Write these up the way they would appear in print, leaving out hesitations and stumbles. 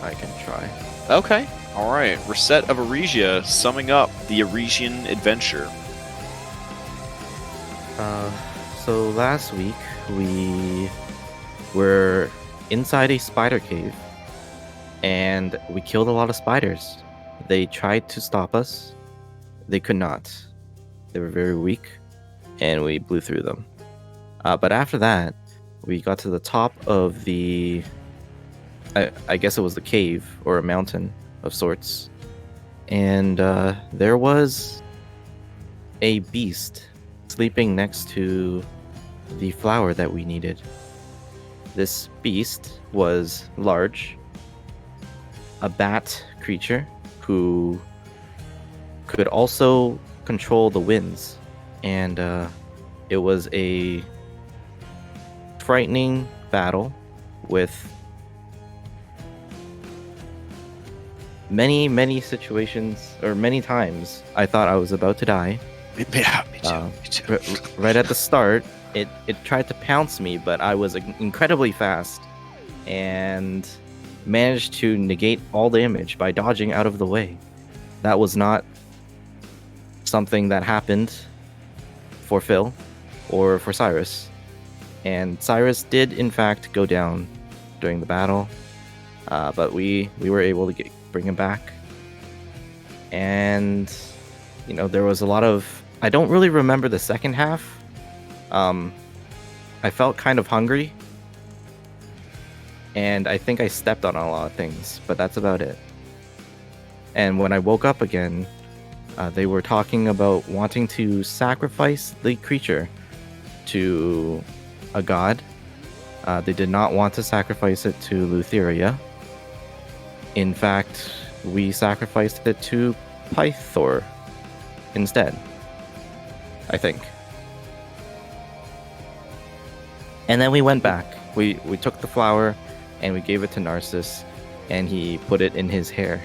I can try. Okay. All right. Reset of Aresia, summing up the Aresian adventure. So last week we were inside a spider cave, and we killed a lot of spiders. They tried to stop us. They could not. They were very weak, and we blew through them. But after that, we got to the top of the... I guess it was the cave, or a mountain of sorts. And there was a beast sleeping next to the flower that we needed. This beast was large, a bat creature who could also control the winds, and it was a frightening battle with many situations, or many times I thought I was about to die. Yeah, me too. Right at the start, it tried to pounce me, but I was incredibly fast and managed to negate all damage by dodging out of the way. That was not something that happened for Phil or for Cyrus. And Cyrus did, in fact, go down during the battle, but we were able to bring him back. And, there was a lot of... I don't really remember the second half. I felt kind of hungry, and I think I stepped on a lot of things, but that's about it. And when I woke up again, they were talking about wanting to sacrifice the creature to a god. They did not want to sacrifice it to Lutheria. In fact, we sacrificed it to Pythor instead, I think. And then we went back. We took the flower and we gave it to Narcissus, and he put it in his hair.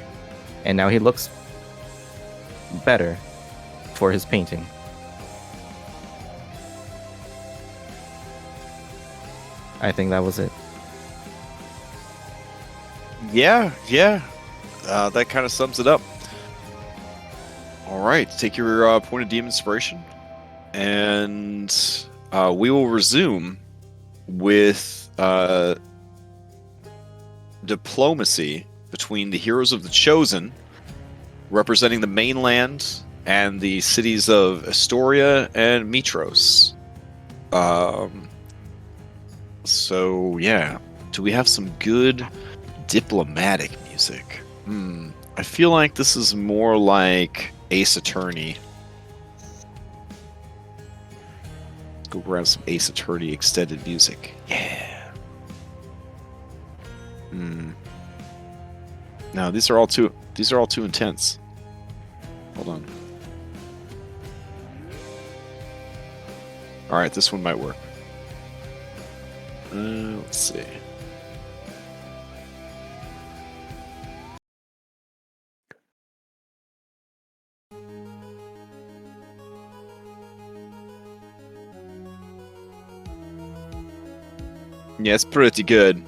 And now he looks better for his painting. I think that was it. Yeah. That kind of sums it up. All right, take your point of deep inspiration, and we will resume with diplomacy between the heroes of the Chosen, representing the mainland and the cities of Astoria and Mitros. So yeah, do we have some good diplomatic music? I feel like this is more like Ace Attorney. Go grab some Ace Attorney extended music. Yeah. No, these are all too intense. Hold on. All right, this one might work. Let's see. Yeah, it's pretty good.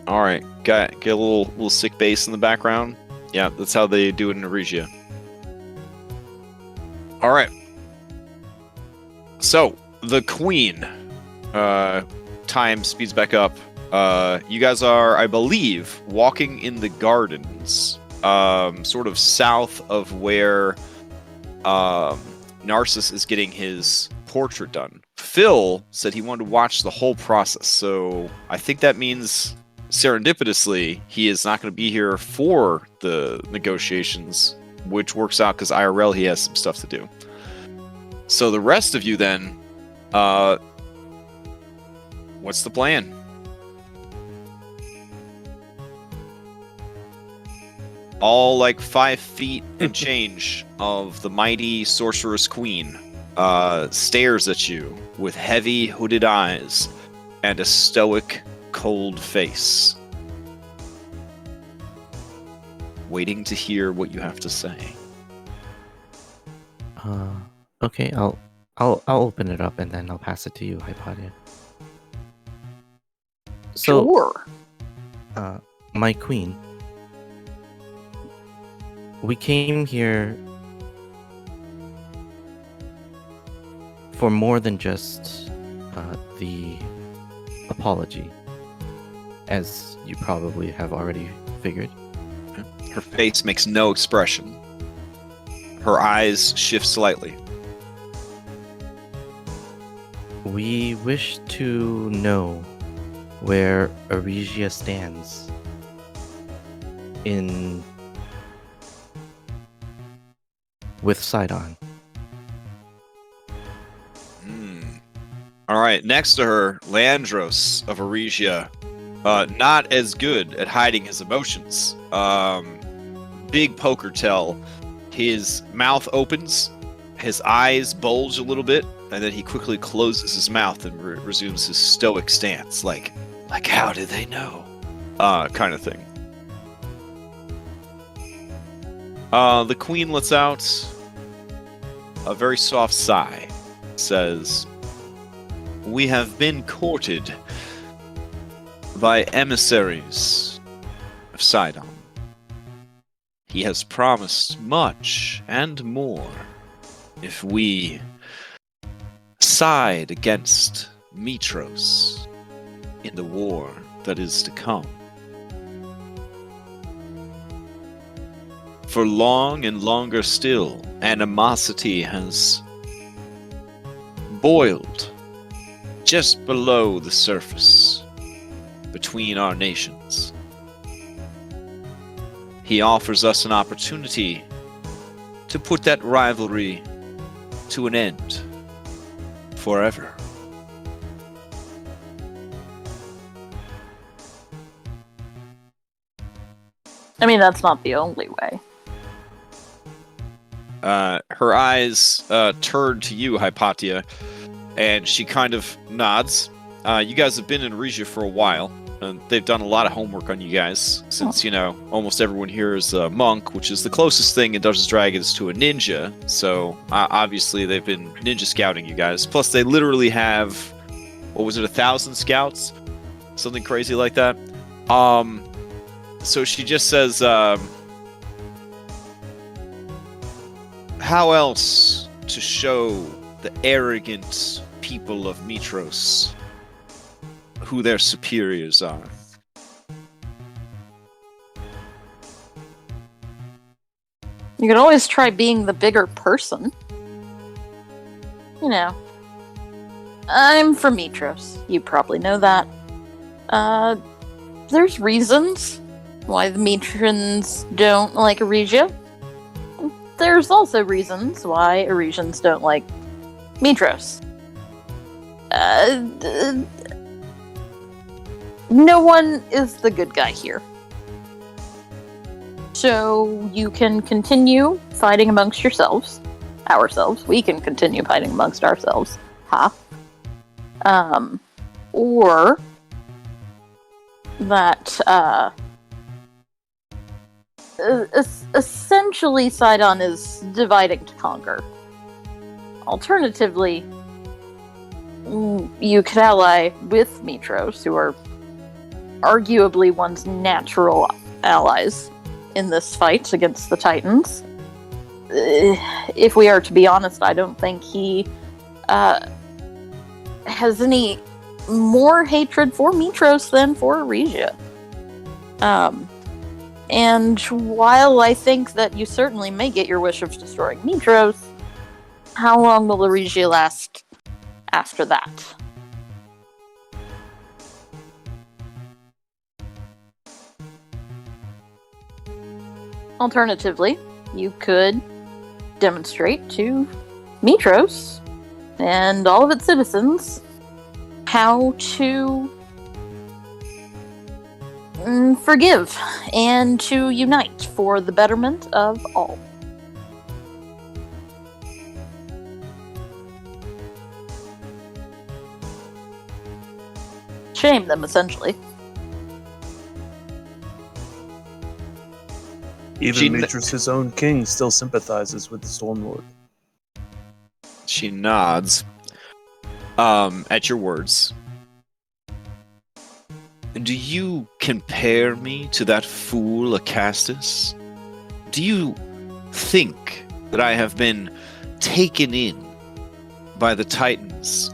All right, get a little sick bass in the background. Yeah, that's how they do it in Aresia. All right. So the Queen. Time speeds back up. You guys are, I believe, walking in the gardens, sort of south of where Narcissus is getting his portrait done. Phil said he wanted to watch the whole process, so I think that means serendipitously he is not going to be here for the negotiations, which works out because IRL he has some stuff to do. So the rest of you then, what's the plan? All like 5 feet and change of the mighty sorceress queen stares at you with heavy hooded eyes and a stoic, cold face, waiting to hear what you have to say. Okay, I'll open it up and then I'll pass it to you, Hypatia. So, Sure. My queen, We came here for more than just the apology, as you probably have already figured. Her face makes no expression. Her eyes shift slightly. We wish to know where Aresia stands with Sidon. All right, next to her, Leandros of Aresia, not as good at hiding his emotions. Big poker tell. His mouth opens, his eyes bulge a little bit, and then he quickly closes his mouth and resumes his stoic stance, like how did they know? Kind of thing. The queen lets out a very soft sigh, says, "We have been courted by emissaries of Sidon. He has promised much and more if we side against Mitros in the war that is to come. For long and longer still, animosity has boiled just below the surface between our nations. He offers us an opportunity to put that rivalry to an end forever." I mean, that's not the only way. Her eyes turn to you, Hypatia, and she kind of nods. You guys have been in Aresia for a while, and they've done a lot of homework on you guys, since, almost everyone here is a monk, which is the closest thing in Dungeons & Dragons to a ninja, so obviously they've been ninja scouting you guys. Plus, they literally have, 1,000 scouts? Something crazy like that. So she just says, how else to show the arrogant people of Mitros who their superiors are? You can always try being the bigger person. I'm from Mitros. You probably know that. There's reasons why the Metrans don't like Aresia. There's also reasons why Aresians don't like Mitros. No one is the good guy here. So you can continue fighting amongst yourselves. Ourselves. We can continue fighting amongst ourselves. Or that, essentially Sidon is dividing to conquer. Alternatively, you could ally with Mitros, who are arguably one's natural allies in this fight against the Titans. If we are to be honest, I don't think he has any more hatred for Mitros than for Aresia. And while I think that you certainly may get your wish of destroying Mitros, how long will Aresia last after that? Alternatively, you could demonstrate to Mitros and all of its citizens how to forgive and to unite for the betterment of all. Shame them, essentially. Even Mitros' own king still sympathizes with the Stormlord. She nods at your words. Do you compare me to that fool Acastus? Do you think that I have been taken in by the Titans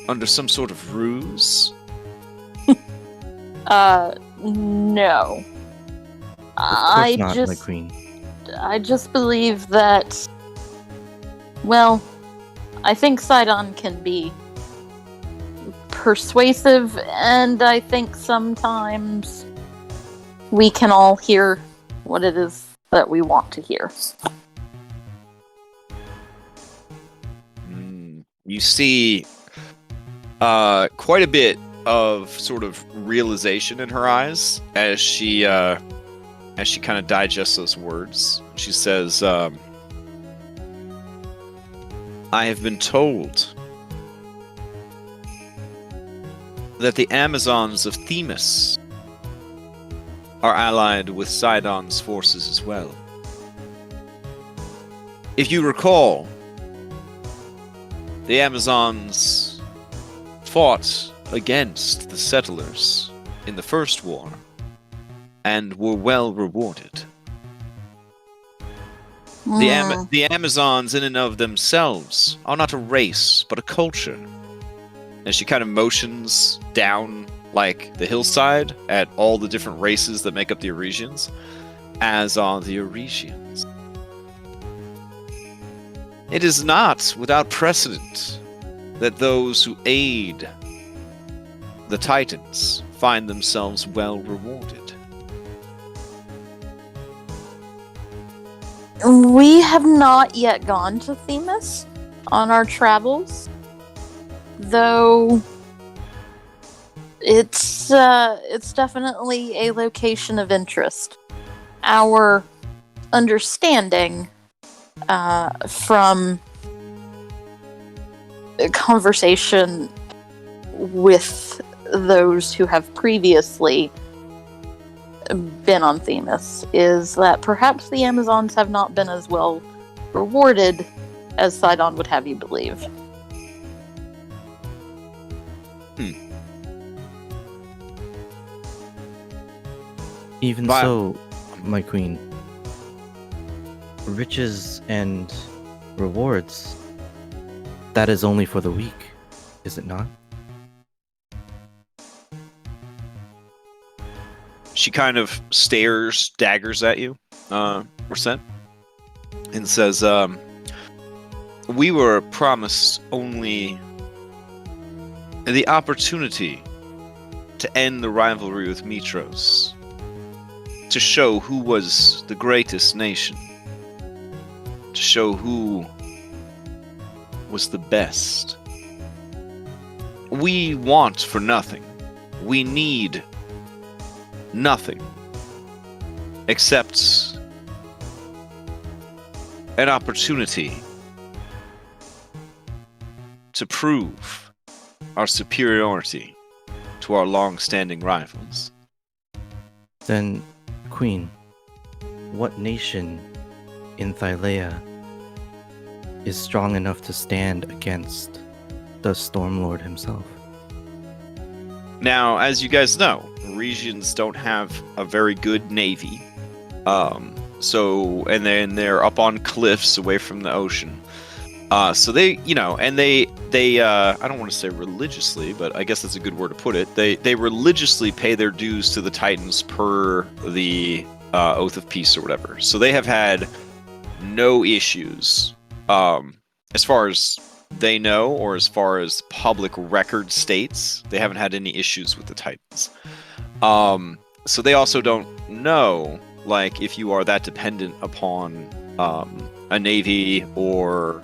under some sort of ruse? No. Of course not, my just queen. I just believe that, well, I think Sidon can be persuasive, and I think sometimes we can all hear what it is that we want to hear. You see quite a bit of sort of realization in her eyes as she kind of digests those words. She says, I have been told that the Amazons of Themis are allied with Sidon's forces as well. If you recall, the Amazons fought against the settlers in the first war and were well rewarded. The Amazons in and of themselves are not a race, but a culture. And she kind of motions down like the hillside at all the different races that make up the Aresians, as are the Aresians. It is not without precedent that those who aid the Titans find themselves well rewarded. We have not yet gone to Themis on our travels, though it's definitely a location of interest. Our understanding from a conversation with those who have previously been on Themis is that perhaps the Amazons have not been as well rewarded as Sidon would have you believe. Even so, my queen, riches and rewards, that is only for the weak, is it not? She kind of daggers at you, Resent, and says, we were promised only the opportunity to end the rivalry with Mitros, to show who was the greatest nation, to show who was the best. We want for nothing. We need nothing except an opportunity to prove our superiority to our long-standing rivals. Then, Queen, what nation in Thylea is strong enough to stand against the Stormlord himself? Now, as you guys know, Aresians don't have a very good navy. And then they're up on cliffs away from the ocean. So they, I don't want to say religiously, but I guess that's a good word to put it. They religiously pay their dues to the Titans per the Oath of Peace or whatever. So they have had no issues, as far as they know, or as far as public record states, they haven't had any issues with the Titans. So they also don't know, like, if you are that dependent upon a navy or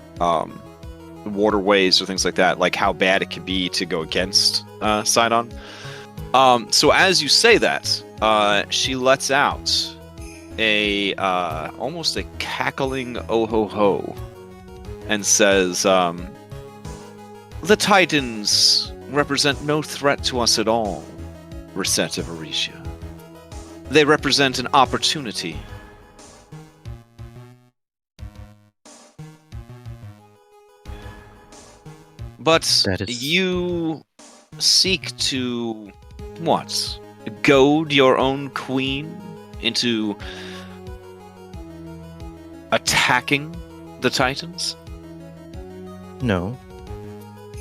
waterways or things like that, like how bad it could be to go against Sidon. So as you say that, she lets out a almost a cackling oh ho ho, and says, the Titans represent no threat to us at all, Reset of Aresia. They represent an opportunity. But you seek to, what? Goad your own queen into attacking the Titans? No.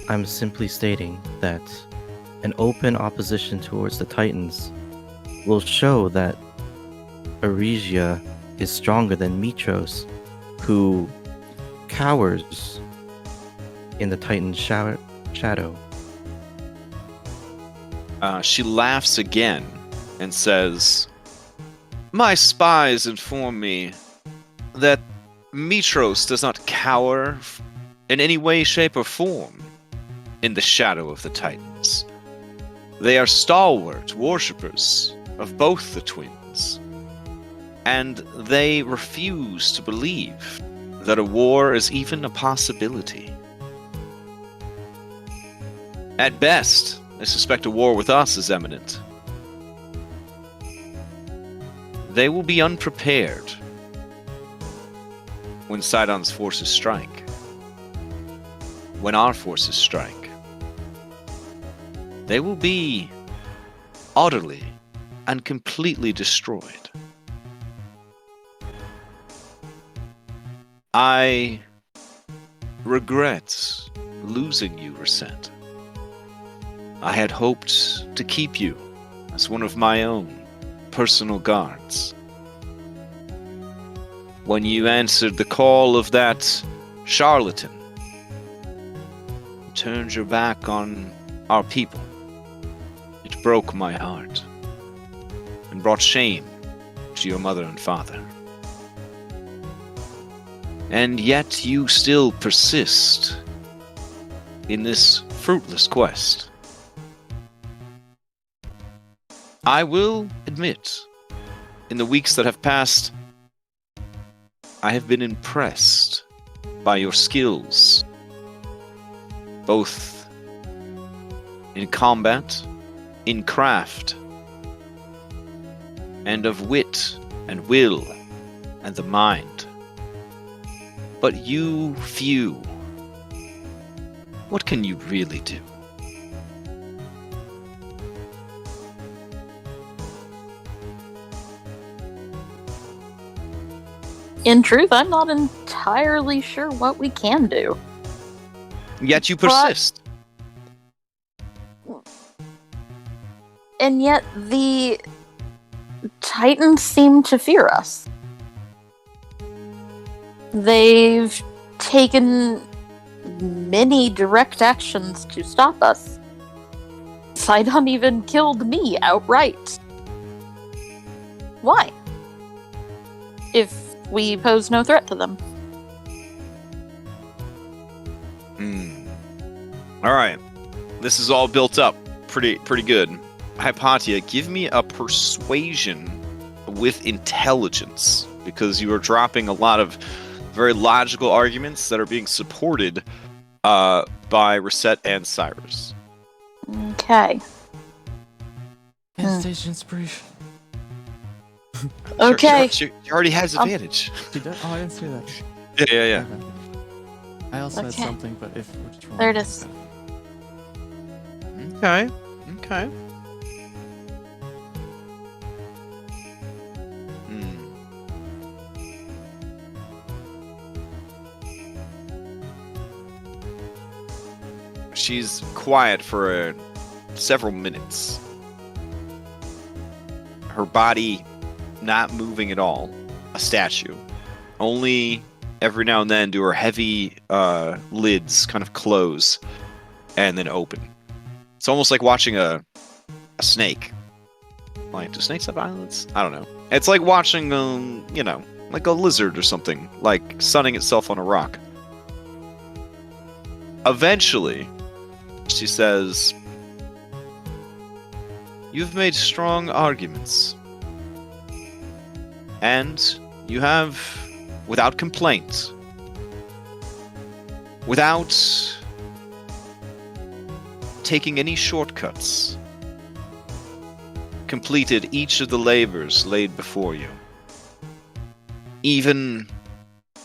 I'm simply stating that an open opposition towards the Titans will show that Aresia is stronger than Mitros, who cowers in the Titan's shadow. She laughs again and says, "My spies inform me that Mitros does not cower in any way, shape, or form in the shadow of the Titans. They are stalwart worshippers of both the twins, and they refuse to believe that a war is even a possibility. At best, they suspect a war with us is imminent. They will be unprepared when Sidon's forces strike. When our forces strike, they will be utterly and completely destroyed. I regret losing you, Reset. I had hoped to keep you as one of my own personal guards. When you answered the call of that charlatan, turned your back on our people, it broke my heart and brought shame to your mother and father. And yet you still persist in this fruitless quest. I will admit, in the weeks that have passed, I have been impressed by your skills, both in combat, in craft, and of wit and will and the mind. But you few, what can you really do? In truth, I'm not entirely sure what we can do. Yet you persist. And yet the Titans seem to fear us. They've taken many direct actions to stop us. Sidon even killed me outright. Why? If we pose no threat to them. Alright. This is all built up pretty good. Hypatia, give me a persuasion with intelligence, because you are dropping a lot of very logical arguments that are being supported by Reset and Cyrus. Okay. Stage inspiration. Okay. She already has advantage. She does? Oh, I didn't see that. Yeah. Okay. I also had Okay. something, but if which one? There it is. Okay. She's quiet for several minutes. Her body not moving at all. A statue. Only every now and then do her heavy lids kind of close and then open. It's almost like watching a snake. Like, do snakes have eyelids? I don't know. It's like watching, like a lizard or something, like sunning itself on a rock. Eventually, she says, "You've made strong arguments. And you have, without complaint, without taking any shortcuts, completed each of the labors laid before you. Even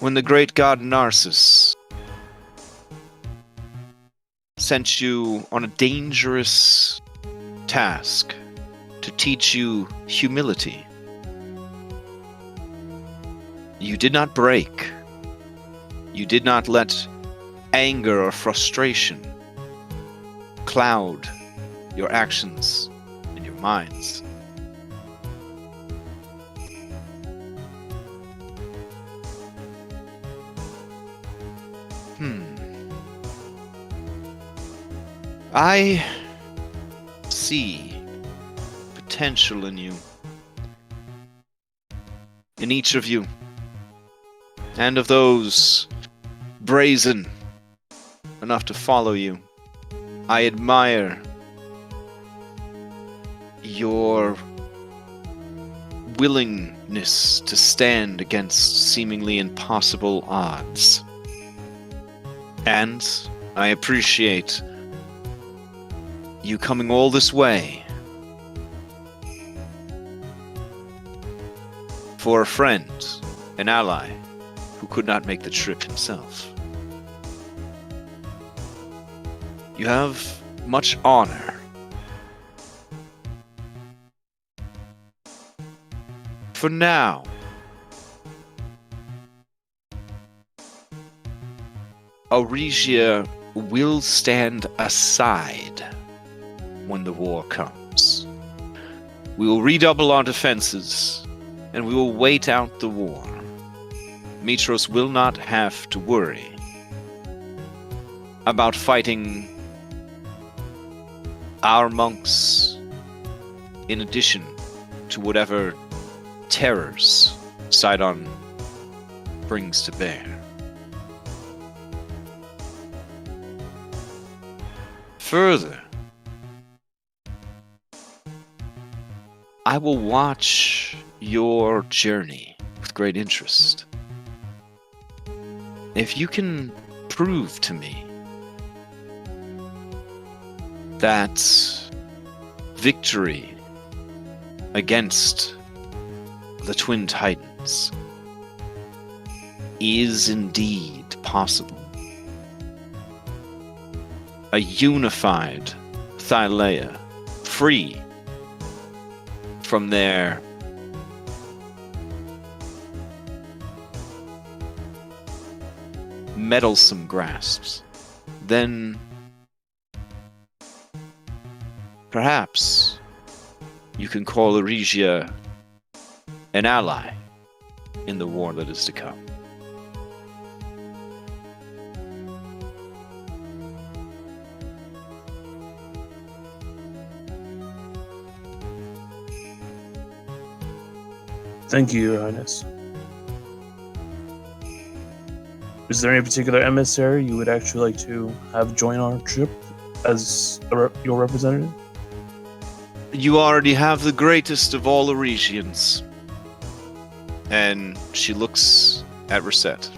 when the great god Narcissus sent you on a dangerous task to teach you humility, You did not break. You did not let anger or frustration cloud your actions and your minds. I see potential in you. In each of you. And of those brazen enough to follow you. I admire your willingness to stand against seemingly impossible odds. And I appreciate you coming all this way for a friend, an ally, who could not make the trip himself. You have much honor. For now, Aresia will stand aside when the war comes. We will redouble our defenses, and we will wait out the war. Mitros will not have to worry about fighting our monks in addition to whatever terrors Sidon brings to bear. Further, I will watch your journey with great interest. If you can prove to me that victory against the Twin Titans is indeed possible, a unified Thylea, free from their meddlesome grasps, then perhaps you can call Aresia an ally in the war that is to come. Thank you, Your Highness. Is there any particular emissary you would actually like to have join our trip as your representative? You already have the greatest of all Aresians. And she looks at Reset.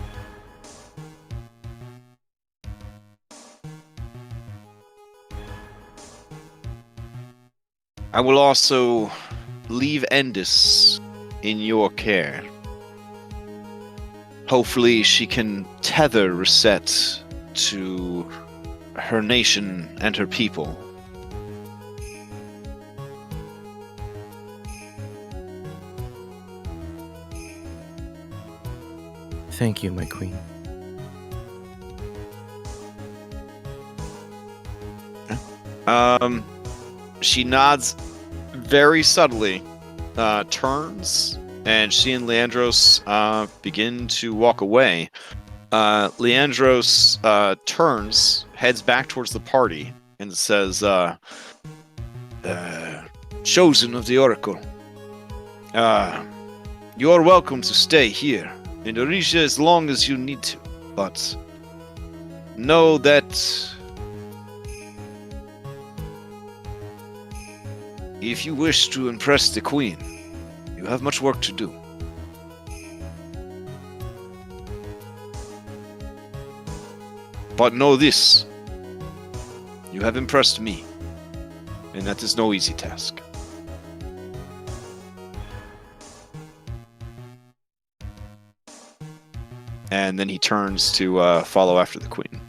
I will also leave Endis in your care. Hopefully she can tether Reset to her nation and her people. Thank you, my queen. She nods very subtly, turns, and she and Leandros begin to walk away. Leandros turns, heads back towards the party, and says, Chosen of the Oracle, you are welcome to stay here in Aresia as long as you need to, but know that if you wish to impress the Queen, you have much work to do. But know this, you have impressed me, and that is no easy task. And then he turns to follow after the Queen.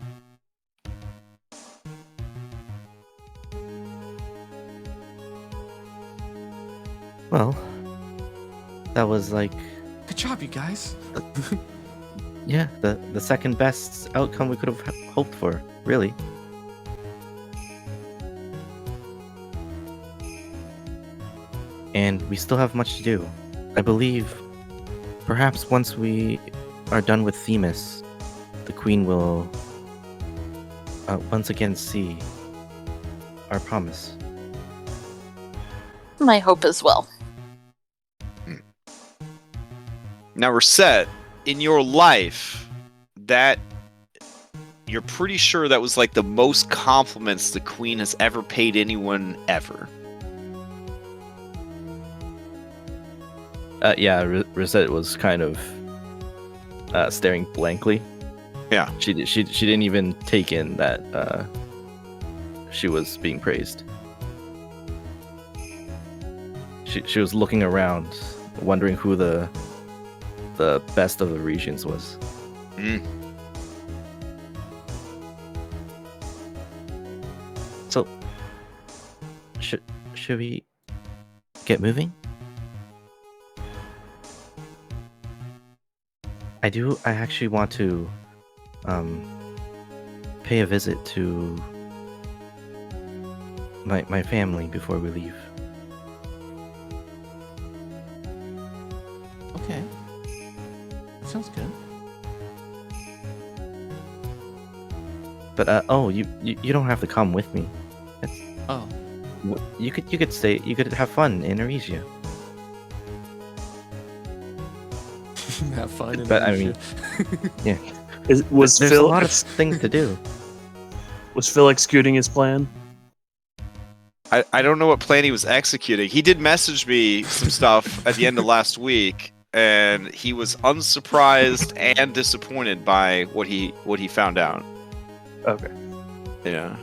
Well, that was like Good job, you guys. Yeah, the second best outcome we could have hoped for, really. And we still have much to do. I believe perhaps once we are done with Themis, the Queen will once again see our promise. My hope as well. Now, Reset, in your life, that you're pretty sure that was like the most compliments the Queen has ever paid anyone ever. Yeah, Rosette was kind of staring blankly. Yeah. She didn't even take in that she was being praised. She was looking around, wondering who the best of the regions was. Mm. So, should we get moving? I actually want to pay a visit to my family before we leave. Okay. That sounds good. But you don't have to come with me. Oh. You could stay. You could have fun in Aresia. Have fun. But I mean, yeah. Was There's Phil a lot of things to do. was Phil executing his plan? I don't know what plan he was executing. He did message me some stuff at the end of last week, and he was unsurprised and disappointed by what he found out. Okay. Yeah.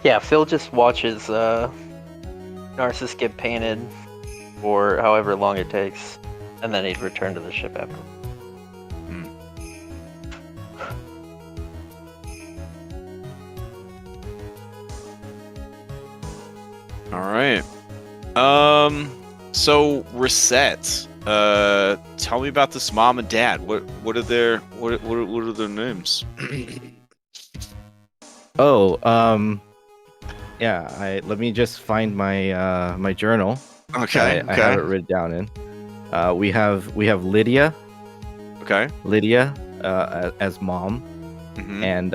Yeah, Phil just watches Narcissus get painted for however long it takes, and then he'd return to the ship after. All right. So Reset. Tell me about this mom and dad. What are their names? Yeah. Let me just find my my journal. Okay. I have it written down in. We have Lydia. Okay. Lydia, as mom, Mhm. and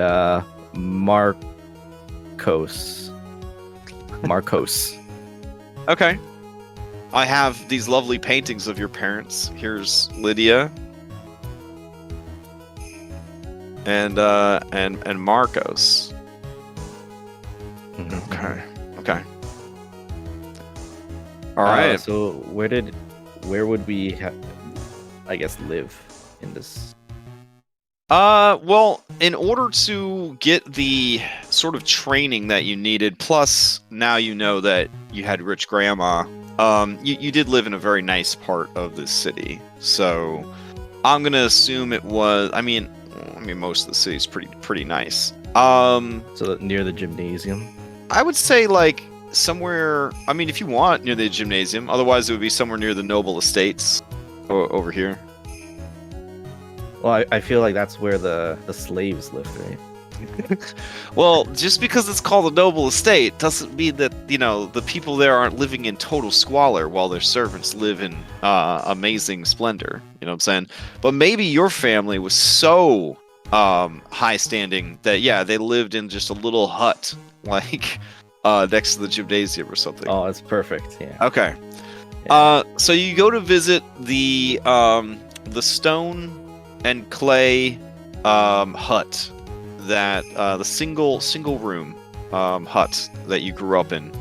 Marcos. Okay. I have these lovely paintings of your parents. Here's Lydia. And Marcos. Okay. Okay. All right. So where would we I guess live in this? Well, in order to get the sort of training that you needed, plus now you know that you had rich grandma, you did live in a very nice part of the city. So I'm gonna assume it was. I mean, most of the city's pretty nice. So near the gymnasium. I would say like somewhere. I mean, if you want near the gymnasium. Otherwise, it would be somewhere near the noble estates, over here. Well, I feel like that's where the slaves lived, right? Well, just because it's called a noble estate doesn't mean that, the people there aren't living in total squalor while their servants live in amazing splendor. You know what I'm saying? But maybe your family was so high standing that, yeah, they lived in just a little hut, like next to the gymnasium or something. Oh, it's perfect. Yeah. Okay. Yeah. So you go to visit the stone and clay hut, that the single room hut that you grew up in,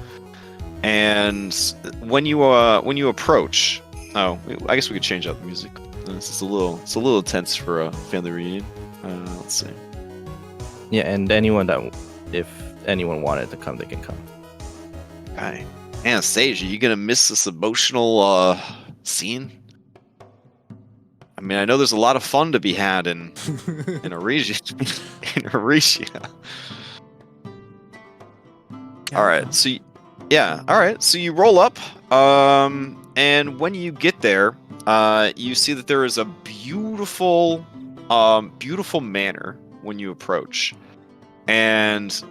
and when you approach, I guess we could change out the music. This is a little intense for a family reunion. Let's see. Yeah, and if anyone wanted to come, they can come. Okay. Anastasia, you gonna miss this emotional scene? I mean, I know there's a lot of fun to be had in Aresia. In Aresia. All right. So, yeah. All right. So you roll up, and when you get there, you see that there is a beautiful, beautiful manor when you approach, and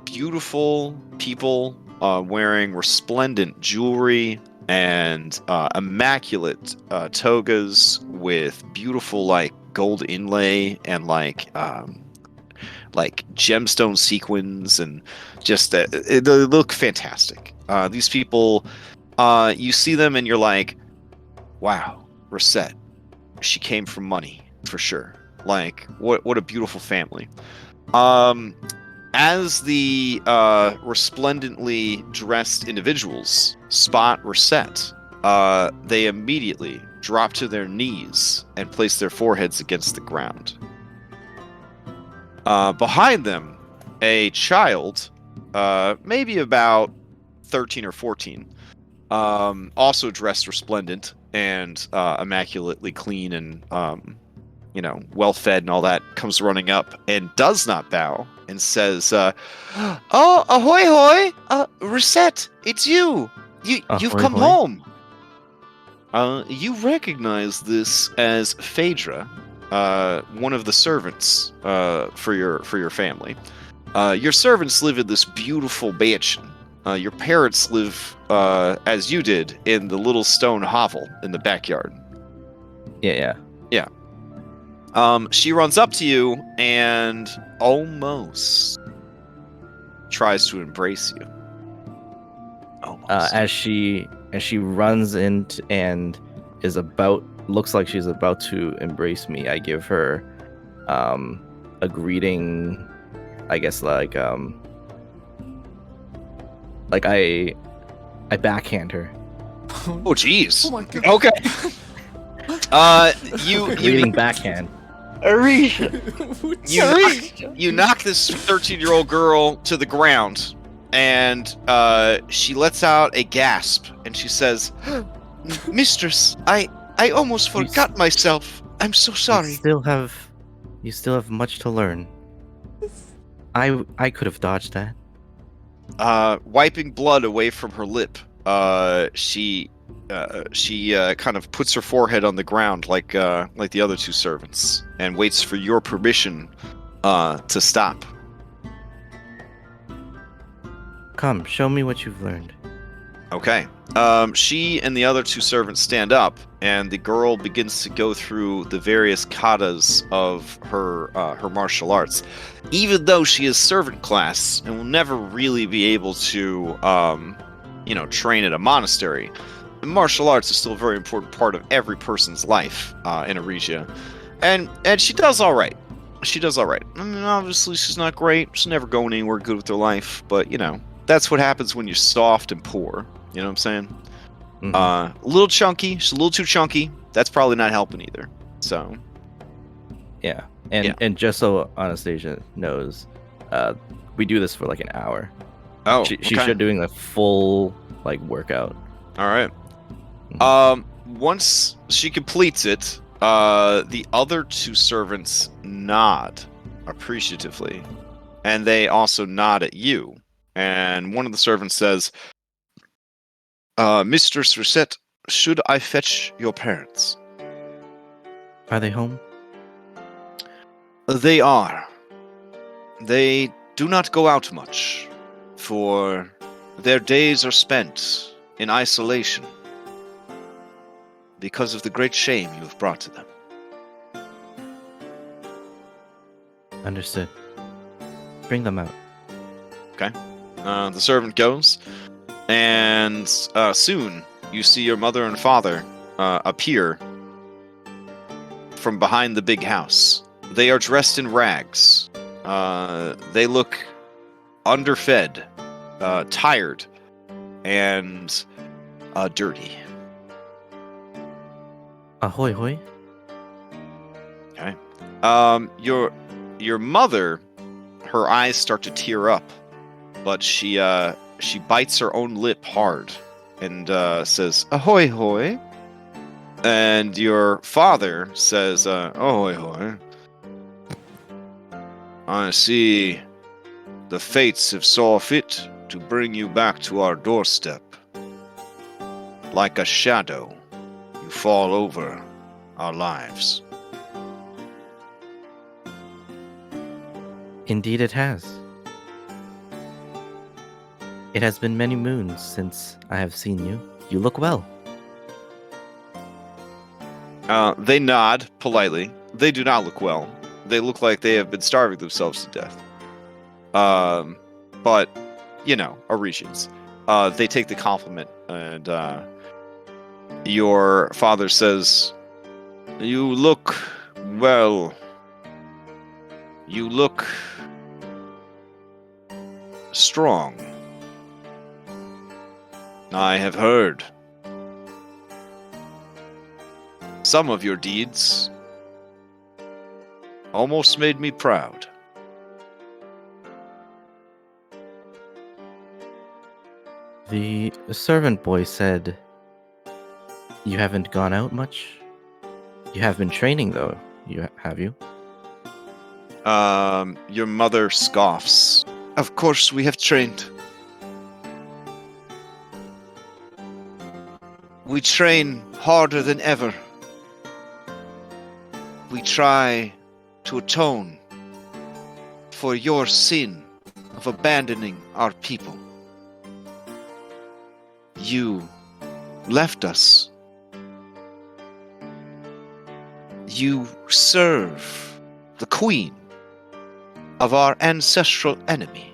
beautiful people wearing resplendent jewelry and immaculate togas with beautiful like gold inlay and like gemstone sequins, and just they look fantastic. These people, you see them and you're like, wow, Reset. She came from money for sure. Like, what a beautiful family. As the resplendently dressed individuals spot Reset, they immediately drop to their knees and place their foreheads against the ground. Behind them, a child, maybe about 13 or 14, also dressed resplendent and immaculately clean and well fed and all that, comes running up and does not bow and says, "Oh, ahoy hoy! Reset, it's you! You've Ahoy, come hoy. home." You recognize this as Phaedra, one of the servants for your family. Your servants live in this beautiful mansion. Your parents live, as you did, in the little stone hovel in the backyard. Yeah. She runs up to you and almost tries to embrace you. Almost. As she runs in and looks like she's about to embrace me, I give her a greeting, I guess, like I backhand her. Oh, jeez. Oh my god. Okay. You Greeting backhand. Aresia! you knock this 13-year-old girl to the ground, and she lets out a gasp, and she says, "Mistress, I almost forgot myself. I'm so sorry." You still have much to learn. I could have dodged that. Wiping blood away from her lip, she kind of puts her forehead on the ground like the other two servants, and waits for your permission to stop. Come, show me what you've learned. Okay. She and the other two servants stand up, and the girl begins to go through the various katas of her martial arts. Even though she is servant class and will never really be able to, train at a monastery, martial arts is still a very important part of every person's life in Aresia, and she does all right. She does all right. I mean, obviously she's not great. She's never going anywhere good with her life, but that's what happens when you're soft and poor. You know what I'm saying? Mhm. A little chunky. She's a little too chunky. That's probably not helping either. So, Yeah. And just so Anastasia knows, we do this for like an hour. oh, She's okay. doing a full like workout. All right. Mhm. Once she completes it, the other two servants nod appreciatively, and they also nod at you. And one of the servants says, "Mistress Reset, should I fetch your parents?" Are they home? They are. They do not go out much, for their days are spent in isolation because of the great shame you have brought to them. Understood. Bring them out. The servant goes, and soon you see your mother and father appear from behind the big house. They are dressed in rags. They look underfed, tired, and dirty. Ahoy hoy. Okay. Your mother, her eyes start to tear up, but she bites her own lip hard and says, "Ahoy hoy." And your father says, "Ahoy hoy. I see the fates have saw fit to bring you back to our doorstep. Like a shadow, you fall over our lives. Indeed, it has. It has been many moons since I have seen you. You look well. They nod politely. They do not look well. They look like they have been starving themselves to death. But, Aresians. They take the compliment, and your father says, "You look well. You look strong. I have heard some of your deeds almost made me proud." The servant boy said you haven't gone out much. You have been training, though. Have you? Your mother scoffs. "Of course we have trained. We train harder than ever. We try to atone for your sin of abandoning our people. You left us. You serve the queen of our ancestral enemy.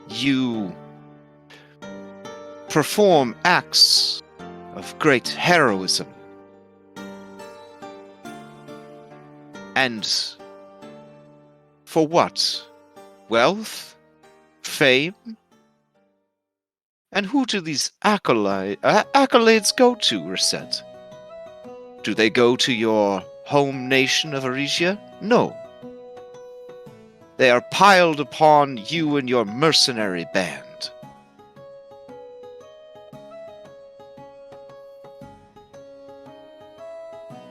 You perform acts of great heroism. And for what? Wealth? Fame? And who do these accolades go to, Reset? Do they go to your home nation of Aresia? No. They are piled upon you and your mercenary band.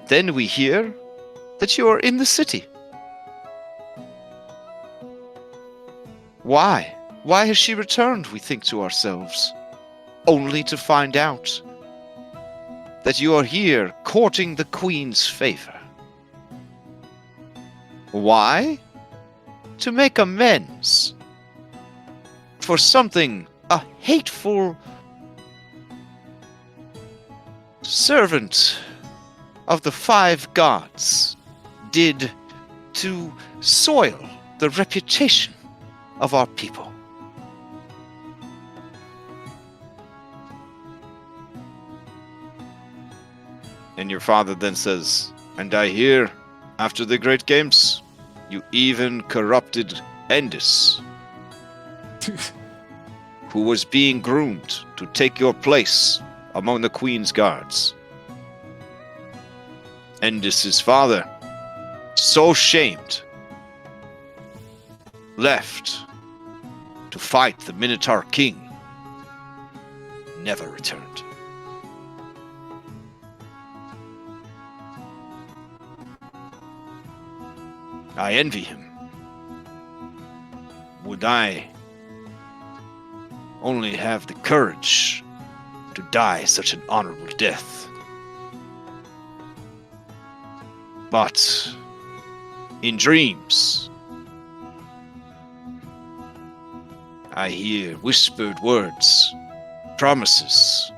Then we hear that you are in the city. Why? Why has she returned, we think to ourselves, only to find out that you are here courting the Queen's favor. Why? To make amends for something a hateful servant of the five gods did to soil the reputation of our people. And your father then says, "And I hear, after the Great Games, you even corrupted Endis, who was being groomed to take your place among the Queen's guards." Endis' father, so shamed, left to fight the Minotaur King, never returned. I envy him. Would I only have the courage to die such an honorable death? But in dreams, I hear whispered words, promises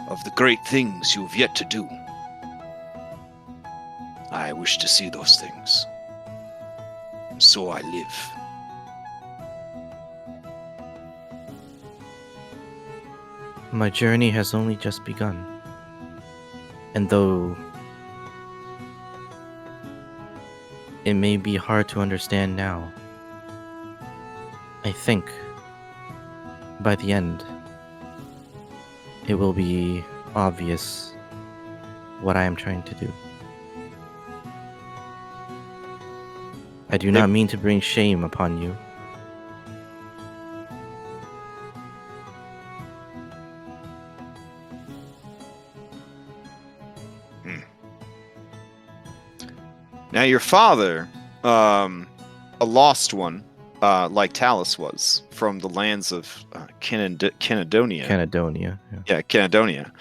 of the great things you have yet to do. I wish to see those things, and so I live. My journey has only just begun. And though it may be hard to understand now, I think by the end it will be obvious what I am trying to do. I do not mean to bring shame upon you. Now your father, a lost one, like Talus was from the lands of Canadonia. Canadonia. Yeah. Yeah, Canadonia.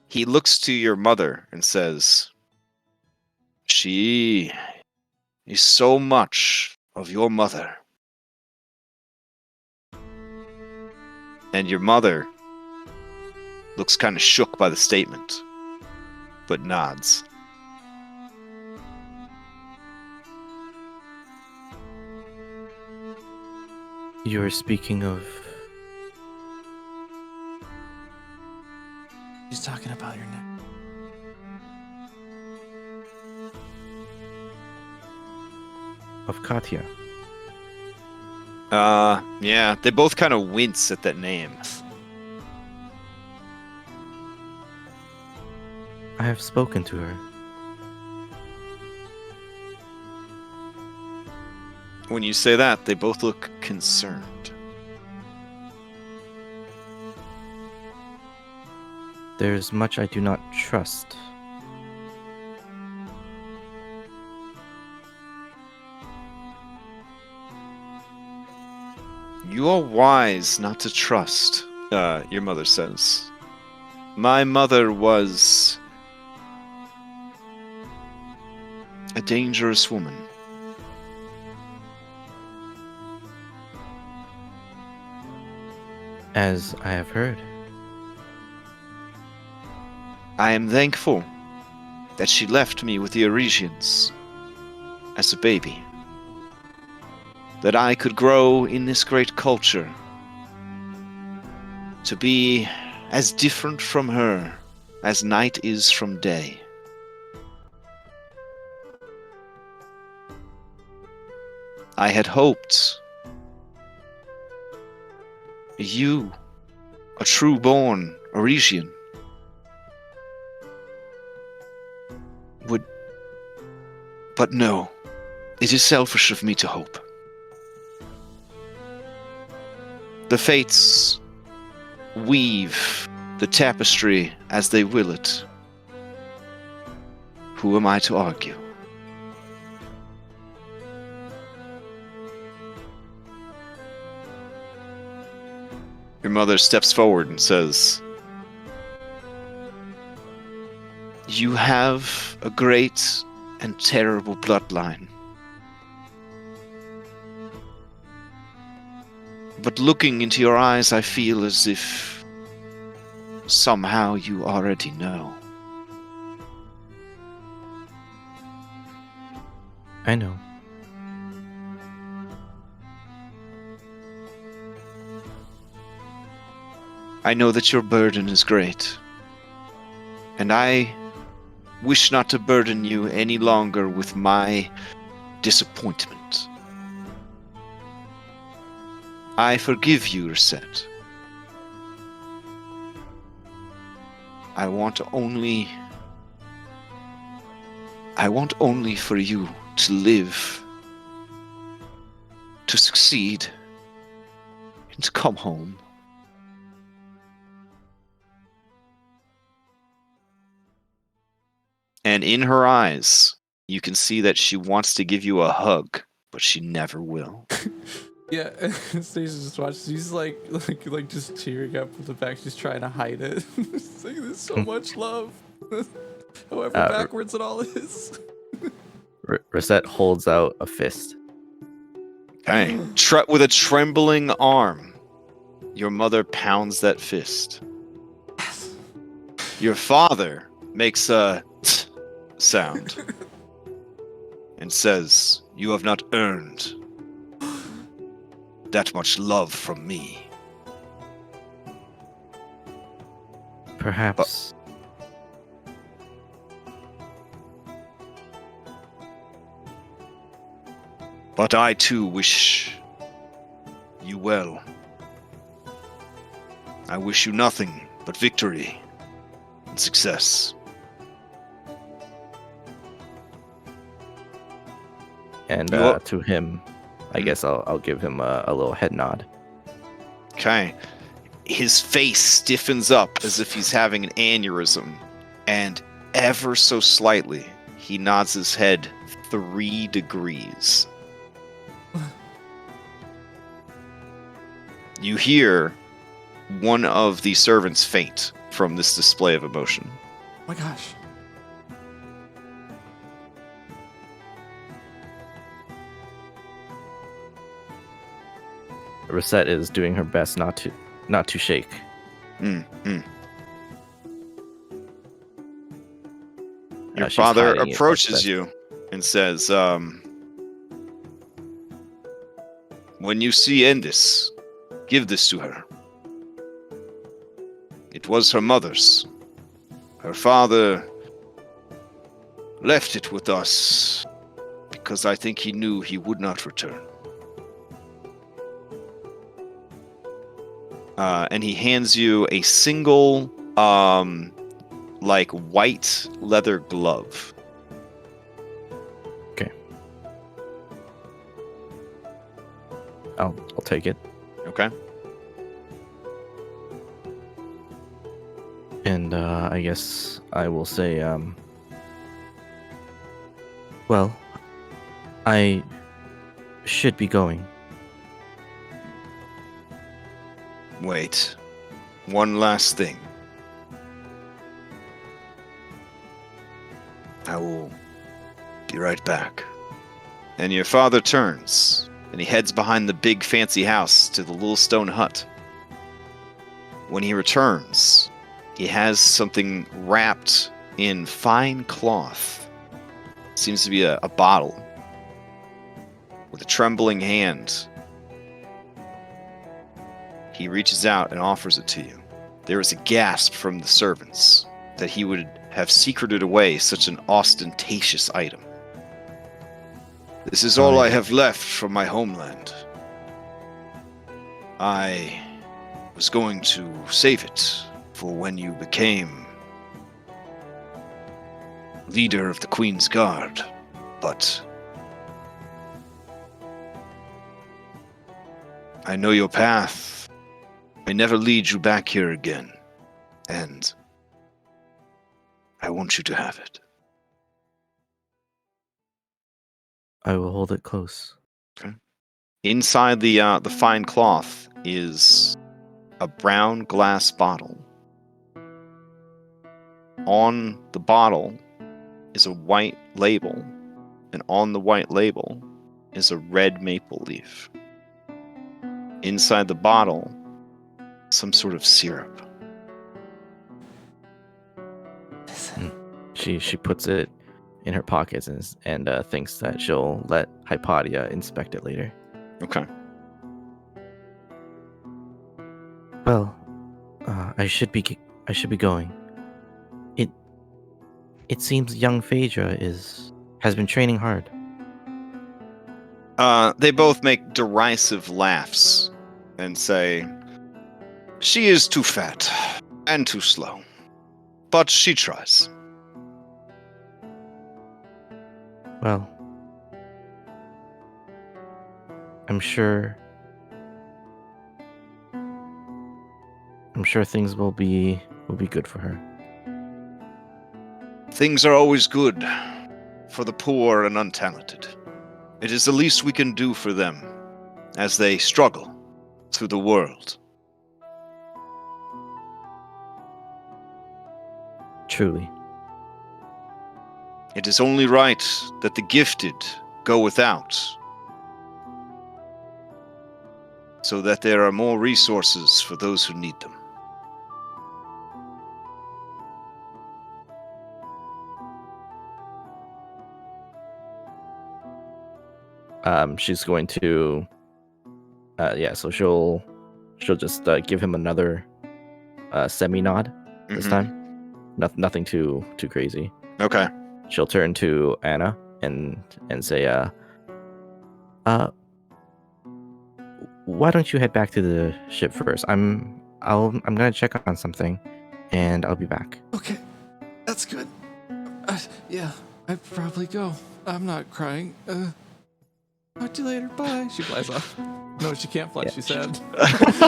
He looks to your mother and says, "She is so much of your mother." And your mother looks kind of shook by the statement, but nods. You were speaking of... He's talking about your neck. of Katya. Yeah, they both kind of wince at that name. I have spoken to her. When you say that, they both look concerned. There's much I do not trust. You are wise not to trust, your mother says. My mother was a dangerous woman. As I have heard. I am thankful that she left me with the Aresians as a baby. That I could grow in this great culture. To be as different from her as night is from day. I had hoped you, a true-born Aresian, would... But no, it is selfish of me to hope. The fates weave the tapestry as they will it. Who am I to argue? Your mother steps forward and says, "You have a great and terrible bloodline. But looking into your eyes, I feel as if somehow you already know." I know. I know that your burden is great, and I wish not to burden you any longer with my disappointment. I forgive you, Reset. I want only for you to live, to succeed, and to come home. And in her eyes, you can see that she wants to give you a hug, but she never will. Yeah, Stacia just watches. She's like just tearing up from the fact she's trying to hide it. It's like, there's so much love. However backwards it all is. Reset holds out a fist. Okay. With a trembling arm, your mother pounds that fist. Your father makes a sound and says, "You have not earned that much love from me." Perhaps. But I too wish you well. I wish you nothing but victory and success. And to him, I guess I'll give him a little head nod. Okay. His face stiffens up as if he's having an aneurysm, and ever so slightly, he nods his head 3 degrees. you hear one of the servants faint from this display of emotion. Oh my gosh. Rosette is doing her best not to shake. Your She's father hiding it approaches best. you and says, when you see Endis, give this to her. It was her mother's. Her father left it with us because I think he knew he would not return. And he hands you a single, like white leather glove. Okay. I'll take it. Okay. And I guess I will say, well, I should be going. Wait. One last thing. I will be right back. And your father turns, and he heads behind the big fancy house to the little stone hut. When he returns, he has something wrapped in fine cloth. Seems to be a bottle. With a trembling hand, he reaches out and offers it to you. There is a gasp from the servants that he would have secreted away such an ostentatious item. This is all I have left from my homeland. I was going to save it for when you became leader of the Queen's Guard, but I know your path may never lead you back here again, and I want you to have it. I will hold it close. Okay. Inside the fine cloth is a brown glass bottle. On the bottle is a white label, and on the white label is a red maple leaf. Inside the bottle, some sort of syrup. She puts it in her pockets and thinks that she'll let Hypatia inspect it later. Okay. Well, I should be going. It seems young Phaedra has been training hard. They both make derisive laughs and say, "She is too fat and too slow, but she tries." Well, I'm sure things will be good for her. Things are always good for the poor and untalented. It is the least we can do for them as they struggle through the world. Truly. It is only right that the gifted go without, so that there are more resources for those who need them. She's going to, so she'll just give him another semi nod this time. Nothing too crazy. Okay. She'll turn to Anna and say, why don't you head back to the ship first? I'm gonna check on something, and I'll be back. Okay, that's good. Yeah, I'd probably go. I'm not crying. Talk to you later. Bye. She flies off. No, she can't fly. Yeah. She's sad.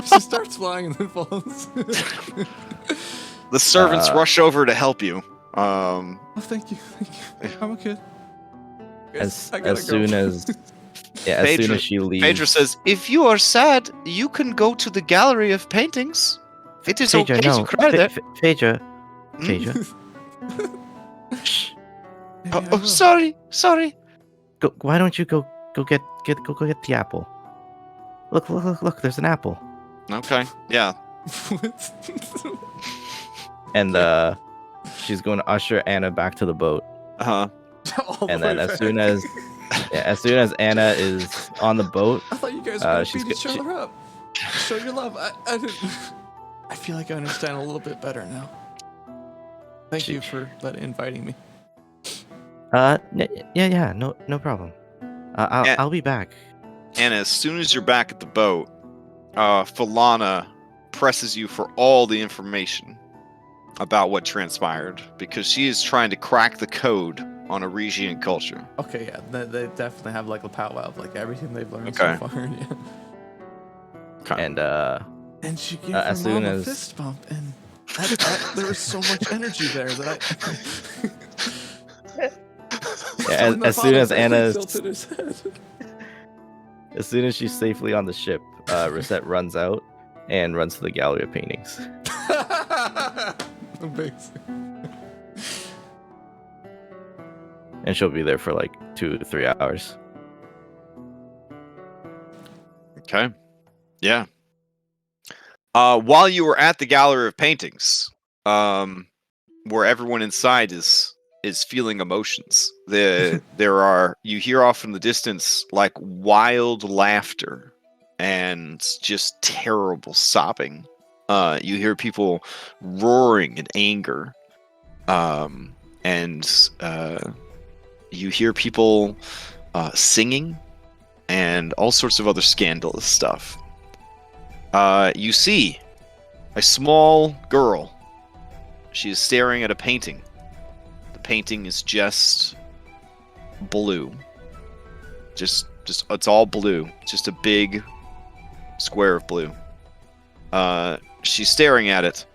She starts flying and then falls. The servants rush over to help you. Oh, thank you. I'm okay. As I gotta soon go. as Yeah, as soon as she leaves. Phaedra says, "If you are sad, you can go to the gallery of paintings. It is Phaedra, okay no. to cry there." Phaedra. Hmm? Phaedra. Shh. Maybe I Oh, will. sorry. Go. Why don't you go get the apple? Look. There's an apple. Okay, yeah. What? And she's going to usher Anna back to the boat. Uh-huh. All the And then way as back. as soon as Anna is on the boat, I thought you guys were gonna she's beat each she- other up. Show your love. I didn't. I feel like I understand a little bit better now. Thank you for inviting me. yeah, no problem. I'll be back. And as soon as you're back at the boat, Falana presses you for all the information about what transpired, because she is trying to crack the code on Aresian culture. Okay, yeah, they definitely have like a powwow of like everything they've learned Okay. so far. Yeah. Okay. And And she gave As her soon mom a as- fist bump, and there was so much energy there that Yeah, When the as soon as father Anna is- tilted his head. as soon as she's safely on the ship, Rosette runs out and runs to the gallery of paintings. Amazing. And she'll be there for like 2 to 3 hours. Okay. Yeah. While you were at the gallery of paintings, where everyone inside is feeling emotions, you hear off in the distance like wild laughter and just terrible sobbing. You hear people roaring in anger, and you hear people singing and all sorts of other scandalous stuff. You see a small girl. She is staring at a painting. The painting is just blue. Just it's all blue. Just a big square of blue. She's staring at it,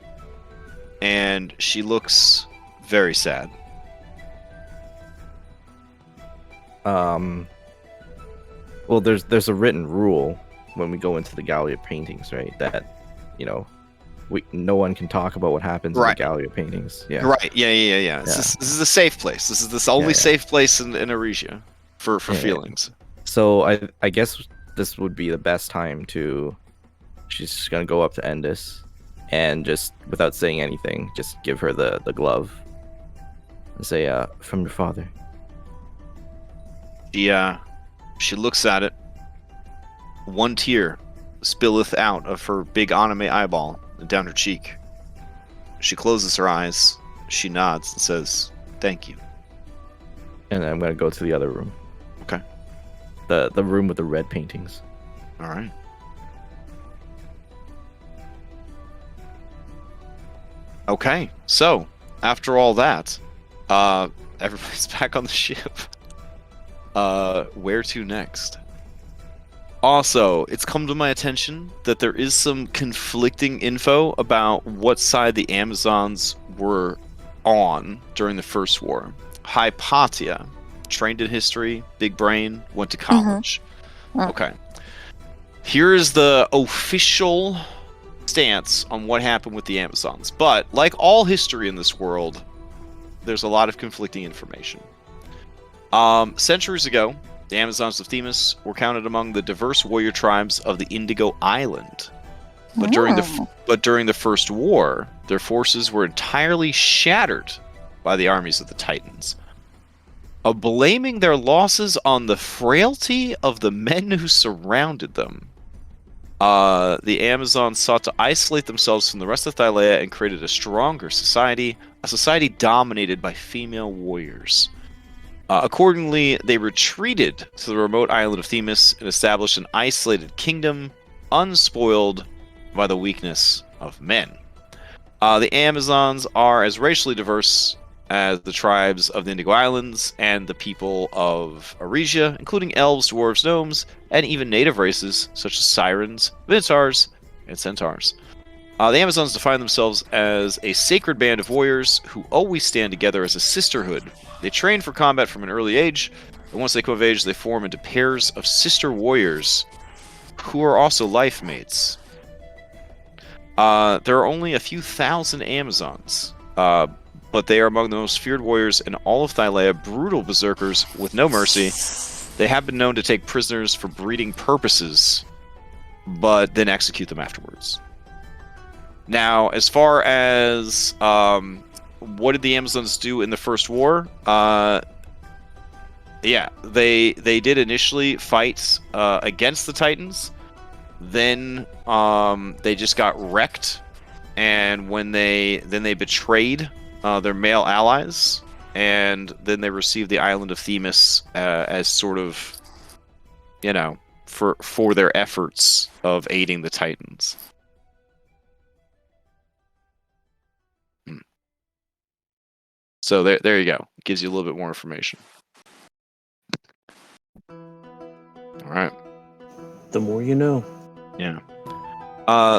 and she looks very sad. Well, there's a written rule when we go into the gallery of paintings, right? That, no one can talk about what happens in Right. the gallery of paintings. Yeah. Right? Yeah. This is a safe place. This is the only Yeah. safe place in Aresia for Yeah. feelings. So I guess this would be the best time to. She's just gonna go up to Endis, and just without saying anything, just give her the glove, and say, "From your father." She looks at it. One tear spilleth out of her big anime eyeball and down her cheek. She closes her eyes. She nods and says, "Thank you." And I'm gonna go to the other room. Okay. The room with the red paintings. All right. Okay, so after all that, everybody's back on the ship. Where to next? Also, it's come to my attention that there is some conflicting info about what side the Amazons were on during the First War. Hypatia, trained in history, big brain, went to college. Mm. Okay. Here's the official stance on what happened with the Amazons. But, like all history in this world, there's a lot of conflicting information. Centuries ago, the Amazons of Themis were counted among the diverse warrior tribes of the Indigo Island. But during the First War, their forces were entirely shattered by the armies of the Titans. Blaming their losses on the frailty of the men who surrounded them, the Amazons sought to isolate themselves from the rest of Thylea and created a stronger society, a society dominated by female warriors. Accordingly, they retreated to the remote island of Themis and established an isolated kingdom, unspoiled by the weakness of men. The Amazons are as racially diverse as the tribes of the Indigo Islands and the people of Aresia, including elves, dwarves, gnomes, and even native races such as sirens, minotaurs, and centaurs. The Amazons define themselves as a sacred band of warriors who always stand together as a sisterhood. They train for combat from an early age, And once they come of age, they form into pairs of sister warriors who are also life mates. There are only a few thousand Amazons, but they are among the most feared warriors in all of Thylea, brutal berserkers with no mercy. They have been known to take prisoners for breeding purposes, but then execute them afterwards. Now, as far as what did the Amazons do in the first war? Yeah, they did initially fight against the Titans. Then they just got wrecked, and when they betrayed their male allies, and then they received the island of Themis as sort of, you know, for their efforts of aiding the Titans. So there you go. It gives you a little bit more information. All right. The more you know. Yeah.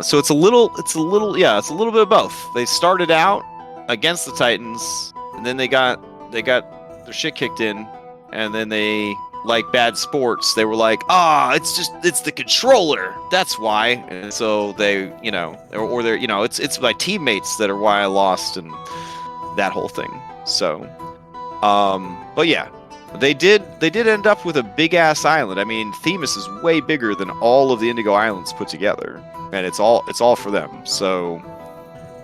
So it's a little bit of both. They started out against the Titans, and then they got their shit kicked in, and then they, like bad sports, they were like, it's the controller. That's why. And so they, you know, or they're, you know, it's my teammates that are why I lost and that whole thing. So, but yeah. They did end up with a big ass island. I mean, Themis is way bigger than all of the Indigo Islands put together, and it's all for them. So,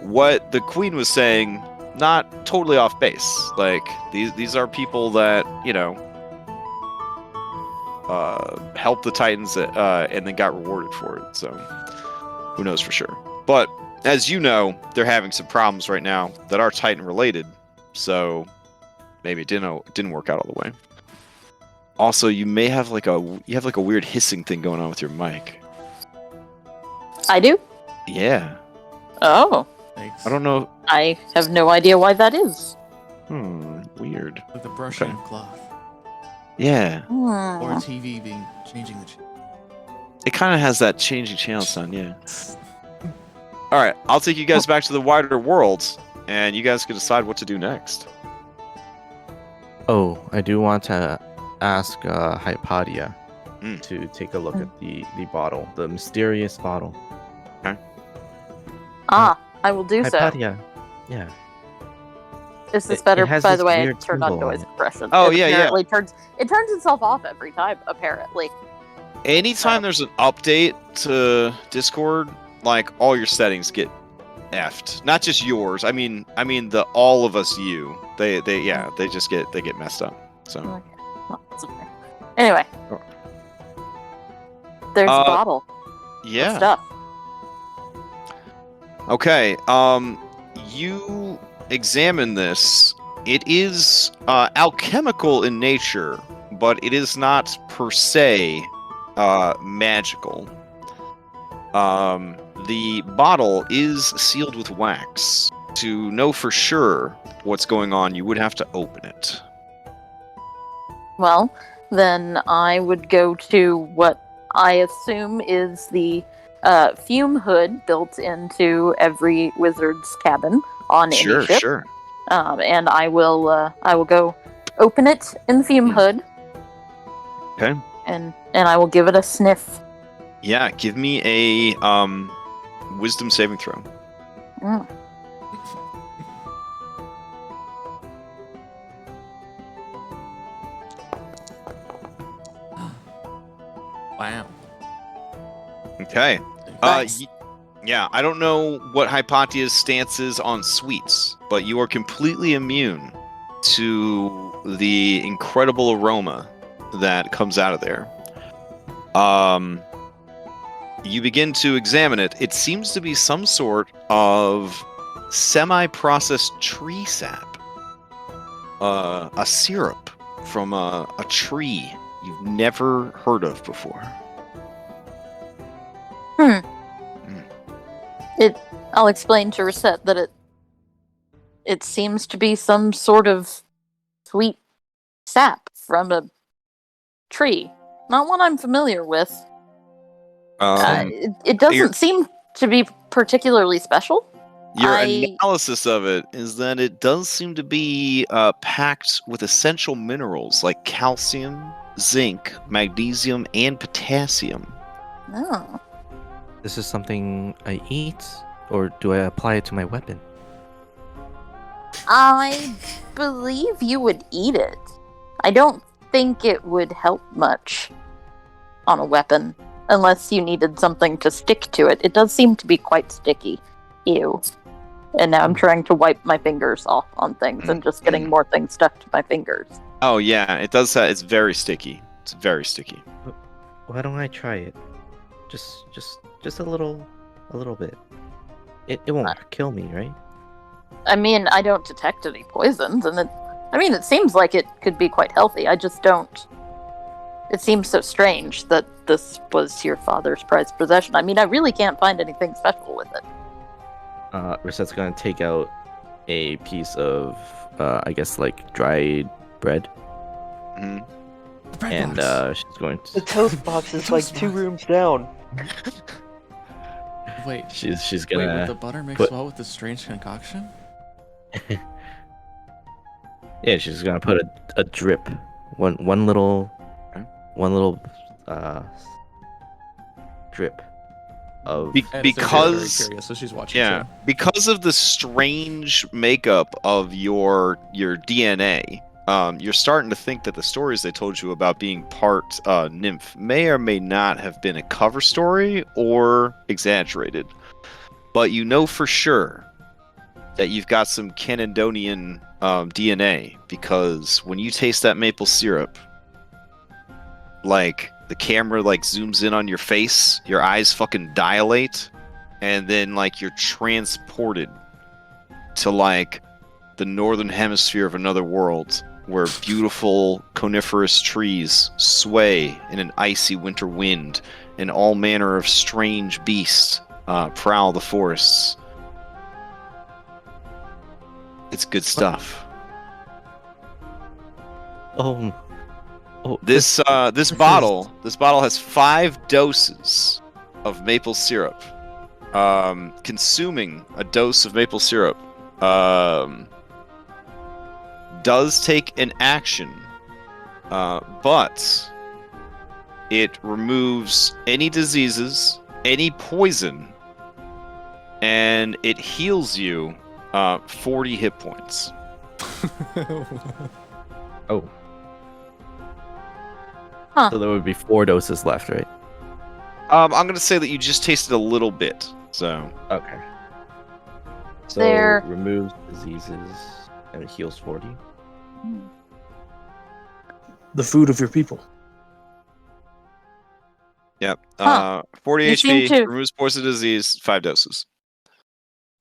what the Queen was saying, not totally off base. Like these are people that, you know, helped the Titans and then got rewarded for it. So, who knows for sure? But as you know, they're having some problems right now that are Titan related. So. Maybe it didn't work out all the way. Also, you may have like a weird hissing thing going on with your mic. I do? Yeah. Oh. Thanks. I don't know. I have no idea why that is. Weird. Like the brushing Okay. of cloth. Yeah. Or a TV changing the It kind of has that changing channel sound, yeah. All right, I'll take you guys back to the wider world, and you guys can decide what to do next. Oh, I do want to ask Hypatia Mm. to take a look at the bottle, the mysterious bottle. I will do so. Hypatia, yeah. Is this It better? has By this the way, I weird turned on symbol on noise it. suppression. Oh, It yeah. apparently turns itself off every time, apparently. Anytime there's an update to Discord, like all your settings get effed. Not just yours. I mean the all of us they just get messed up. So Okay. Well, that's okay. Anyway. Oh. There's a bottle. of yeah. Stuff. Okay. You examine this. It is alchemical in nature, but it is not per se magical. The bottle is sealed with wax. To know for sure what's going on, you would have to open it. Well, then I would go to what I assume is the fume hood built into every wizard's cabin on any ship. Sure. And I will go open it in the fume hood. Okay. And I will give it a sniff. Yeah, give me a wisdom saving throw. Mm. Wow. Okay. Nice. Yeah, I don't know what Hypatia's stance is on sweets, but you are completely immune to the incredible aroma that comes out of there. You begin to examine it. It seems to be some sort of semi-processed tree sap. A syrup from a tree you've never heard of before. I'll explain to Reset that it seems to be some sort of sweet sap from a tree. Not one I'm familiar with. It doesn't seem to be particularly special. Your I- analysis of it is that it does seem to be packed with essential minerals like calcium, zinc, magnesium, and potassium. Oh. This is something I eat, or do I apply it to my weapon? I believe you would eat it. I don't think it would help much on a weapon, unless you needed something to stick to it. It does seem to be quite sticky. Ew. And now I'm trying to wipe my fingers off on things and just getting more things stuck to my fingers. Oh yeah, it does. It's very sticky. It's very sticky. Why don't I try it? Just a little bit. It won't kill me, right? I mean, I don't detect any poisons, and it seems like it could be quite healthy. I just don't. It seems so strange that this was your father's prized possession. I mean, I really can't find anything special with it. Risette's gonna take out a piece of, I guess, like dried bread, Mhm. The bread and box. she's going The to. toast box is like 2 rooms down. Wait, She's wait, gonna. would the butter mix put- well with the strange concoction? Yeah, she's gonna put a drip, one little drip of. Be- And because Sophia's very curious, so she's watching. Yeah, too. because of the strange makeup of your DNA, you're starting to think that the stories they told you about being part nymph may or may not have been a cover story or exaggerated. But you know for sure that you've got some Canandonian DNA, because when you taste that maple syrup, like the camera like zooms in on your face, your eyes fucking dilate, and then like you're transported to like the northern hemisphere of another world where beautiful coniferous trees sway in an icy winter wind and all manner of strange beasts prowl the forests. It's good stuff. Oh, This bottle has 5 doses of maple syrup. Consuming a dose of maple syrup does take an action, but it removes any diseases, any poison, and it heals you 40 hit points. Oh. Huh. So there would be 4 doses left, right? I'm gonna say that you just tasted a little bit, so Okay. So There- removes diseases and it heals 40. The food of your people. yep. Huh. 40 You seem HP, to- removes poison disease, 5 doses.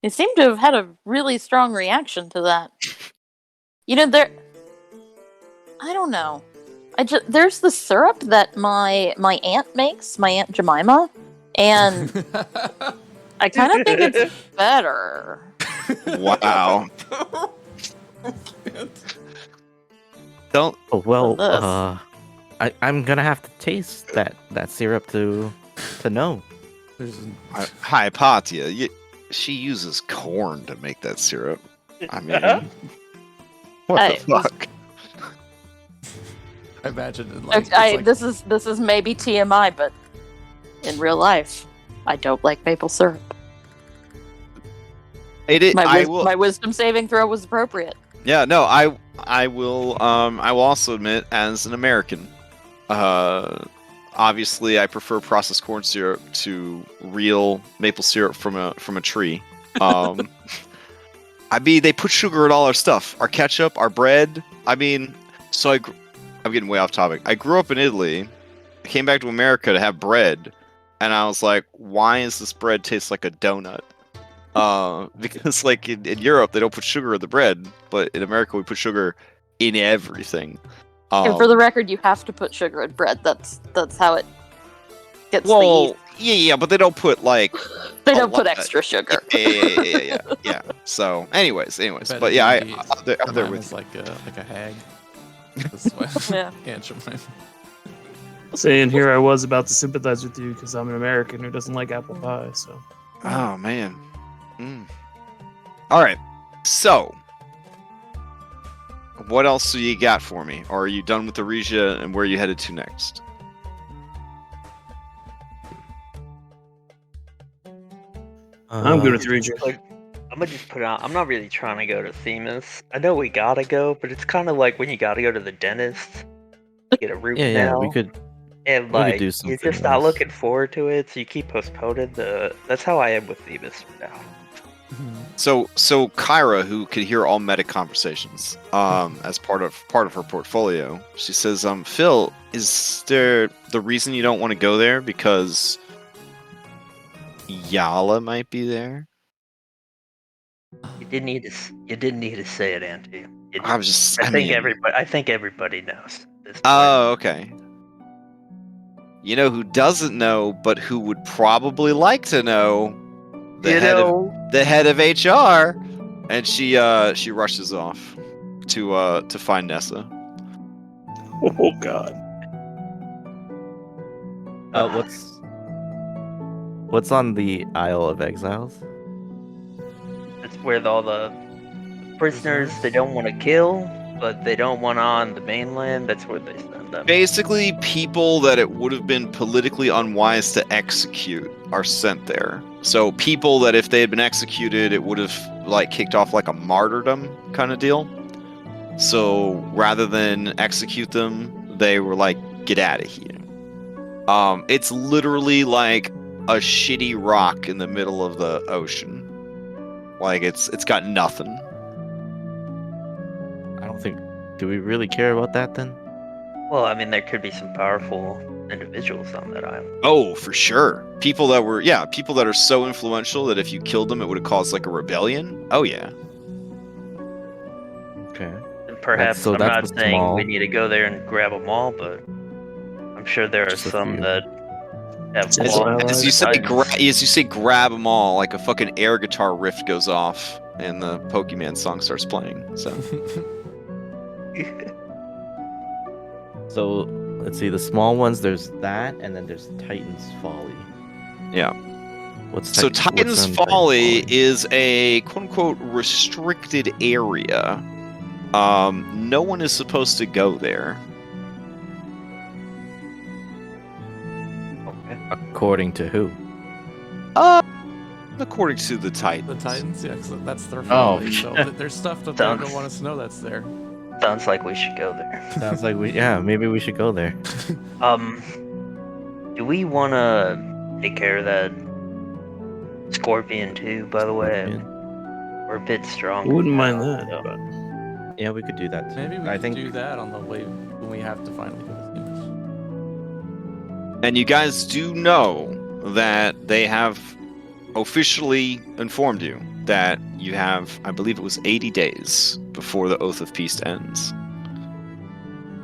You seem to have had a really strong reaction to that. You know, I don't know. There's the syrup that my aunt makes, my Aunt Jemima, and I kind of think it's better. Wow. Don't. Oh well, This. I'm gonna have to taste that syrup to know. Hi, Patia. She uses corn to make that syrup. I mean, what Hey, the fuck? I imagine it like, Okay, it's like this is maybe TMI, but in real life, I don't like maple syrup. My wisdom saving throw was appropriate. Yeah, no, I will also admit, as an American, obviously I prefer processed corn syrup to real maple syrup from a tree. I mean, they put sugar in all our stuff, our ketchup, our bread. I mean, so I'm getting way off topic. I grew up in Italy. I came back to America to have bread, and I was like, why does this bread taste like a donut? Because like in Europe they don't put sugar in the bread, but in America we put sugar in everything. And for the record, you have to put sugar in bread. That's how it gets well, yeah, but they don't put like they a don't put lot. extra sugar. yeah. So, anyways, bet but yeah, indeed I'm there Jemima with is like a hag. That's why Yeah. Aunt Jemima. Saying here I was about to sympathize with you because I'm an American who doesn't like apple pie. So Oh man. All right. So, what else do you got for me? Or are you done with Aresia, and where are you headed to next? I'm good with Regis. I'm gonna just put out. I'm not really trying to go to Themis. I know we gotta go, but it's kind of like when you gotta go to the dentist, get a root Yeah, canal. we could. And We could like do you're something just not else. looking forward to it, so you keep postponing That's how I am with Themis for now. So Kyra, who could hear all meta conversations, as part of her portfolio, she says, Phil, is there the reason you don't want to go there because Yala might be there? You didn't need to. You didn't need to say it, Auntie. I was just. I think everybody knows. At this point. Oh, okay. You know who doesn't know, but who would probably like to know? The head of HR, and she rushes off to find Nessa. Oh God. What's on the Isle of Exiles? That's where all the prisoners they don't want to kill, but they don't want on the mainland. That's where they send them. Basically, people that it would have been politically unwise to execute are sent there. So people that if they had been executed, it would have like kicked off like a martyrdom kind of deal. So rather than execute them, they were like, get out of here. It's literally like a shitty rock in the middle of the ocean. Like it's got nothing. I don't think. Do we really care about that then? Well, I mean, there could be some powerful individuals on that island. Oh, for sure. People that are so influential that if you killed them, it would have caused like a rebellion. Oh yeah. Okay. And perhaps So I'm that's not the saying small- we need to go there and grab them all, but I'm sure there are Just a some few. that have As qualified As you titans. say, grab them all. Like a fucking air guitar riff goes off, and the Pokemon song starts playing. So So let's see. The small ones. There's that, and then there's Titan's Folly. yeah. What's So what's Titan's on Folly is a quote-unquote restricted area. No one is supposed to go there. Okay. According to who? According to the Titans. The Titans, yeah, 'cause that's their Oh. folly. So there's stuff that they don't want us to know that's there. Sounds like we should go there. Sounds like maybe we should go there. Do we want to take care of that Scorpion too? By the way, Scorpion. we're a bit strong. Wouldn't mind that. So. But Yeah, we could do that too. Maybe we I can think do that on the way when we have to finally go to Themis. And you guys do know that they have officially informed you that you have, I believe it was 80 days before the Oath of Peace ends.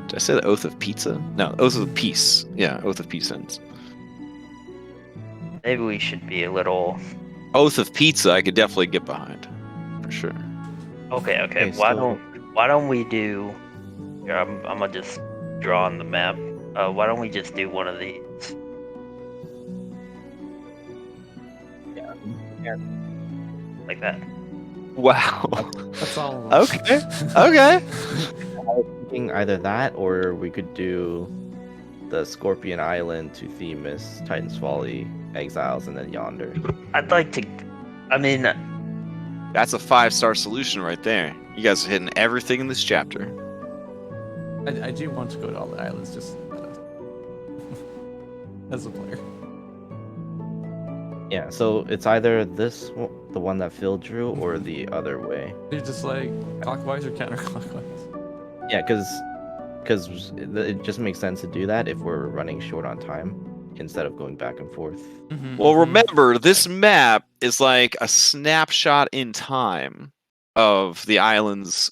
Did I say the Oath of Pizza? No, Oath of Peace. Yeah, Oath of Peace ends. Maybe we should be a little. Oath of Pizza, I could definitely get behind, for sure. Okay. Okay, Why so- don't we do? Here, I'm gonna just draw on the map. Why don't we just do one of these? Yeah. Like that. Wow. That's all. Of us. Okay. Okay. thinking either that or we could do the Scorpion Island to Themis, Titan's Folly, Exiles, and then Yonder. I'd like to. I mean, That's a 5-star solution right there. You guys are hitting everything in this chapter. I do want to go to all the islands, just as a player. Yeah, so it's either the one that Phil drew, or the other way. You're just like clockwise or counterclockwise. Yeah, because it just makes sense to do that if we're running short on time instead of going back and forth. Mm-hmm. Well, remember, this map is like a snapshot in time of the islands,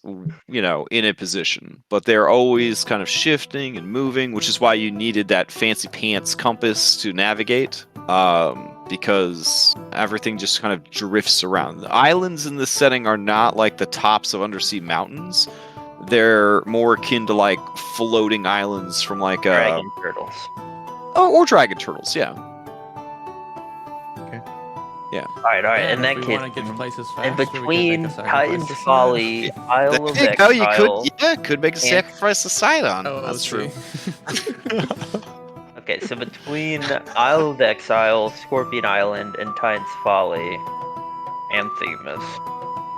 you know, in a position. But they're always kind of shifting and moving, which is why you needed that fancy pants compass to navigate. Because everything just kind of drifts around. The islands in this setting are not like the tops of undersea mountains. They're more akin to like floating islands from like dragon turtles. or dragon turtles, yeah. All right. And In that if we case, want to get to places in faster, we could between make a sacrifice Titan's to Sidon. Folly, Isle of There you go. You Exile. could make a and- sacrifice to Sidon. Oh, That's true. Okay, so between Isle of Exile, Scorpion Island, and Titan's Folly, and Themis,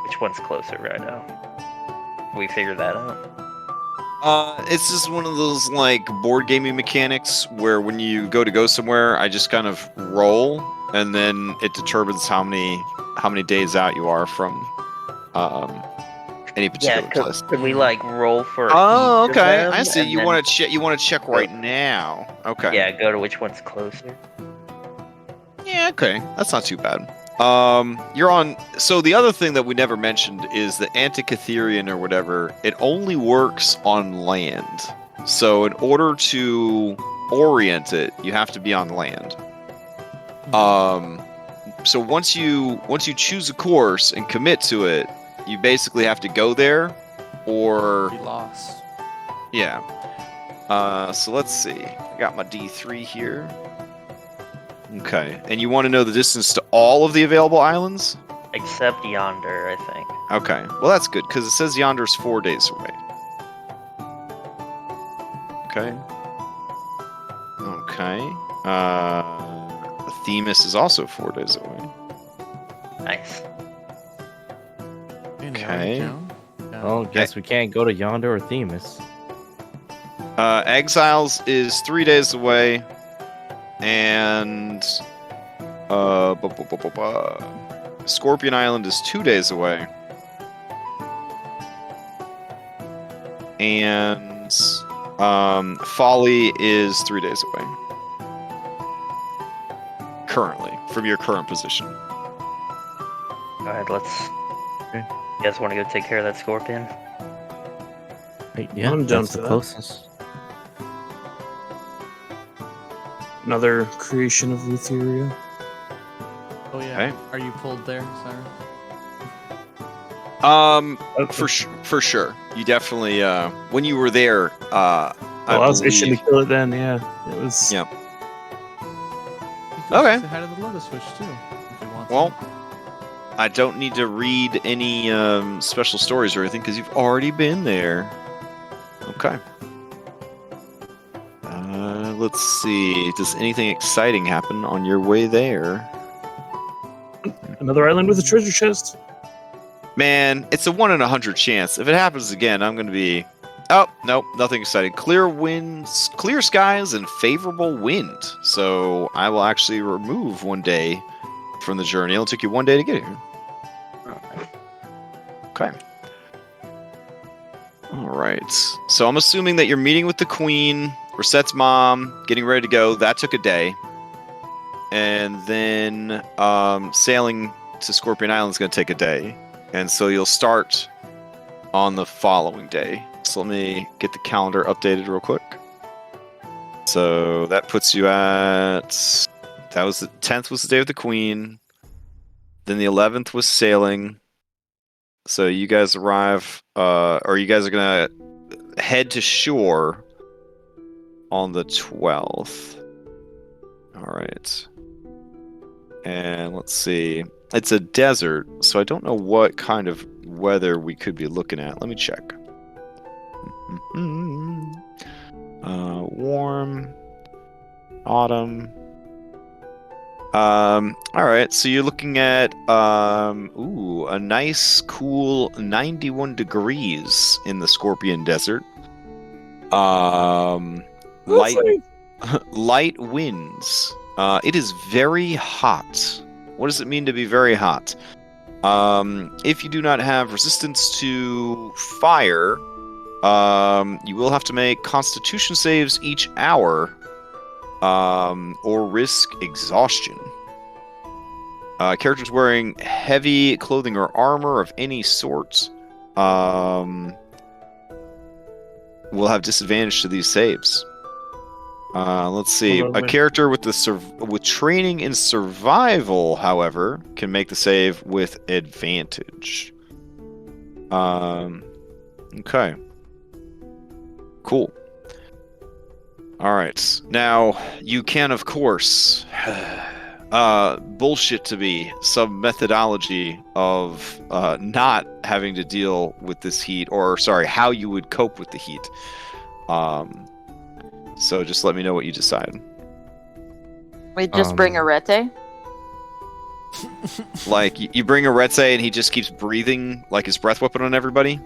which one's closer right now? We figure that out. It's just one of those like board gaming mechanics where when you go somewhere, I just kind of roll, and then it determines how many days out you are from any particular place. could we like roll for? Oh, each of okay. them, I see. and You then- want to check. You want to check right now. Okay. Yeah, go to which one's closer. Yeah. Okay. That's not too bad. You're on. So the other thing that we never mentioned is the Antikytherian or whatever. It only works on land. So in order to orient it, you have to be on land. So once you choose a course and commit to it, you basically have to go there, or We lost. yeah. So let's see. I got my D3 here. Okay, and you want to know the distance to all of the available islands? Except Yonder, I think. Okay, well that's good because it says Yonder's 4 days away. Okay. Okay. Themis is also 4 days away. Nice. Okay. Oh, guess we can't go to Yonder or Themis. Exiles is 3 days away, and Scorpion Island is 2 days away, and Folly is 3 days away. Currently, from your current position. Alright, let's. Okay. You guys want to go take care of that scorpion? Hey, yeah, I'm down that's for the that. closest. Another creation of Lutheria. Oh yeah. Okay. Are you pulled there, Siren? For sure. You definitely when you were there, I was itching to kill it then. Yeah, it was. Yeah. You could Okay. say hi to the Lotus Witch too, if you want to. Well, I don't need to read any special stories or anything because you've already been there. Okay. Let's see. Does anything exciting happen on your way there? Another island with a treasure chest. Man, it's a 1 in 100 chance. If it happens again, I'm going to be... Oh, nope, nothing exciting. Clear winds, clear skies, and favorable wind. So I will actually remove 1 day from the journey. It'll take you 1 day to get here. Okay. All right. So I'm assuming that you're meeting with the queen, Reset's mom, getting ready to go. That took a day. And then sailing to Scorpion Island is going to take a day. And so you'll start on the following day. So let me get the calendar updated real quick. So that puts you at... That was the 10th was the day with the queen. Then the 11th was sailing. So you guys arrive, or you guys are going to head to shore on the 12th. All right. And let's see. It's a desert, so I don't know what kind of weather we could be looking at. Let me check. Warm. Autumn. All right, so you're looking at a nice, cool 91 degrees in the Scorpion Desert. Light winds. It is very hot. What does it mean to be very hot? If you do not have resistance to fire, you will have to make Constitution saves each hour. Or risk exhaustion. Characters wearing heavy clothing or armor of any sort will have disadvantage to these saves. Let's see. A character with with training in survival, however, can make the save with advantage. Okay. Cool. All right. Now, you can, of course, bullshit to me, some methodology of not having to deal with this heat, or sorry, how you would cope with the heat. So just let me know what you decide. We just bring Arete. Like you bring Aretzay and he just keeps breathing like his breath weapon on everybody.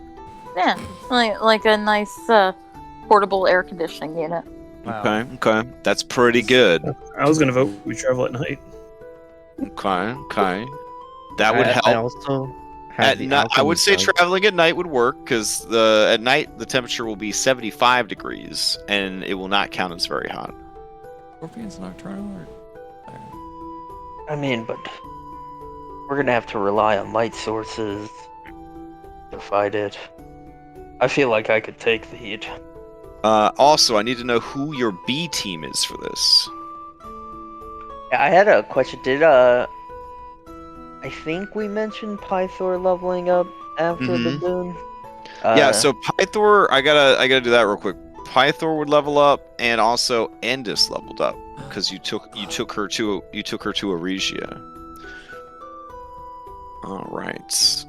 Yeah, like a nice portable air conditioning unit. Wow. Okay, that's pretty good. I was gonna vote we travel at night. Okay, that would help. I also have At the night, I would say alchemy jug. traveling at night would work because at night the temperature will be 75 degrees and it will not count as very hot. Scorpions nocturnal or? I mean, but we're gonna have to rely on light sources to fight it. I feel like I could take the heat. Also, I need to know who your B team is for this. Yeah, I had a question. Did I think we mentioned Pythor leveling up after the boon? Yeah, so Pythor, I gotta do that real quick. Pythor would level up, and also Endis leveled up because you took her to Aresia. All right.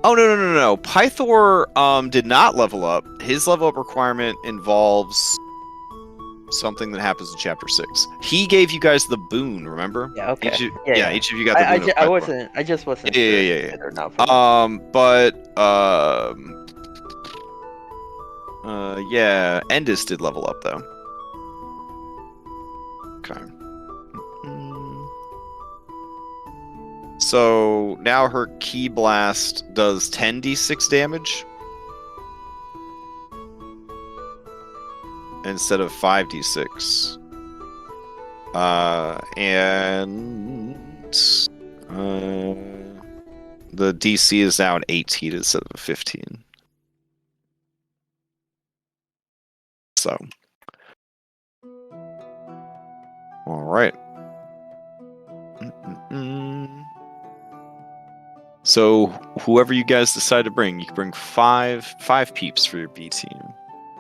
Oh no! Pythor did not level up. His level up requirement involves something that happens in chapter 6. He gave you guys the boon, remember? Yeah. Okay. Each of you got the boon. I just wasn't sure. Yeah. Or not yeah, Endis did level up though. Okay. So now her Key Blast does 10d6 damage instead of 5d6. And the DC is now an 18 instead of a 15. So, all right. So, whoever you guys decide to bring, you can bring five peeps for your B team.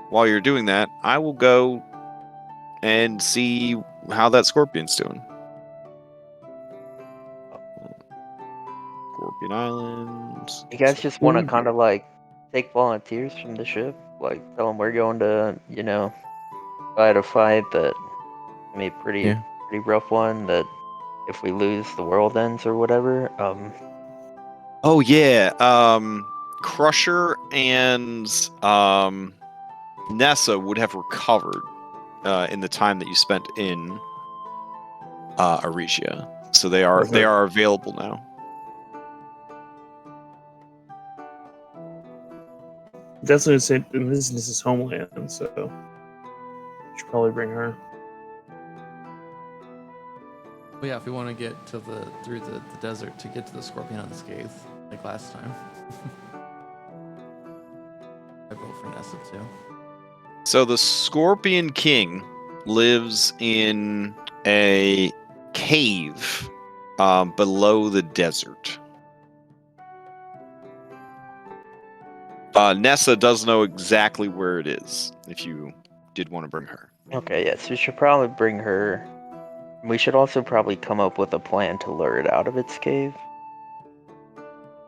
While you're doing that, I will go and see how that Scorpion's doing. Scorpion Island. You guys just want to kind of like take volunteers from the ship, like tell them we're going to, fight a fight that, pretty rough one. That if we lose, the world ends or whatever. Oh yeah, Crusher and Nessa would have recovered in the time that you spent in Aresia, so they are available now. Definitely say this is his homeland, so should probably bring her. Well, yeah, if we want to get to through the desert to get to the Scorpion Unscathed, like last time. I vote for Nessa too. So the Scorpion King lives in a cave below the desert. Nessa does know exactly where it is, if you did want to bring her. Okay, yes, we should probably bring her. We should also probably come up with a plan to lure it out of its cave.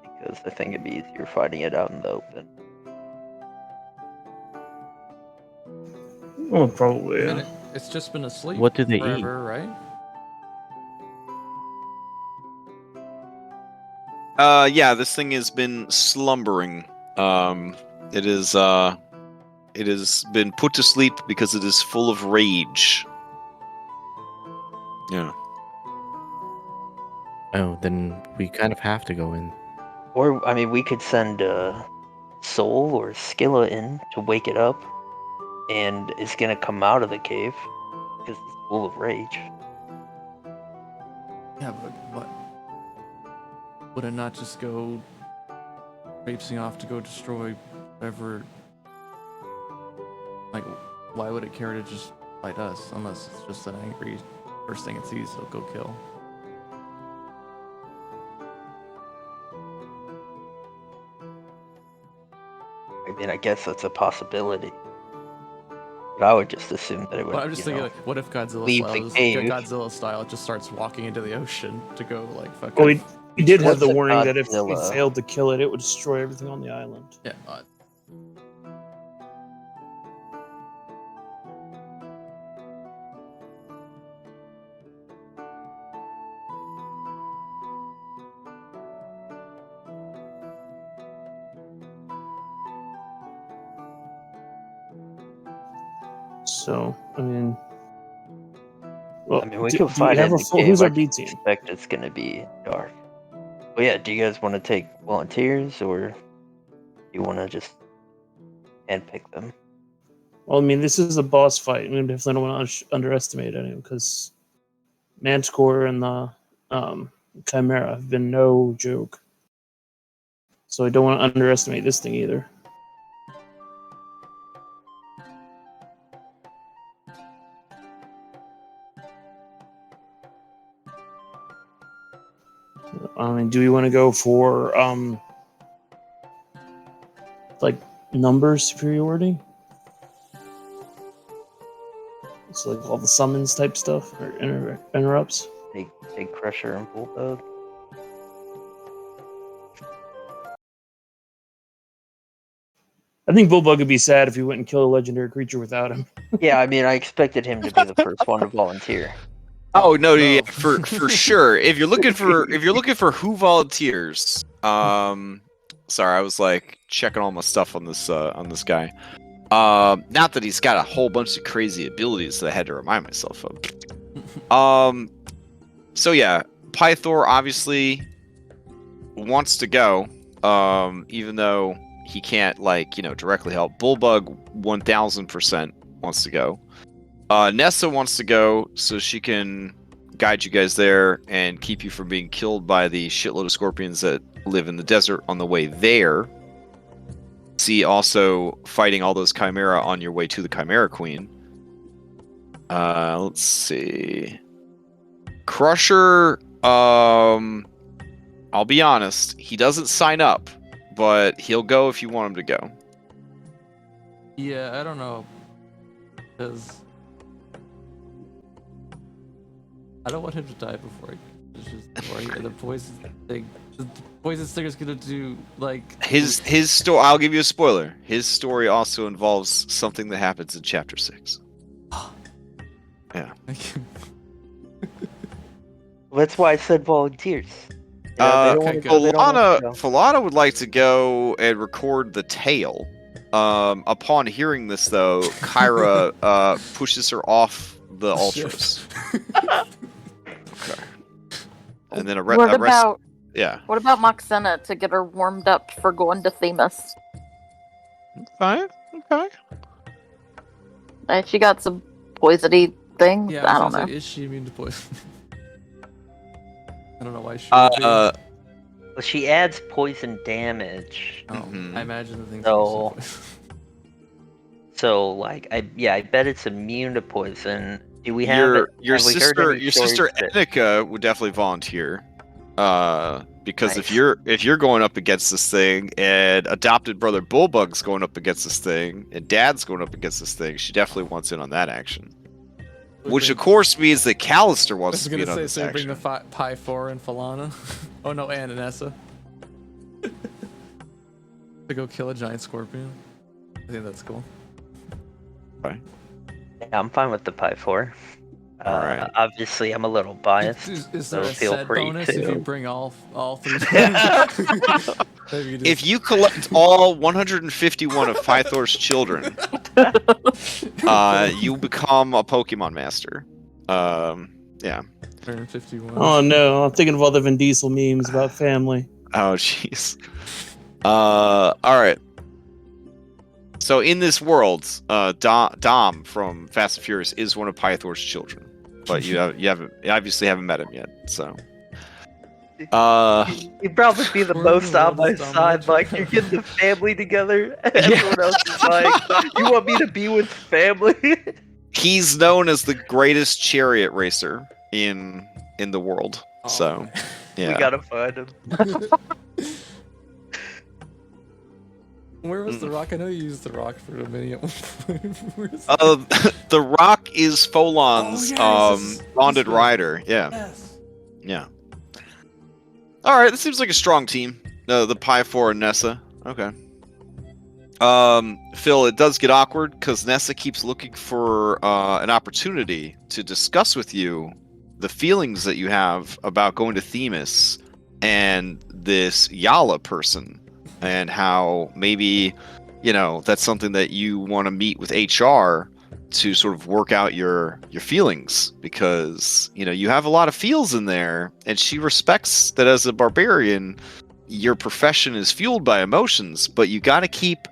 Because I think it'd be easier fighting it out in the open. Oh, probably, yeah. It's just been asleep What do they forever, right? Yeah, this thing has been slumbering. It has been put to sleep because it is full of rage. Yeah. Oh, then we kind of have to go in. Or, we could send Soul or Skilla in to wake it up, and it's gonna come out of the cave because it's full of rage. Yeah, but what? Would it not just go traipsing off to go destroy whatever? Like, why would it care to just fight us unless it's just an angry first thing it sees, it'll go kill? I guess that's a possibility. But I would just assume that it would. Well, I'm just thinking, like, what if Godzilla leave the style, cave. Godzilla style, just starts walking into the ocean to go like fucking. Well, we did have What's the a warning that if we Godzilla? failed to kill it, it would destroy everything on the island. Yeah. So, I mean, well, I mean, we do can we find it have in a the full? cave. Who's I our B team? expect it's gonna be dark. Well, yeah. Do you guys want to take volunteers, or you want to just handpick them? Well, I mean, this is a boss fight. We definitely don't want to underestimate anyone because Manticore and the Chimera have been no joke. So I don't want to underestimate this thing either. I mean, do we want to go for like number superiority? So like all the summons type stuff or interrupts. Take Crusher and Bulldog. I think Bulldog would be sad if he went and killed a legendary creature without him. Yeah, I mean, I expected him to be the first one to volunteer. Oh no, No. yeah, for sure. If you're looking for who volunteers, sorry, I was like checking all my stuff on this guy. Not that he's got a whole bunch of crazy abilities that I had to remind myself of. So yeah, Pythor obviously wants to go, even though he can't directly help. Bullbug 1000% wants to go. Nessa wants to go so she can guide you guys there and keep you from being killed by the shitload of scorpions that live in the desert on the way there. See also fighting all those Chimera on your way to the Chimera Queen. Let's see. Crusher, I'll be honest, he doesn't sign up, but he'll go if you want him to go. Yeah, I don't know, because I don't want him to die before the poison thing. The poison stinger's gonna do like His story. I'll give you a spoiler. His story also involves something that happens in chapter 6. Yeah. Well, that's why I said volunteers. You know, Uh, they don't okay, wanna- good. they don't wanna go. Falana would like to go and record the tale. Upon hearing this, though, Kyra pushes her off the altars. Okay. And then What about yeah. Moxena to get her warmed up for going to Themis? Fine. Okay. She got some poisony things. Yeah, I was don't gonna know. say, is she immune to poison? I don't know why she would be. Well, she adds poison damage. Oh, Mhm. I imagine the things. So- So, like, I bet it's immune to poison. Do we have Your have we heard sister any your stories sister that- Annika would definitely volunteer. Because if Nice. you're going up against this thing and adopted brother Bullbug's going up against this thing and dad's going up against this thing, she definitely wants in on that action. Which of course means that Callister I wants was to be gonna in on say, this so you bring action. the Pi 4 and Falana. Oh no, and Anessa. To go kill a giant scorpion. I think that's cool. Yeah, I'm fine with the Pi 4. Alright. Obviously, I'm a little biased. Is there So a feel set free bonus if to. you bring all three? Maybe you just- If you collect all 151 of Pythor's children, you become a Pokemon master. Yeah. 151. Oh no, I'm thinking of all the Vin Diesel memes about family. Oh, jeez. All right. So in this world, Dom from Fast and Furious is one of Pythor's children, but you obviously haven't met him yet. So, You'd probably be the We're most the on my oldest side. dominant. Like, you're getting the family together. Everyone else is like, you want me to be with family? he's known as the greatest chariot racer in the world. Oh, So, man. yeah. We gotta find him. Where was the rock? I know you used the rock for a mini at one point. Where's The rock is Folon's Oh, yeah, bonded this rider. Yeah. Yes. Yeah. All right, this seems like a strong team. The Pi 4 and Nessa. Okay. Phil, it does get awkward because Nessa keeps looking for an opportunity to discuss with you the feelings that you have about going to Themis and this Yala person, and how maybe, that's something that you want to meet with HR to sort of work out your feelings, because you have a lot of feels in there, and she respects that as a barbarian your profession is fueled by emotions, but you got to keep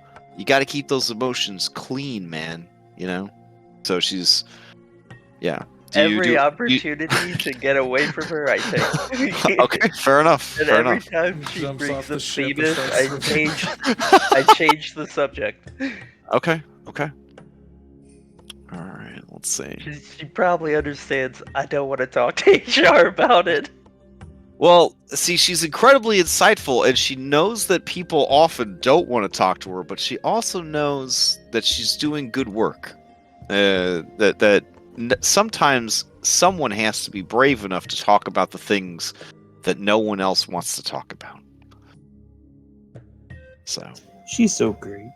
those emotions clean, man. So she's Every opportunity to get away from her, I take. Okay, fair enough. And fair every enough. time she Jumps brings off the up ship and Themis, starts I change the subject. Okay. All right, let's see. She probably understands I don't want to talk to HR about it. Well, see, she's incredibly insightful, and she knows that people often don't want to talk to her, but she also knows that she's doing good work. Sometimes someone has to be brave enough to talk about the things that no one else wants to talk about. So She's so great.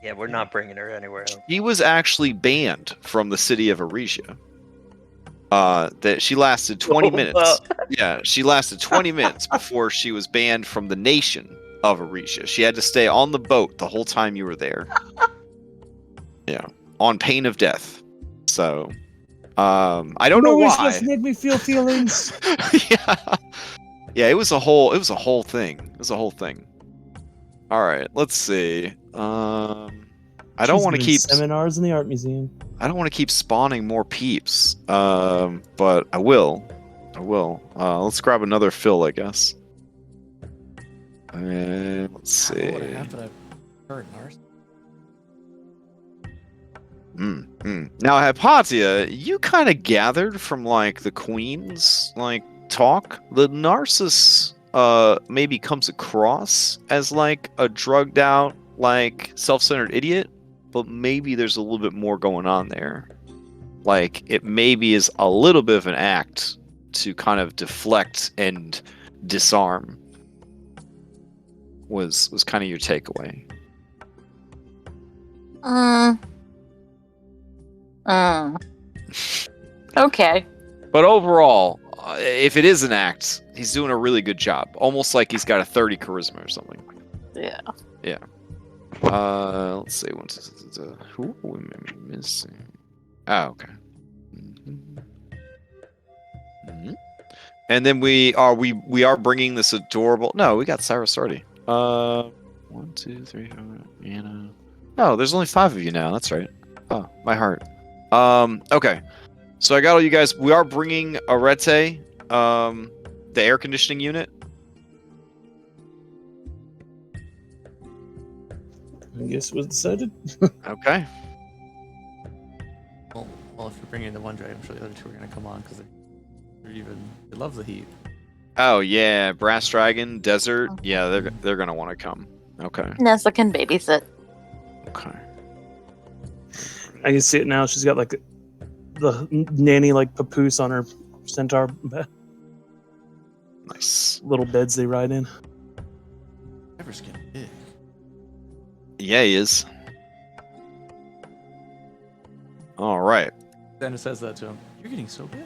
Yeah, we're not bringing her anywhere else. he was actually banned from the city of Aresia. That she lasted 20 minutes. Well. Yeah, she lasted 20 minutes before she was banned from the nation of Aresia. She had to stay on the boat the whole time you were there. Yeah, on pain of death. So, I don't know Always why. just make me feel feelings. Yeah, it was a whole thing. It was a whole thing. All right, let's see. I don't want to keep seminars in the art museum. I don't want to keep spawning more peeps, but I will. Let's grab another Phil, I guess. And let's see. What happened? I heard Nars. Now, Hypatia, you kind of gathered from the Queen's talk. The Narcissus maybe comes across as a drugged out, self-centered idiot, but maybe there's a little bit more going on there. It maybe is a little bit of an act to kind of deflect and disarm. Was kind of your takeaway. Okay. But overall, if it is an act, he's doing a really good job. Almost like he's got a 30 charisma or something. Yeah. Let's see. Who are we missing? Oh, okay. And then we are bringing this adorable. No, we got Cyrus already. 1, 2, 3, 4, Anna. Oh, there's only 5 of you now. That's right. Oh, my heart. Okay. So I got all you guys. We are bringing Arete, the air conditioning unit. I guess it was decided. Okay. Well, if you're bringing the one dragon, I'm sure the other two are gonna come on because they love the heat. Oh yeah, Brass Dragon, Desert. Yeah, they're gonna want to come. Okay. Nessa can babysit. Okay. I can see it now. She's got the nanny papoose on her centaur Nice. little beds they ride in. Ever's getting big. Yeah, he is. All right. Santa says that to him. You're getting so big.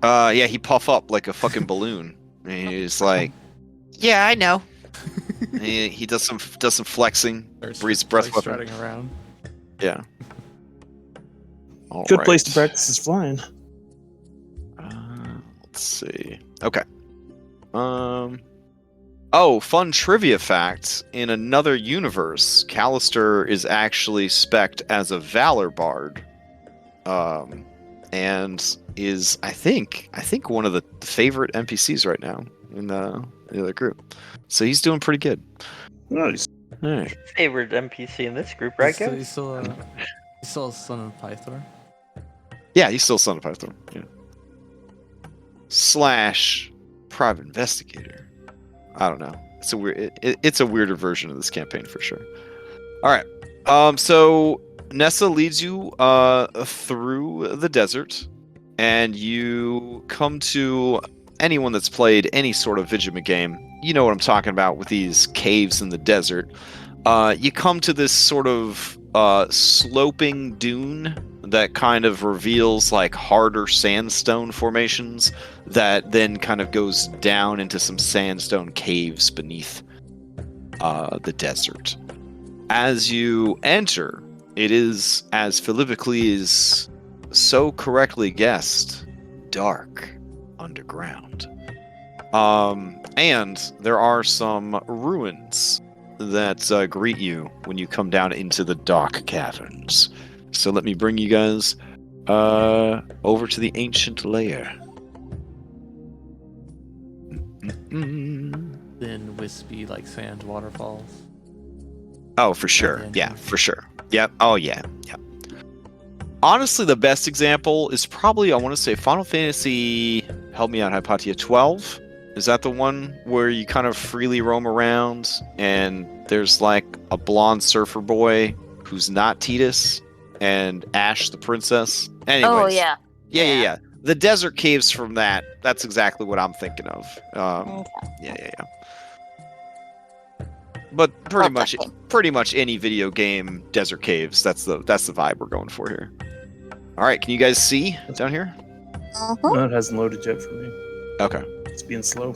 Yeah, he puff up like a fucking balloon. And he's like, "Yeah, I know." he does some flexing. Breathes breath weapon. Striding around. Yeah. All Good right. place to practice is flying. Let's see. Okay. Oh, fun trivia fact. In another universe, Callister is actually spec'd as a Valor Bard. And is, I think one of the favorite NPCs right now in the other group. So he's doing pretty good. Nice. All right. Favorite NPC in this group, right, guys? He's still a son of Pythor. Yeah, he's still Son of Python. Yeah. / private investigator. I don't know. it's a weird. It's a weirder version of this campaign for sure. All right. So Nessa leads you through the desert, and you come to anyone that's played any sort of Vigima game. You know what I'm talking about with these caves in the desert. You come to this sort of sloping dune that kind of reveals like harder sandstone formations that then kind of goes down into some sandstone caves beneath the desert. As you enter, it is, as Philippocles so correctly guessed, dark underground. And there are some ruins that greet you when you come down into the dark caverns. So let me bring you guys over to the ancient lair. Then wispy like sand waterfalls. Oh, for sure. Yeah, for sure. Yep. Oh, yeah. Yeah. Honestly, the best example is probably, I want to say, Final Fantasy, help me out, Hypatia 12. Is that the one where you kind of freely roam around and there's like a blonde surfer boy who's not Tidus and Ash the princess? Anyways. Oh, yeah. Yeah. The desert caves from that's exactly what I'm thinking of. Okay. Yeah. But pretty much any video game desert caves. That's the vibe we're going for here. All right, can you guys see down here? No, it hasn't loaded yet for me. Okay. It's being slow.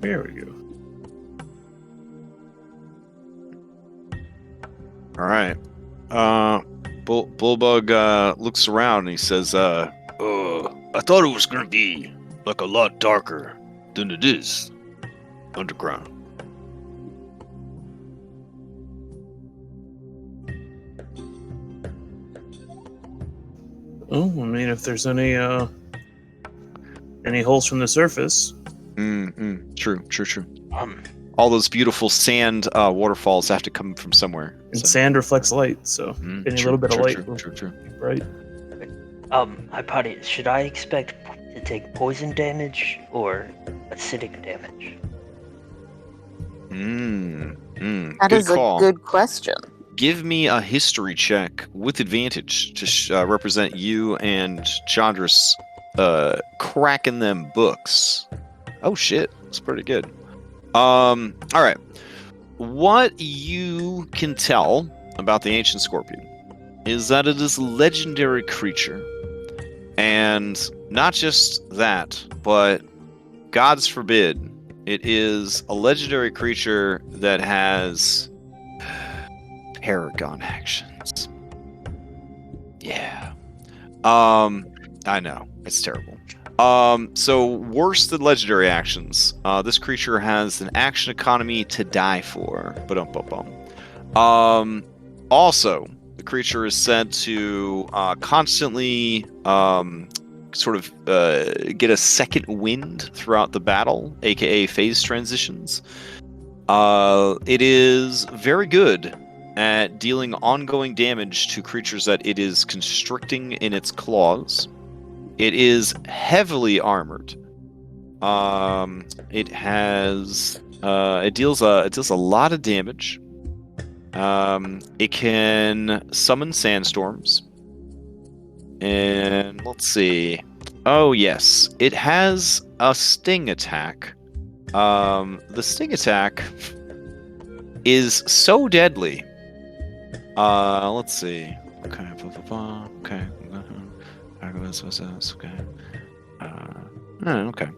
There we go. All right. Bullbug looks around and he says, I thought it was gonna be like a lot darker than it is underground. Oh, I mean, if there's any holes from the surface. True. All those beautiful sand waterfalls have to come from somewhere. And sand reflects light, so any little bit of light will True. be bright. Hypatia, should I expect to take poison damage or acidic damage? That Good is call. a good question. Give me a history check with advantage to represent you and Chandra's cracking them books. Oh shit, that's pretty good. All right. What you can tell about the ancient scorpion is that it is a legendary creature, and not just that, but gods forbid, it is a legendary creature that has paragon actions. Yeah. I know, it's terrible. So worse than legendary actions, this creature has an action economy to die for. Also, the creature is said to constantly sort of get a second wind throughout the battle, aka phase transitions. It is very good at dealing ongoing damage to creatures that it is constricting in its claws. It is heavily armored. It deals a lot of damage. It can summon sandstorms. And let's see. Oh yes, it has a sting attack. The sting attack is so deadly. Let's see. Okay. Okay. Okay.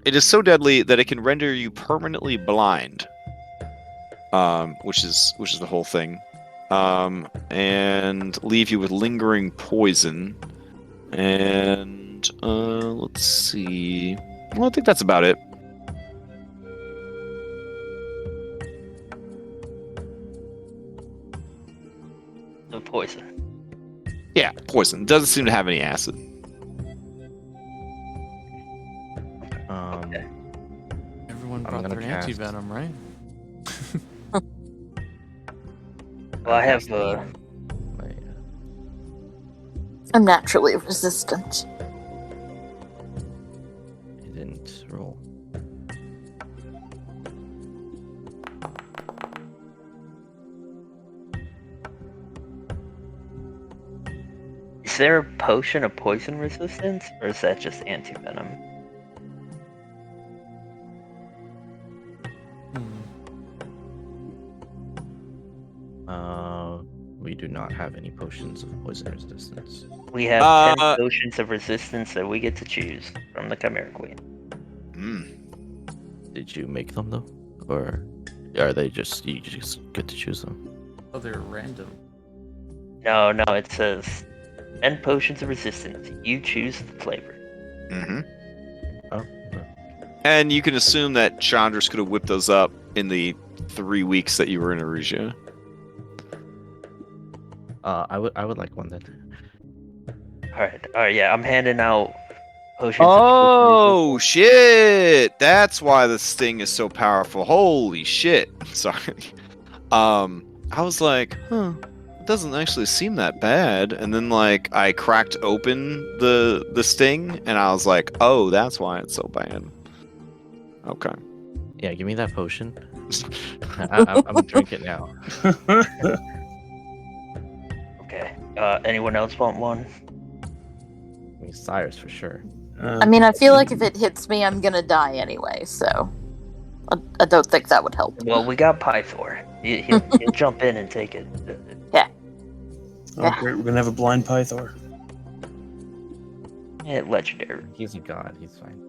It is so deadly that it can render you permanently blind. Which is the whole thing. And leave you with lingering poison. And let's see. Well, I think that's about it. The poison. Yeah, poison. Doesn't seem to have any acid. Okay. Everyone I'm brought gonna their cast- anti-venom, right? Well, I have I'm naturally resistant. It didn't roll. Is there a potion of poison resistance, or is that just anti-venom? We do not have any potions of poison resistance. We have 10 Uh, potions of resistance that we get to choose from the Chimera Queen. Did you make them though, or are they just you just get to choose them? Oh, they're random. No, it says 10 potions of resistance. You choose the flavor. Mm-hmm. Oh, okay. And you can assume that Chandras could have whipped those up in the 3 weeks that you were in Aresia. I would like one then. Alright, yeah, I'm handing out potions Oh of poison shit! That's why this thing is so powerful. Holy shit! Sorry. I was like, it doesn't actually seem that bad. And then like I cracked open the sting, and I was like, oh, that's why it's so bad. Okay. Yeah, give me that potion. I'm gonna drink it now. resistance. Okay. Anyone else want one? I mean, Cyrus for sure. I mean, I feel like if it hits me, I'm gonna die anyway, so I don't think that would help. Well, we got Pythor. He'll jump in and take it. Oh, great. We're going to have a blind Pythor. Yeah, legendary. He's a god. He's fine.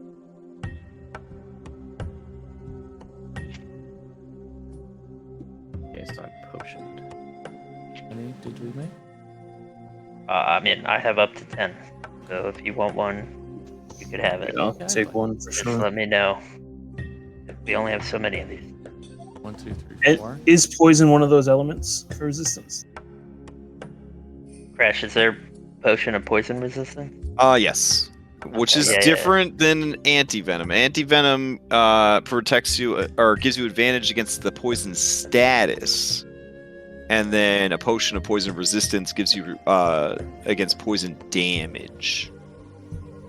Okay, so I'm potioned. How many did we make? I mean, I have up to 10. So if you want one, you could have it. I'll Yeah, take but- one for Just sure. let me know. We only have so many of these. 1, 2, 3, It, 4. is poison one of those elements for resistance? Crash, is there potion of poison resistance? Yes. Which is Yeah, yeah. different than anti-venom. Anti-venom protects you or gives you advantage against the poison status. And then a potion of poison resistance gives you against poison damage.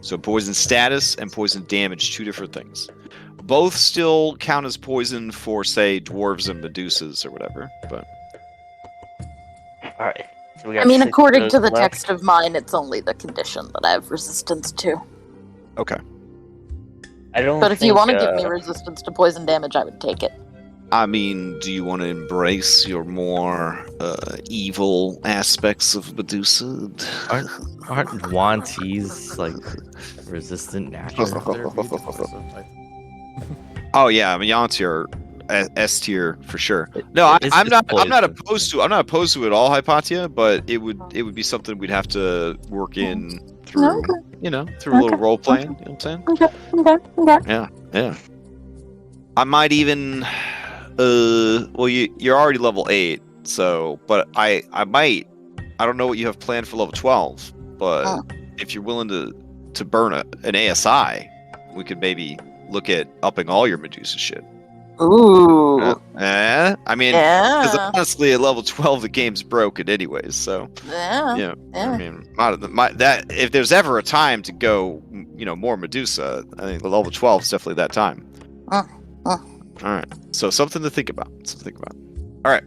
So poison status and poison damage, two different things. Both still count as poison for, say, dwarves and medusas or whatever. But Alright. So we got I mean, 6 of according those to the left. text of mine, it's only the condition that I have resistance to. okay. I don't But if you think, want to give me resistance to poison damage, I would take it. I mean, do you want to embrace your more evil aspects of Medusa? Aren't Wanties like resistant naturally? They're mutants, so I- Oh yeah, I mean Yanti are S tier for sure. No, It's I'm not. just I'm not poison. opposed to. I'm not opposed to it all, Hypatia. But it would be something we'd have to work in through. Okay. Through a little role playing. You know what I'm saying? Okay. Yeah. I might even. Well, you're already level 8, so. But I might. I don't know what you have planned for level 12, but if you're willing to burn an ASI, we could maybe look at upping all your Medusa shit. Ooh. I mean, because Yeah. honestly, at level 12, the game's broken anyways. So, Yeah. I mean, that if there's ever a time to go, more Medusa, I think the level 12 is definitely that time. All right, so something to think about. All right,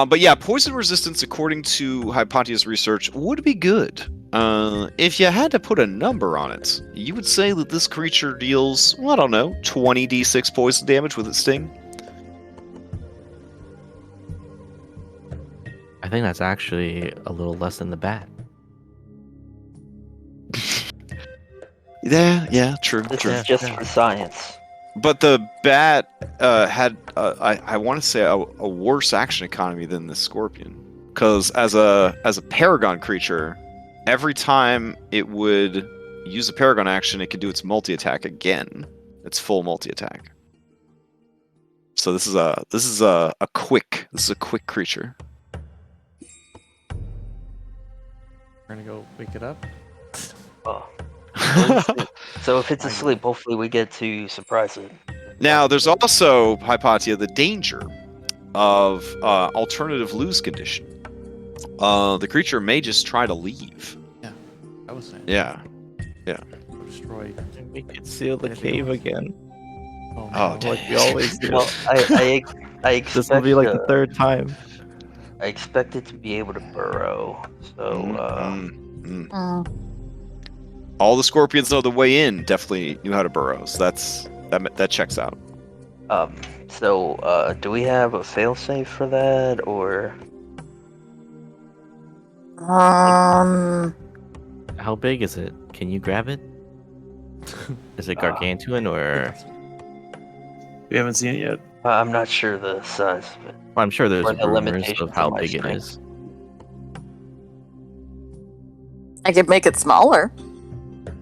but yeah, poison resistance, according to Hypatia's research, would be good. If you had to put a number on it, you would say that this creature deals, well, I don't know, 20 d6 poison damage with its sting. I think that's actually a little less than the bat. Yeah, true. This true. is just for science. But the bat had, I want to say, a worse action economy than the scorpion. Because as a paragon creature, every time it would use a paragon action, it could do its multi-attack again. Its full multi-attack. So this is a quick creature. We're gonna go wake it up. Oh. So if it's asleep, hopefully we get to surprise it. Now, there's also, Hypatia, the danger of alternative lose condition. The creature may just try to leave. I was saying. Yeah. Go destroy. And we could seal the Yeah, cave do it. again, Oh, Oh, no. like we always do. Well, I expect This will be like the third time. I expect it to be able to burrow. So Mm. All the scorpions on the way in definitely knew how to burrow, so that checks out. do we have a failsafe for that, or How big is it? Can you grab it? Is it gargantuan or? We haven't seen it yet. I'm not sure the size of it. I'm sure there's Or the rumors limitations of how of my big it strength. is. I could make it smaller,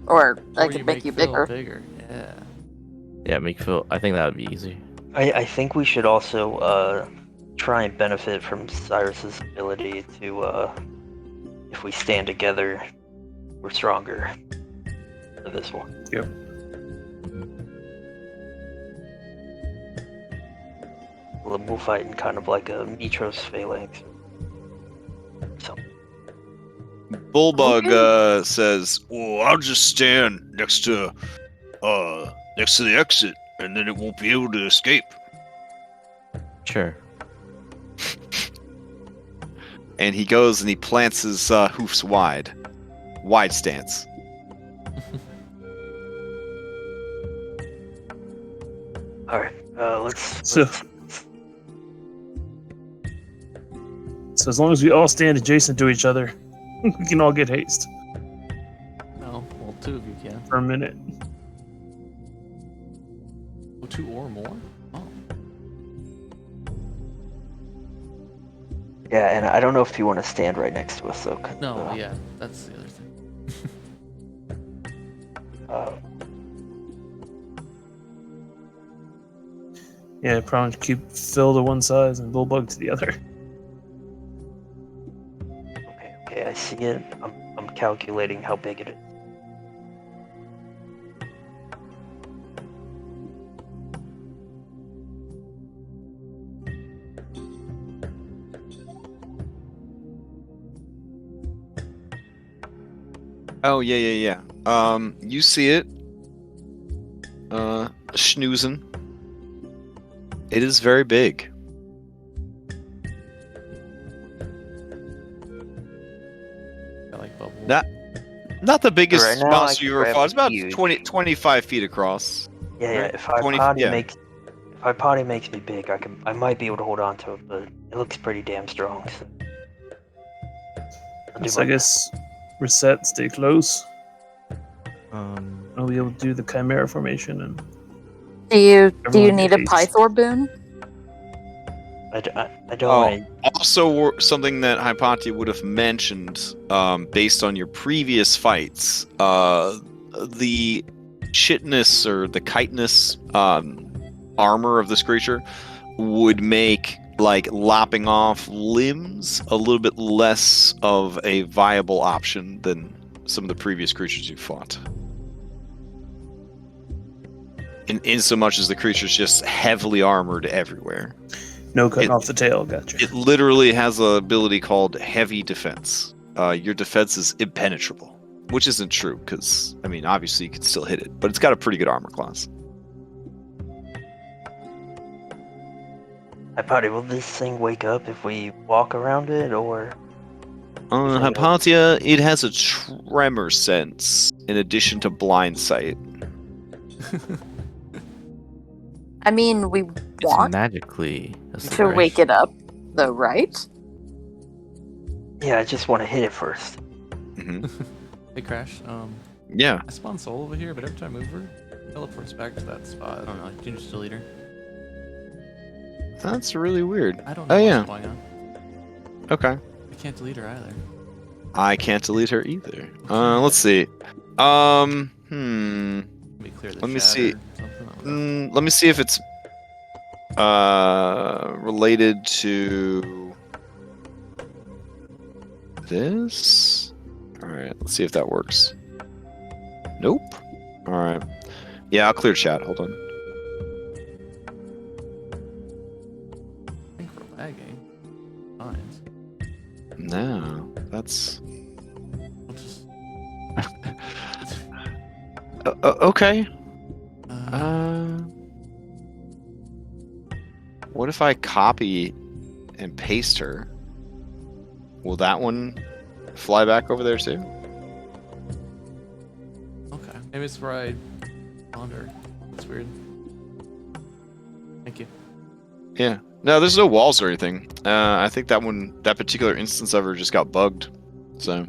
or I Or could make you Phil bigger. bigger. Yeah. Yeah, make Phil. I think that would be easy. I think we should also try and benefit from Cyrus's ability to if we stand together, we're stronger for this one. We'll fight in kind of like a Mitros phalanx. So Bullbug says, "Oh, I'll just stand next to the exit, and then it won't be able to escape." Sure. And he goes and he plants his hoofs wide stance. all right, So as long as we all stand adjacent to each other, we can all get haste No, well, 2 of you can. for a minute. Oh, 2 or more? Oh. Yeah, and I don't know if you want to stand right next to us though. 'Cause, No, yeah, that's the other thing. Yeah, probably keep Phil to one side and Bullbug to the other. Okay, I see it. I'm calculating how big it is. Oh yeah. You see it. Schnoozing. It is very big. I like bubble. Not the biggest Right now, I monster can you ever grab fought. It's about huge. 25 feet across. Yeah. Right. If our 20 potty yeah. makes me big, I might be able to hold on to it, but it looks pretty damn strong. So. I'll do So I my guess reset, stay close. Um, I'll be able to do the Chimera formation and Do you Everyone need get a haste. Pythor boon? I don't Oh. want to. Also, something that Hypatia would have mentioned, based on your previous fights, the shitness or the chitinous armor of this creature would make like lopping off limbs a little bit less of a viable option than some of the previous creatures you fought. In so much as the creature's just heavily armored everywhere. no cutting It- off the tail. Gotcha. It literally has an ability called heavy defense. Your defense is impenetrable, which isn't true because, I mean, obviously you can still hit it, but it's got a pretty good armor class. Hi, Potty, will this thing wake up if we walk around it, or? Hypatia, it has a tremor sense in addition to blind sight. I mean, we it's want magically to wake it up, though, right? Yeah, I just want to hit it first. hmm Hey, Crash. Yeah. I spawn Soul over here, but every time I move her, it teleports back to that spot. I don't know. Can you just delete her? That's really weird. I don't know Oh, what's yeah. going on. Okay. I can't delete her either. I can't delete her either. Let's see. Let me clear the Let me chat see. or something. Let me see if it's related to this. Alright, let's see if that works. Nope. Alright. Yeah, I'll clear chat. Hold on. I think we're lagging. Fine. No, that's... We'll just... okay. uh, What if I copy and paste her? Will that one fly back over there too? okay. Maybe it's where I wander. That's weird. Thank you. Yeah. No, there's no walls or anything. I think that particular instance of her just got bugged. So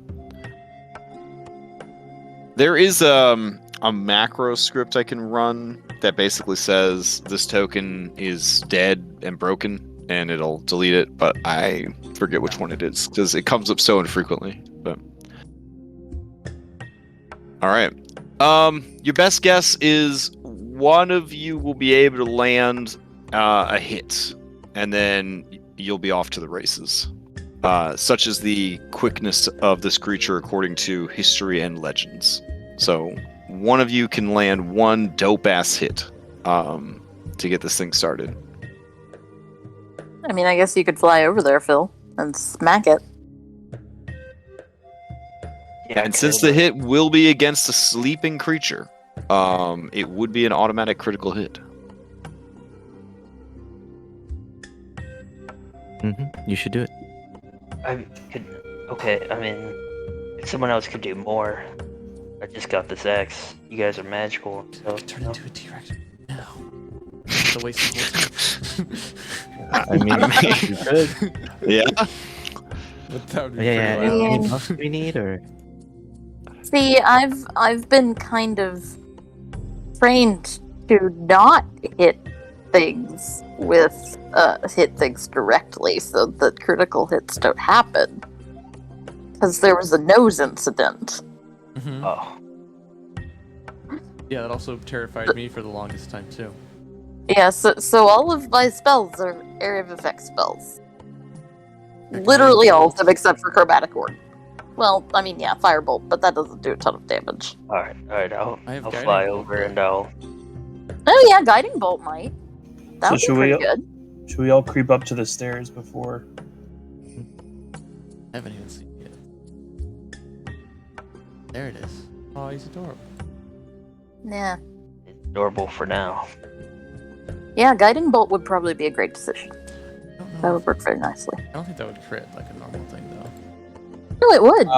there is a macro script I can run that basically says this token is dead and broken, and it'll delete it. But I forget which one it is because it comes up so infrequently. But all right. Your best guess is one of you will be able to land a hit, and then you'll be off to the races. Such as the quickness of this creature according to history and legends. So one of you can land one dope-ass hit to get this thing started. I mean, I guess you could fly over there, Phil, and smack it. Yeah, And since the hit will be against a sleeping creature, it would be an automatic critical hit. You should do it. I could. Okay, I mean, if someone else could do more. I just got this X. You guys are magical. So, Turn into a T-Rex now. It's a waste of whole time. I mean, you could. Yeah. But that would be Yeah, pretty loud. anything else we need, or See, I've been kind of trained to not hit things directly, so that critical hits don't happen. Because there was a nose incident. Mhm. oh, Yeah, that also terrified me for the longest time too. Yeah, so all of my spells are area of effect spells. Literally all of them except for Chromatic Orb. Well, I mean, yeah, Firebolt, but that doesn't do a ton of damage. all right. I'll I have I'll guiding fly bolt, over though. and I'll. Oh yeah, Guiding Bolt might. That So would be should pretty we- good. Should we all creep up to the stairs before? I haven't even seen it. There it is. Oh, he's adorable. Yeah. It's adorable for now. Yeah, Guiding Bolt would probably be a great decision. I don't know. That would work very nicely. I don't think that would crit like a normal thing though. No, it would.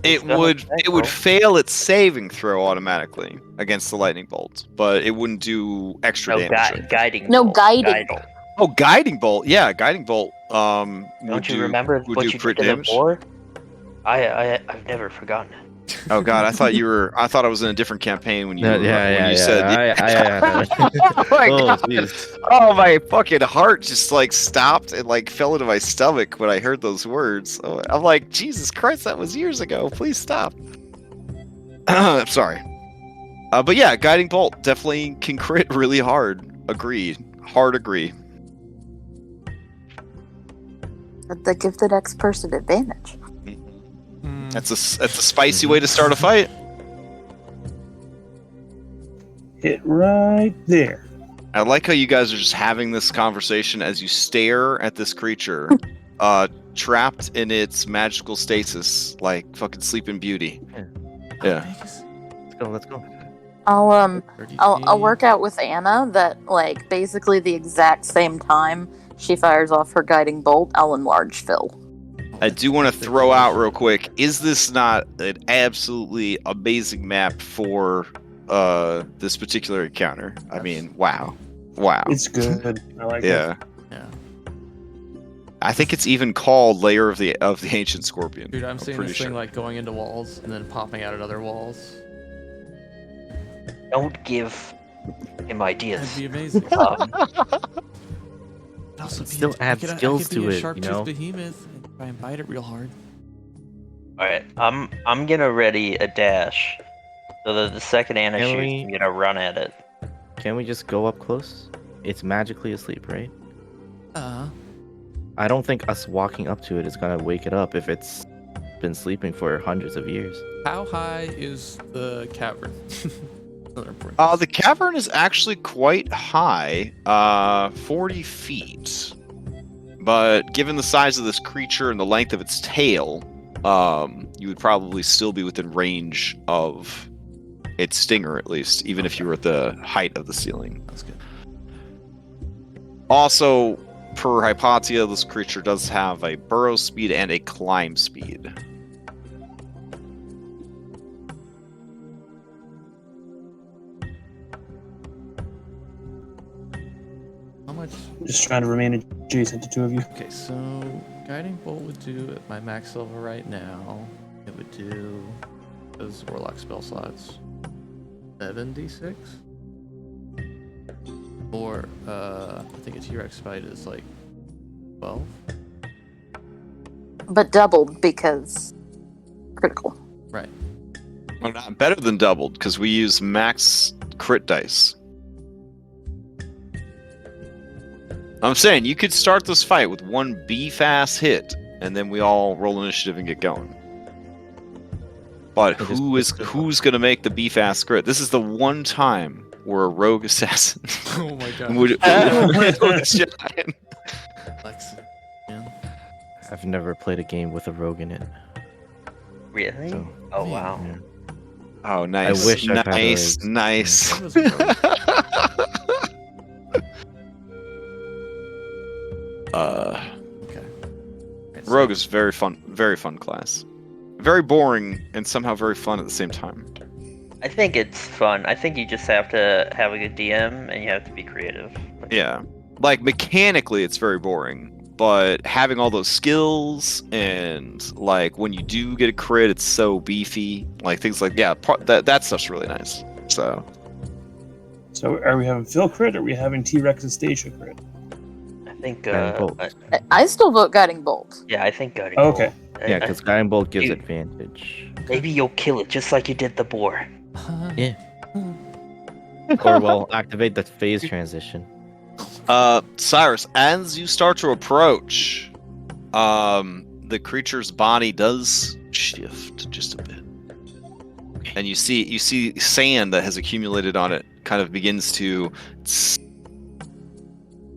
It Go would ahead, it would roll. fail its saving throw automatically against the lightning bolt, but it wouldn't do extra No, damage. guiding. No, bolt, guiding guiding. Oh, guiding bolt. Yeah, guiding bolt. Would Don't you do, remember would what do you crit did to the damage. boar? I've never forgotten it. Oh God, I thought you were. I thought I was in a different campaign when you. when you said. Oh my Oh, God. jeez. Oh, my fucking heart just like stopped and like fell into my stomach when I heard those words. Oh, I'm like, Jesus Christ, that was years ago. Please stop. I'm sorry. But yeah, guiding bolt definitely can crit really hard. Agreed. Hard agree. The gifted X person advantage. Hmm. That's a spicy way to start a fight. Hit right there. I like how you guys are just having this conversation as you stare at this creature, trapped in its magical stasis, like fucking Sleeping Beauty. Yeah. Vegas, Let's go. I'll 30 I'll feet. work out with Anna that like basically the exact same time she fires off her Guiding Bolt, I'll enlarge Phil. I do want to throw out real quick, is this not an absolutely amazing map for this particular encounter? I mean, wow. It's good. I like Yeah. it. Yeah. I think it's even called Lair of the Ancient Scorpion. Dude, I'm seeing pretty this thing sure. like going into walls and then popping out at other walls. Don't give him That'd ideas. be amazing. Um, It'd also be Still I add could- I skills could be to a it, you sharp-toothed know? behemoth and try and bite it real hard. all right, I'm gonna ready a dash, so that the second Anna Can shoots, we- I'm gonna run at it. Can we just go up close? It's magically asleep, right? Uh, I don't think us walking up to it is gonna wake it up if it's been sleeping for hundreds of years. How high is the cavern? Another important The question. cavern is actually quite high, 40 feet. But given the size of this creature and the length of its tail, you would probably still be within range of its stinger, at least, even if you were at the height of the ceiling. That's good. Also, per Hypatia, this creature does have a burrow speed and a climb speed. How much? Just trying to remain adjacent to two of you. Okay, so guiding bolt would do at my max level right now. It would do those warlock spell slots 7d6, or I think a T-Rex fight is like 12. But doubled because critical. Right. Well, not better than doubled, because we use max crit dice. I'm saying you could start this fight with one beef-ass hit, and then we all roll initiative and get going. But who's going to make the beef-ass crit? This is the one time where a rogue assassin Oh my god. would shine. Lexi, man. I've never played a game with a rogue in it. Really? So, Oh Man. wow. yeah. Oh, nice. I wish I've had nice, rogues. nice. That was a rogue. Okay. Right, so- Rogue is very fun class. Very boring and somehow very fun at the same time. I think it's fun. I think you just have to have a good DM and you have to be creative. Yeah. Like, mechanically, it's very boring. But having all those skills and, like, when you do get a crit, it's so beefy. Like, things like, yeah, that stuff's really nice. So, So are we having Phil crit or are we having T-Rex and Stacia crit? I think. Guiding bolt. I still vote guiding bolt. Yeah, I think guiding Oh, okay. bolt. Yeah, because Guiding Bolt gives you- advantage. Maybe you'll kill it just like you did the boar. Yeah. Or well, activate the phase transition. Cyrus, as you start to approach, the creature's body does shift just a bit. And you see sand that has accumulated on it kind of begins to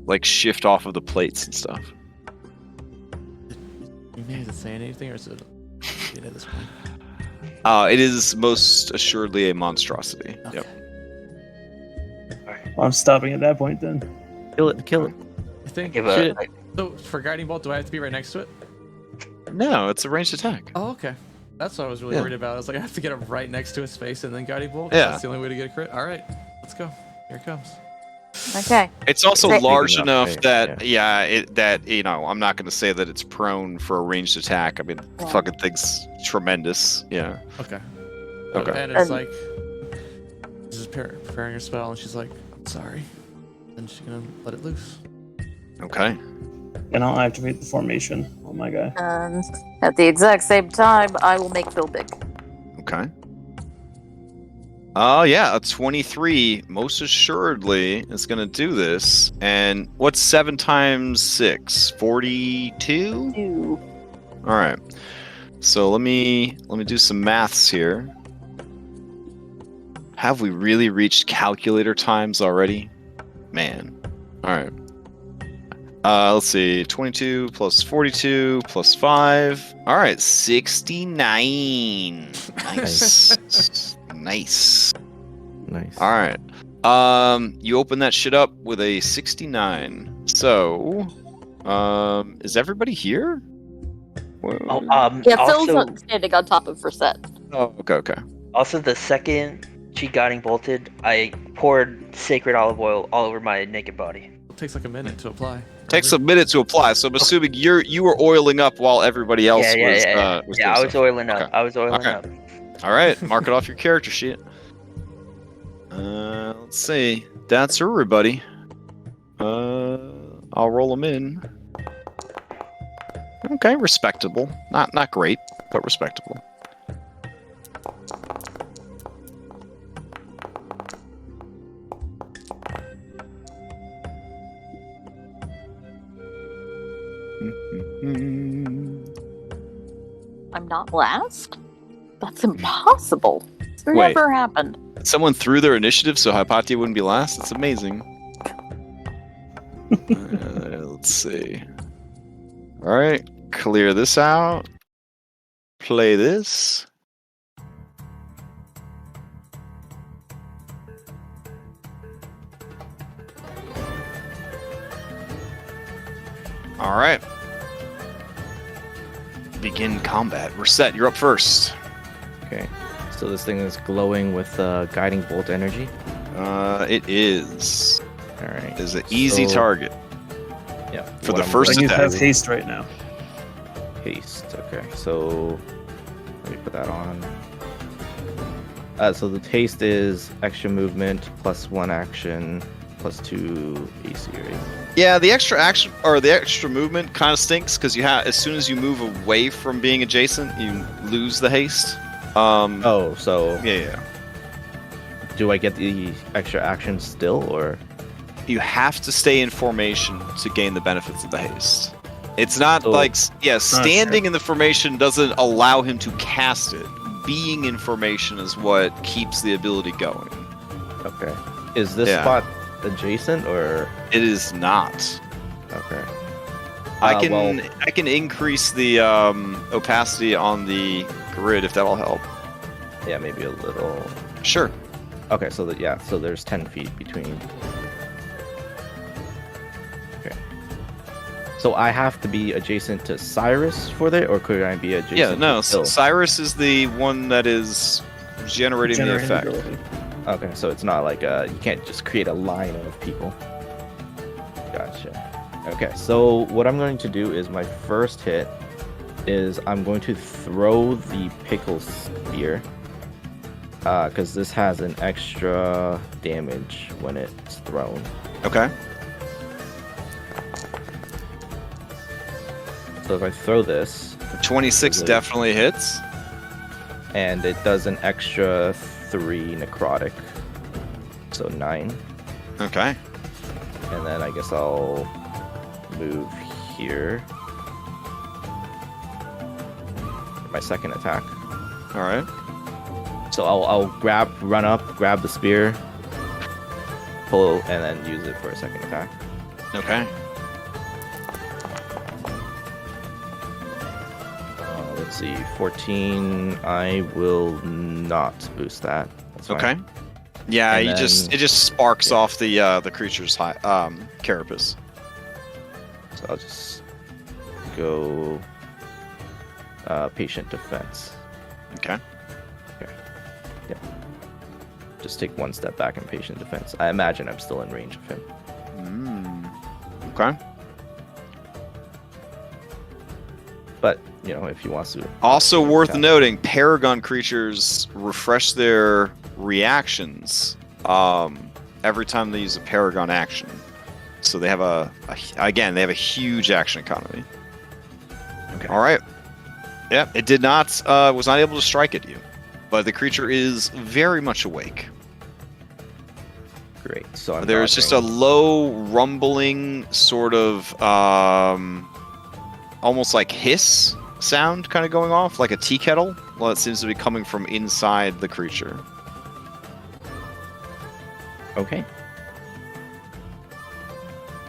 like shift off of the plates and stuff. You mean, is it saying anything, or is it at this point? It is most assuredly a monstrosity. Okay. Yep. Well, I'm stopping at that point then. Kill it, kill it. I think. Give Shoot a, it. So for guiding bolt, do I have to be right next to it? No, it's a ranged attack. Oh, okay. That's what I was really Yeah. worried about. I was like, I have to get him right next to his face and then guiding bolt. Yeah. That's the only way to get a crit. All right, let's go. Here it comes. Okay. It's also Big large enough, enough right, that I'm not going to say that it's prone for a ranged attack. I mean, Yeah. fucking thing's tremendous. Yeah. Okay. Okay. And it's And- like, this is preparing her spell, and she's like, I'm sorry. And she's gonna let it loose. Okay. And I'll activate the formation on my guy. And at the exact same time, I will make Phil big. Okay. Oh yeah, a 23 most assuredly is going to do this. And what's 7 times 6? 42? Two. All right. So let me do some maths here. Have we really reached calculator times already? Man. All right. Let's see. 22 plus 42 plus 5. All right, 69. Nice. Nice. Nice. All right. You open that shit up with a 69. So, is everybody here? oh, Yeah, Phil's also, standing on top of Versette. Oh, okay. also the second she guiding bolted, I poured sacred olive oil all over my naked body. It takes like a minute to apply. Takes a minute to apply, so I'm assuming you were oiling up while everybody else was Yeah, doing I was stuff. oiling up. Okay. I was oiling Okay. up. All right, mark it off your character sheet. Let's see. That's everybody. I'll roll them in. Okay, respectable. Not great, but respectable. I'm not last? That's impossible. It's Wait. never happened. Someone threw their initiative so Hypatia wouldn't be last? That's amazing. Let's see. Alright, clear this out. Play this. Alright. Begin combat. We're set. You're up first. Okay. So this thing is glowing with guiding bolt energy. It is. All right. It is an easy So- target. Yeah. For what the I'm first going You to attack. have haste right now. Haste. Okay. So let me put that on. So the haste is extra movement plus 1 action plus 2 AC, right? Yeah, the extra action or the extra movement kind of stinks because you have as soon as you move away from being adjacent, you lose the haste. Oh, so Yeah. do I get the extra action still, or? You have to stay in formation to gain the benefits of the haste. It's not So- like Not standing sure. in the formation doesn't allow him to cast it. Being in formation is what keeps the ability going. Okay. Is this Yeah. spot adjacent, or? It is not. Okay. I well, can increase the opacity on the grid if that'll help. yeah, maybe a little. Sure. Okay, so so there's 10 feet between. Okay. So I have to be adjacent to Cyrus for that, or could I be adjacent? Yeah, no. To Phil? Cyrus is the one that is generating the Generating effect. ability. Okay, so it's not like you can't just create a line of people. Gotcha. Okay, so what I'm going to do is my first hit is I'm going to throw the pickle spear, because this has an extra damage when it's thrown. Okay. So if I throw this, 26 Is it- definitely hits. and it does an extra 3 necrotic, so 9. Okay. And then I guess I'll move here. My second attack. All right. So I'll run up, grab the spear, pull, and then use it for a second attack. Okay. Let's see, 14. I will not boost that. That's fine. Okay. Yeah, And it just sparks off the creature's carapace. So I'll just go patient defense. Okay. Just take 1 step back in patient defense. I imagine I'm still in range of him. Okay. But, you know, if he wants to. Also worth attack. noting, Paragon creatures refresh their reactions every time they use a Paragon action. So they have they have a huge action economy. Okay. All right. Yeah, it did not was not able to strike at you, but the creature is very much awake. Great. So I'm There's just a low rumbling sort of almost like hiss sound kind of going off, like a tea kettle. Well, it seems to be coming from inside the creature. Okay.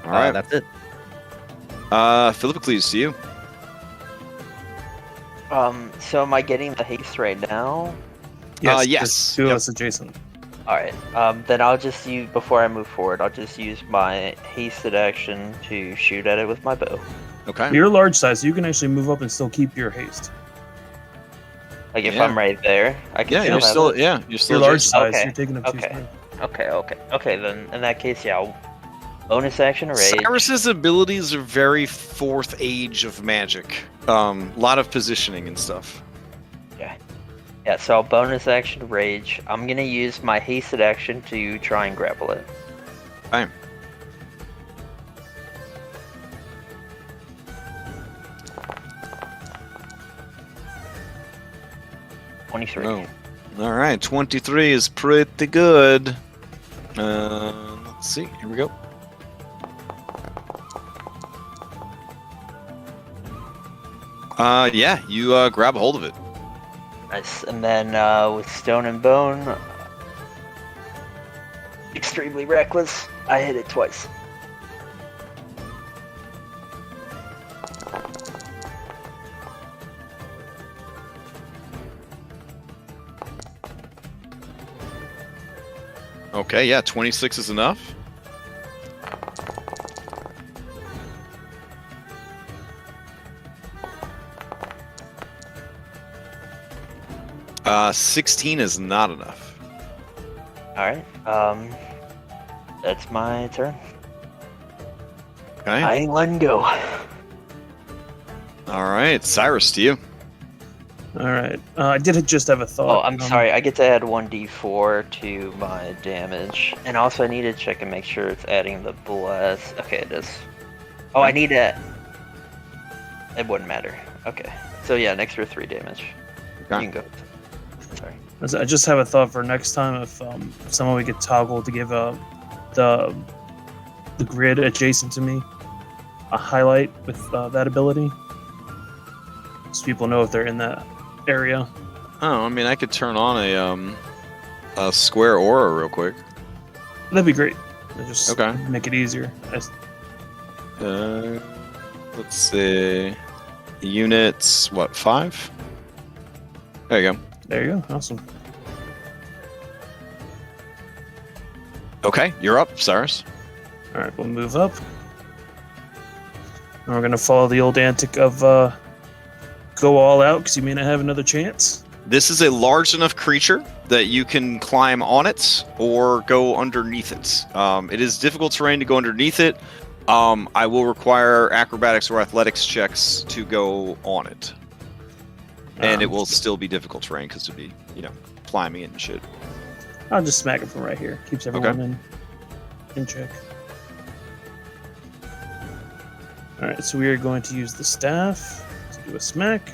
All right. That's it. Philippocles, to you. So am I getting the haste right now? Yes, there's 2 of yep. us adjacent. Alright, then I'll just use, before I move forward, I'll just use my hasted action to shoot at it with my bow. Okay. You're large size, so you can actually move up and still keep your haste. Like if Yeah. I'm right there, I can Yeah, still you're have still it. you're still You're large adjacent. size, Okay, you're taking up 2 okay. square. Okay, then in that case, yeah, I'll bonus action rage. Cyrus's abilities are very 4th age of magic. A lot of positioning and stuff. Yeah, so I'll bonus action rage. I'm gonna use my hasted action to try and grapple it. Fine. $23. No. All right, 23 is pretty good. Let's see. Here we go. Yeah, you grab a hold of it. Nice. And then with Stone and Bone, extremely reckless, I hit it twice. Okay, yeah, 26 is enough. Uh, 16 is not enough. Alright, that's my turn. Okay. I ain't letting go. All right, Cyrus, to you. All right. I did just have a Oh, thought. I'm sorry, I get to add 1d4 to my damage. And also I need to check and make sure it's adding the bless. Okay, it is. Oh, I need to... It wouldn't matter. Okay. So yeah, an extra 3 damage. Okay. You can go. Sorry. I just have a thought for next time if someone we could toggle to give the grid adjacent to me a highlight with that ability, so people know if they're in that area. Oh, I mean, I could turn on a square aura real quick. That'd be great. It'd just Okay. make it easier. Let's see. Units, what, 5? There you go. There you go. Awesome. Okay, you're up, Cyrus. All right, we'll move up. And we're gonna follow the old antic of go all out because you may not have another chance. This is a large enough creature that you can climb on it or go underneath it. It is difficult terrain to go underneath it. I will require acrobatics or athletics checks to go on it. And it will still be difficult terrain because it'll be, climbing it and shit. I'll just smack it from right here. Keeps everyone in check. All right, so we are going to use the staff to do a smack.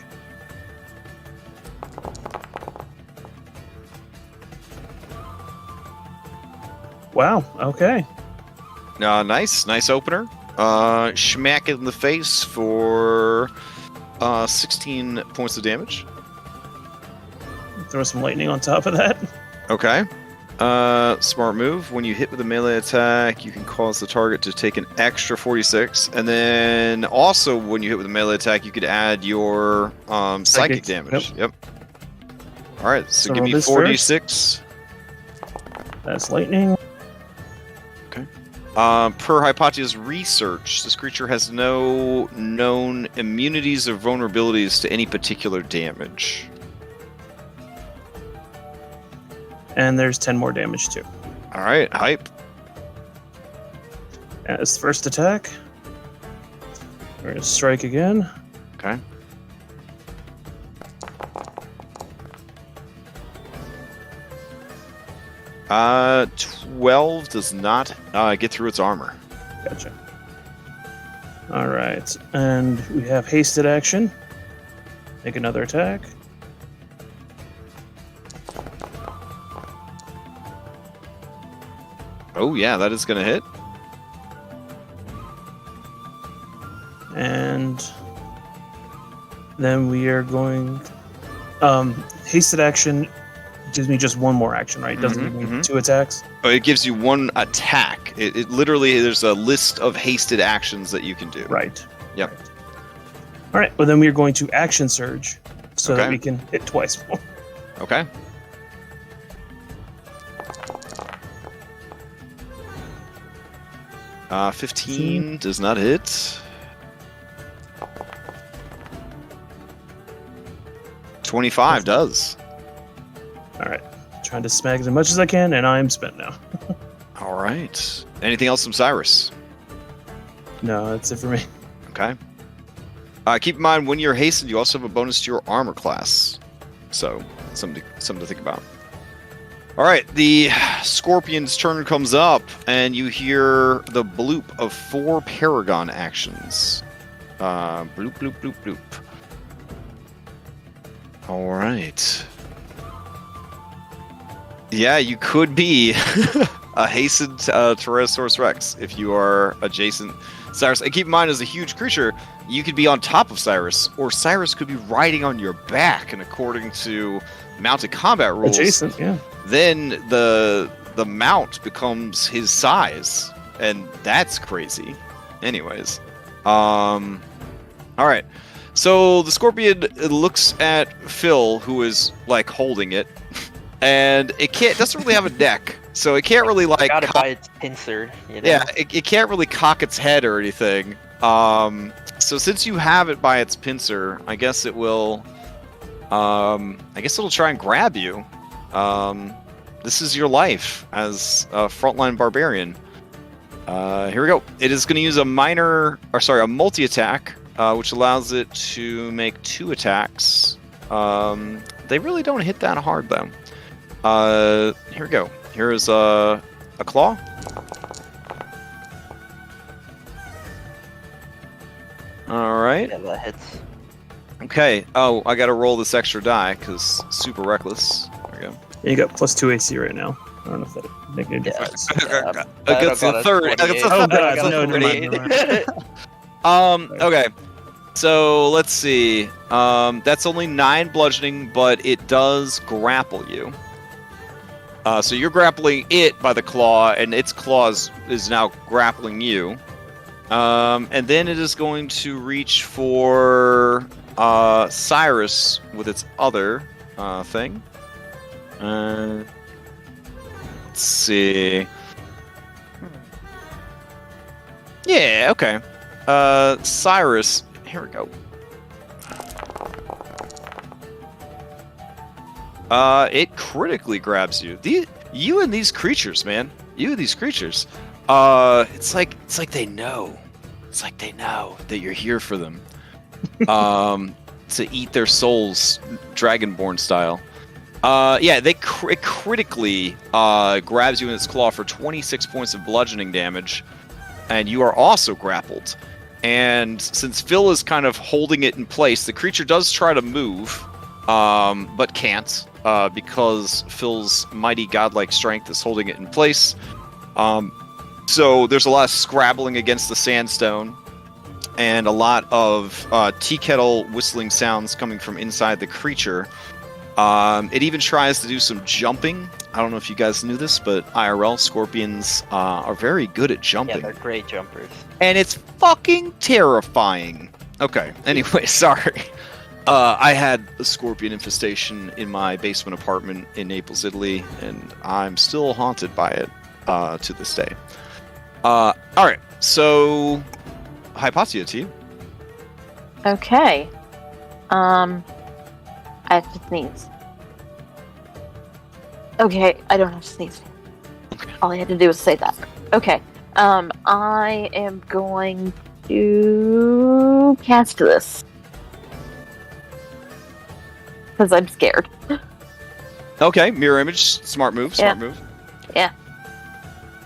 Wow. Okay. Nice opener. Schmack it in the face for 16 points of damage. Throw some lightning on top of that. Okay. Smart move. When you hit with a melee attack, you can cause the target to take an extra 46. And then also, when you hit with a melee attack, you could add your psychic damage. Yep. All right. So give roll me this 46. That's lightning. Per Hypatia's research, this creature has no known immunities or vulnerabilities to any particular damage. And there's 10 more damage too. All right, hype. As first attack, we're gonna strike again. Okay. Uh, 12 does not get through its armor. Gotcha. All right, and we have hasted action. Make another attack. Oh yeah, that is gonna hit. And then we are going. Hasted action gives me just one more action, right? It doesn't give me 2 attacks. Oh, it gives you 1 attack. It literally, there's a list of hasted actions that you can do. Right. Yep. Right. All right. Well, then we are going to action surge so that Okay. we can hit twice more. Okay. Uh, 15 does not hit. 25 does. All right. Trying to smack as much as I can, and I'm spent now. All right. Anything else from Cyrus? No, that's it for me. Okay. Keep in mind, when you're hastened, you also have a bonus to your armor class. So, something to think about. All right, the Scorpion's turn comes up, and you hear the bloop of 4 Paragon actions. Bloop, bloop, bloop, bloop. All right. Yeah, you could be a hastened Tyrannosaurus Rex if you are adjacent Cyrus. And keep in mind, as a huge creature, you could be on top of Cyrus, or Cyrus could be riding on your back. And according to mounted combat rules, Adjacent, yeah. then the mount becomes his size, and that's crazy. Anyways, all right. So the scorpion looks at Phil, who is like holding it, and it doesn't really have a neck, so it can't really like. Got it by its pincer. You know? Yeah, it can't really cock its head or anything. So since you have it by its pincer, I guess it will. I guess it'll try and grab you. This is your life as a frontline barbarian. Here we go. It is going to use a multi-attack, which allows it to make 2 attacks. They really don't hit that hard, though. Here we go. Here is a claw. All right. Yeah, that hits. Okay. Oh, I got to roll this extra die because super reckless. There we go. And you got +2 AC right now. I don't know if that make any difference. Against the third. Oh god, no, never mind. Okay. So let's see. That's only 9 bludgeoning, but it does grapple you. So you're grappling it by the claw, and its claws is now grappling you. And then it is going to reach for Cyrus with its other thing. Let's see. Yeah, okay. Cyrus, here we go. It critically grabs you. You and these creatures, man. You and these creatures. It's like they know. It's like they know that you're here for them. To eat their souls, Dragonborn style. Yeah, it critically grabs you in its claw for 26 points of bludgeoning damage, and you are also grappled. And since Phil is kind of holding it in place, the creature does try to move, but can't, because Phil's mighty godlike strength is holding it in place. So there's a lot of scrabbling against the sandstone, and a lot of tea kettle whistling sounds coming from inside the creature. It even tries to do some jumping. I don't know if you guys knew this, but IRL scorpions are very good at jumping. Yeah, they're great jumpers. And it's fucking terrifying. Okay, anyway, sorry. I had a scorpion infestation in my basement apartment in Naples, Italy, and I'm still haunted by it to this day. Alright, so Hypatia, to you. Okay. I have to sneeze. Okay, I don't have to sneeze. Okay. All I had to do was say that. Okay. I am going to cast this. Because I'm scared. Okay, mirror image, smart move, smart move. Yeah.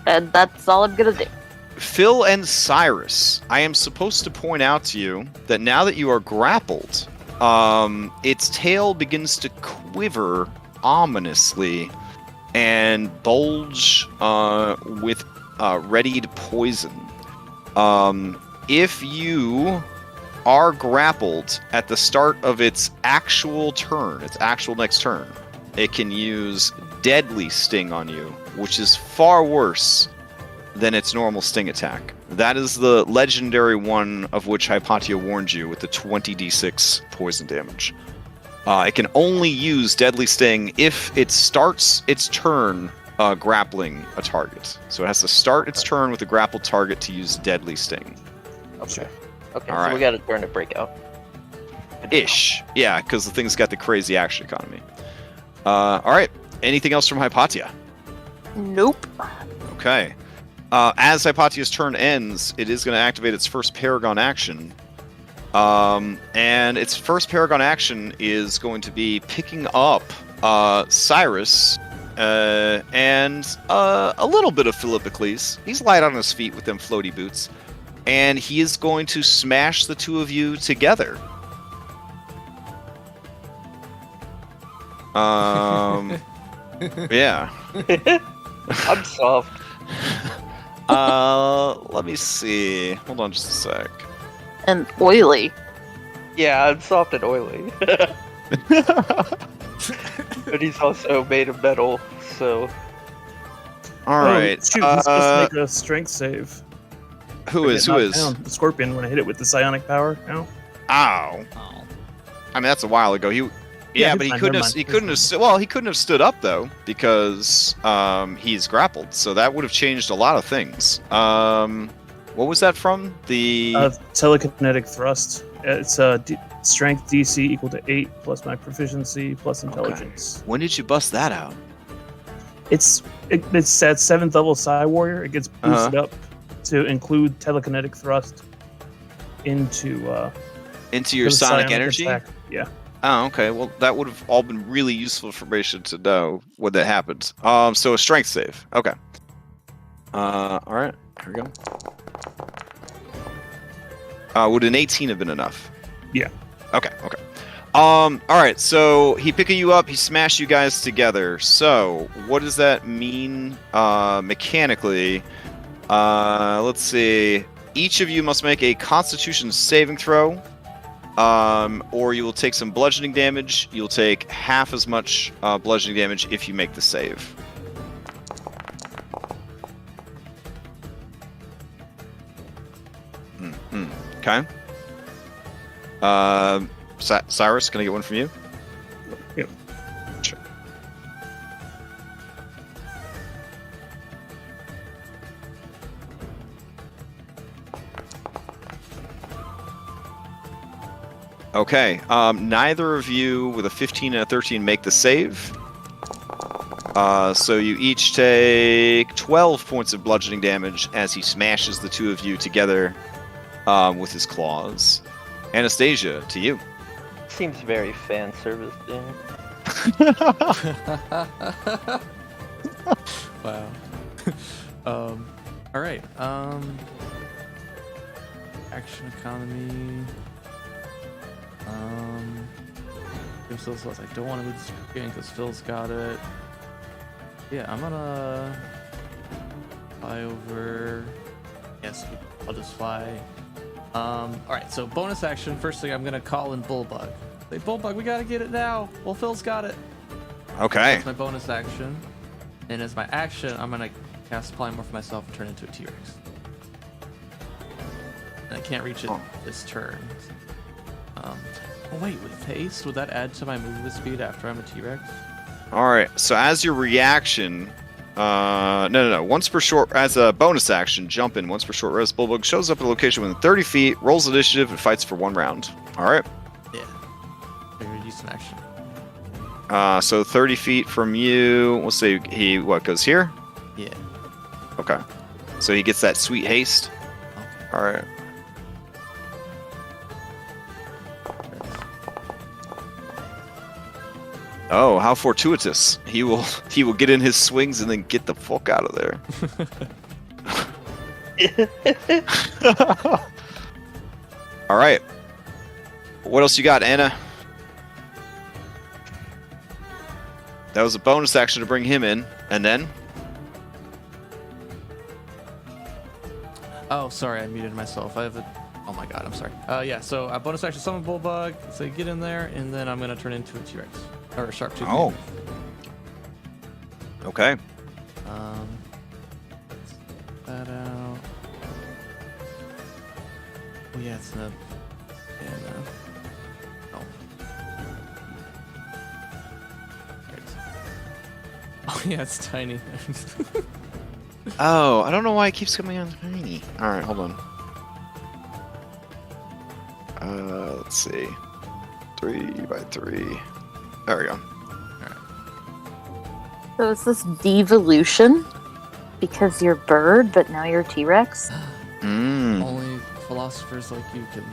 And that's all I'm gonna do. Phil and Cyrus, I am supposed to point out to you that now that you are grappled, its tail begins to quiver ominously and bulge with readied poison. If you are grappled at the start of its actual turn, its actual next turn, it can use Deadly Sting on you, which is far worse than its normal sting attack. That is the legendary one of which Hypatia warned you with the 20d6 poison damage. It can only use Deadly Sting if it starts its turn grappling a target. So it has to start its turn with a grappled target to use Deadly Sting. Okay. Okay, All so right. we got a turn to break out. Ish. Yeah, because the thing's got the crazy action economy. Alright. Anything else from Hypatia? Nope. Okay. As Hypatia's turn ends, it is going to activate its first Paragon action. And its first Paragon action is going to be picking up Cyrus and a little bit of Philippocles. He's light on his feet with them floaty boots. And he is going to smash the two of you together. Yeah. I'm soft. Let me see. Hold on just a sec. And oily. Yeah, I'm soft and oily. But he's also made of metal, so. All right. Shoot, he's supposed to make a strength save. Who is? Who is? Down. The scorpion when I hit it with the psionic power. No. Ow. Oh. I mean, that's a while ago. Yeah, but he fine, couldn't never have. mind. He couldn't have. Well, he couldn't have stood up though because he's grappled. So that would have changed a lot of things. What was that from? The Telekinetic thrust. It's strength DC equal to 8 plus my proficiency plus intelligence. When did you bust that out? It's at 7th level Psi Warrior. It gets boosted up to include telekinetic thrust into Your the sonic energy? attack. Yeah. Oh, okay. Well, that would have all been really useful information to know when that happened. So a strength save. Okay. All right. Here we go. Would an 18 have been enough? Yeah. Okay. All right. So he picking you up. He smashed you guys together. So what does that mean mechanically? Let's see. Each of you must make a Constitution saving throw. Or you will take some bludgeoning damage. You'll take half as much bludgeoning damage if you make the save. Okay. Cyrus, can I get one from you? Yep. Sure. Okay. Neither of you with a 15 and a 13 make the save. So you each take 12 points of bludgeoning damage as he smashes the two of you together with his claws. Anastasia, to you. Seems very fan service, Dan. Wow. All right. Action economy. Give Phil slots. I don't want to move this game because Phil's got it. Yeah, I'm gonna fly over. Yes, I'll just fly. All right. So bonus action. First thing, I'm gonna call in Bullbug. Say, Bullbug, we gotta get it now. Well, Phil's got it. Okay. That's my bonus action. And as my action, I'm gonna cast Polymorph myself and turn into a T-Rex. And I can't reach it this turn. Oh wait, with haste, would that add to my movement speed after I'm a T-Rex? All right. So as your reaction, no. Once per short, as a bonus action, jump in. Once per short rest, Bullbug shows up at a location within 30 feet, rolls initiative, and fights for 1 round. All right. Yeah. I'm gonna use an action. So 30 feet from you. We'll say he goes here. Yeah. Okay. So he gets that sweet haste. Okay. All right. Oh, how fortuitous! He will get in his swings and then get the fuck out of there. All right. What else you got, Anna? That was a bonus action to bring him in, and then. Oh, sorry, I muted myself. I have a. Oh my god, I'm sorry. Yeah. So a bonus action, summon Bullbug. So get in there, and then I'm gonna turn into a T-Rex or a sharp tooth. Oh. Okay. Let's get that out. Oh yeah, it's no. Yeah, no. Oh. Oh yeah, it's tiny. Oh, I don't know why it keeps coming on tiny. All right, hold on. Let's see. 3 by 3. There we go. So is this devolution? Because you're bird, but now you're T-Rex? Mm. Only philosophers like you can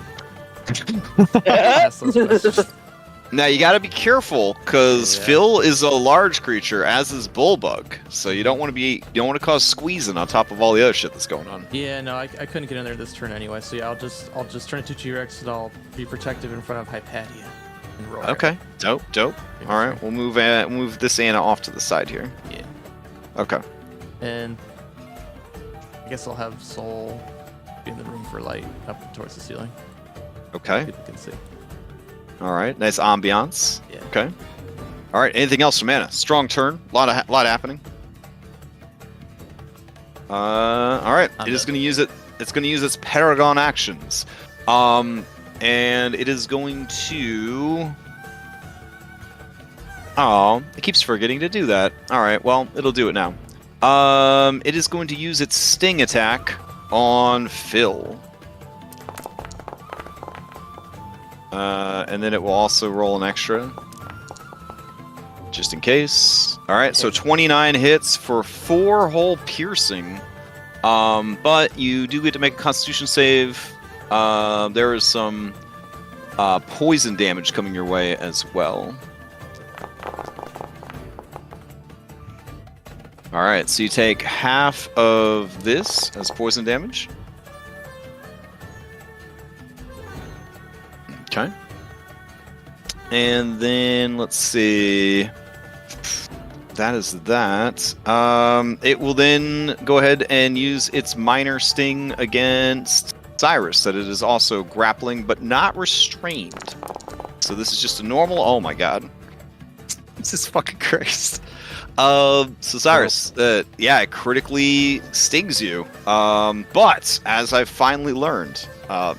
ask those questions. Now you got to be careful because Yeah. Phil is a large creature, as is Bullbug. So you don't want to cause squeezing on top of all the other shit that's going on. Yeah, no, I couldn't get in there this turn anyway. So yeah, I'll just turn into T-Rex and I'll be protective in front of Hypatia and roar. Okay, dope. All right, we'll move this Anna off to the side here. Yeah. Okay. And I guess I'll have Soul be in the room for light up towards the ceiling. Okay. People can see. All right. Nice ambiance. Yeah. Okay. All right. Anything else from Anna? Strong turn. Lot happening. All right. It is going to use it. It's going to use its Paragon actions. And it is going to. Oh, it keeps forgetting to do that. All right. Well, it'll do it now. It is going to use its sting attack on Phil. And then it will also roll an extra. Just in case. Alright, so 29 hits for 4 hole piercing. But you do get to make a constitution save. There is some poison damage coming your way as well. Alright, so you take half of this as poison damage. Okay. And then, let's see. That is that. It will then go ahead and use its minor sting against Cyrus, that it is also grappling, but not restrained. So this is just a normal... Oh my god. This is fucking Christ. So Cyrus, yeah, it critically stings you. But, as I've finally learned,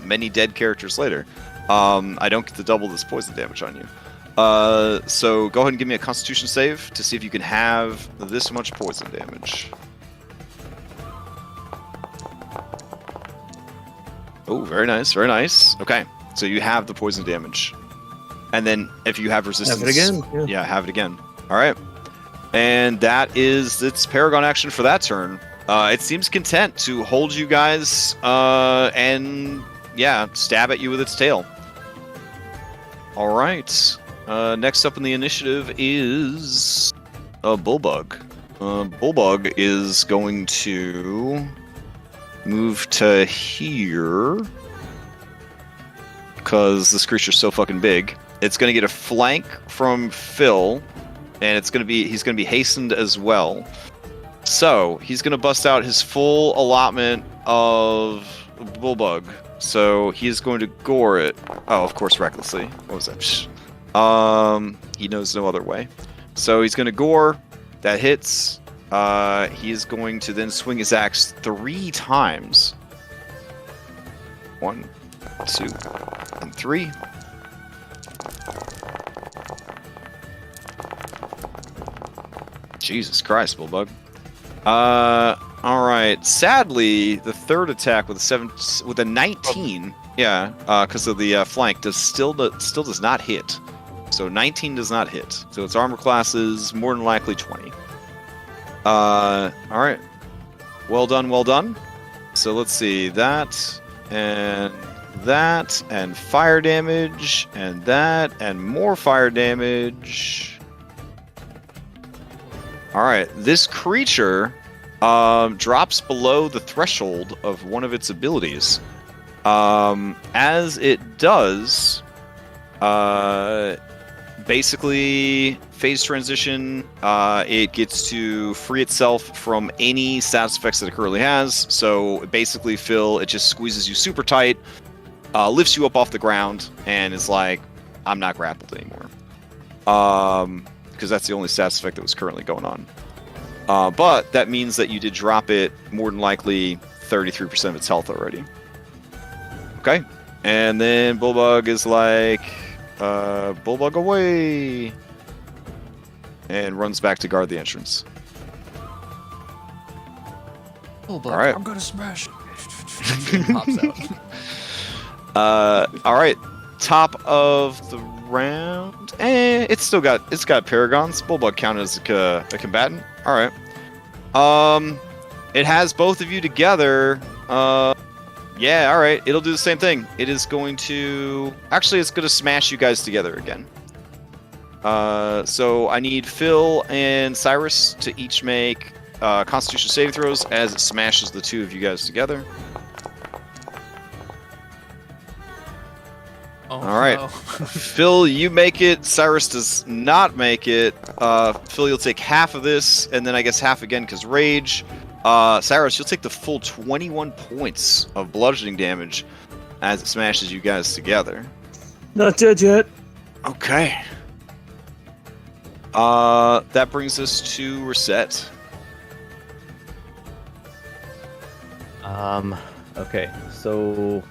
many dead characters later, I don't get to double this poison damage on you. So go ahead and give me a Constitution save to see if you can have this much poison damage. Oh, very nice, very nice. Okay, so you have the poison damage. And then if you have resistance... Have it again. Yeah, have it again. All right. And that is its Paragon action for that turn. It seems content to hold you guys and, yeah, stab at you with its tail. All right. Next up in the initiative is Bullbug. Bullbug is going to move to here because this creature's so fucking big. It's going to get a flank from Phil, and he's going to be hastened as well. So he's going to bust out his full allotment of Bullbug. So he's going to gore it. Oh, of course, recklessly. What was that? He knows no other way. So he's going to gore. That hits. He is going to then swing his axe 3 times. 1, 2, and 3. Jesus Christ, Bullbug. All right. Sadly, the third attack with a 19, yeah, because of the flank, still does not hit. So 19 does not hit. So its armor class is more than likely 20. All right. Well done, well done. So let's see that and fire damage and that and more fire damage. All right, this creature drops below the threshold of one of its abilities. As it does, basically phase transition, it gets to free itself from any status effects that it currently has. So basically, Phil, it just squeezes you super tight, lifts you up off the ground, and is like, I'm not grappled anymore. Because that's the only status effect that was currently going on. But that means that you did drop it more than likely 33% of its health already. Okay. And then Bullbug is like, Bullbug away! And runs back to guard the entrance. Bullbug, all right. I'm gonna smash it. Pops out. All right. Top of the round. It's got paragons. Bullbug counted as a combatant. All right. It has both of you together. Yeah. All right. It'll do the same thing. It is going to it's going to smash you guys together again. So I need Phil and Cyrus to each make Constitution saving throws as it smashes the two of you guys together. Oh, all right. no. Phil, you make it. Cyrus does not make it. Phil, you'll take half of this, and then I guess half again because rage. Cyrus, you'll take the full 21 points of bludgeoning damage as it smashes you guys together. Not dead yet. Okay. That brings us to Reset. Okay, so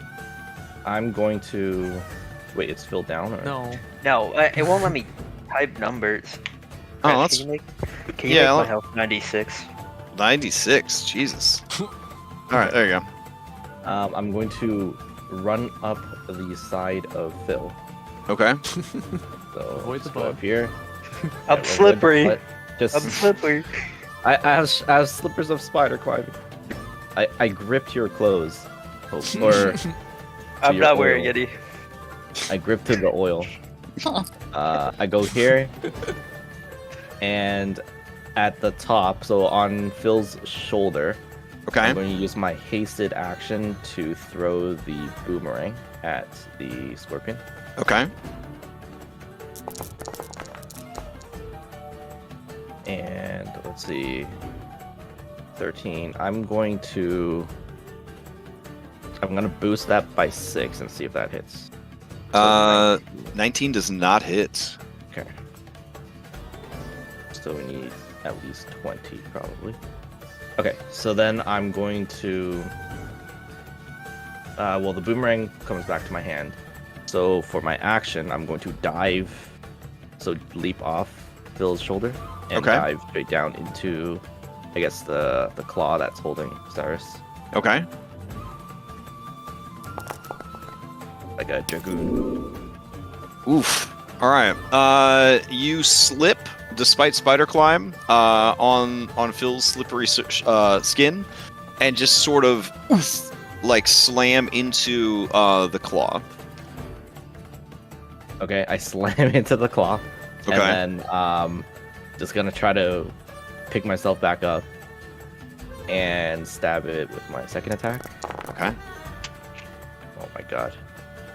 I'm going to wait. It's filled down, or No. No, it won't let me type numbers. Oh, Crash, that's can you yeah, make my let- health 96? 96. Jesus. All right, there you go. I'm going to run up the side of Phil. Okay. So Avoid the just go bug. up here. I'm Yeah, avoid the slippery. butt. Just I'm slippery. I have slippers of spider climbing. I gripped your clothes, or I'm your not wearing oil. any. I grip to the oil. I go here, and at the top, so on Phil's shoulder, Okay. I'm going to use my hasted action to throw the boomerang at the scorpion. Okay. And let's see, 13. I'm going to boost that by 6 and see if that hits. So 19 does not hit. Okay. So we need at least 20, probably. Okay, so then I'm going to... well, the boomerang comes back to my hand. So for my action, I'm going to dive, so leap off Phil's shoulder, and Okay. dive straight down into, I guess, the claw that's holding Cyrus. Okay. Like a dragoon. Oof. All right. You slip despite spider climb on Phil's slippery skin, and just sort of like slam into the claw. Okay, I slam into the claw. Okay. And then just gonna try to pick myself back up and stab it with my second attack. Okay. Oh my god.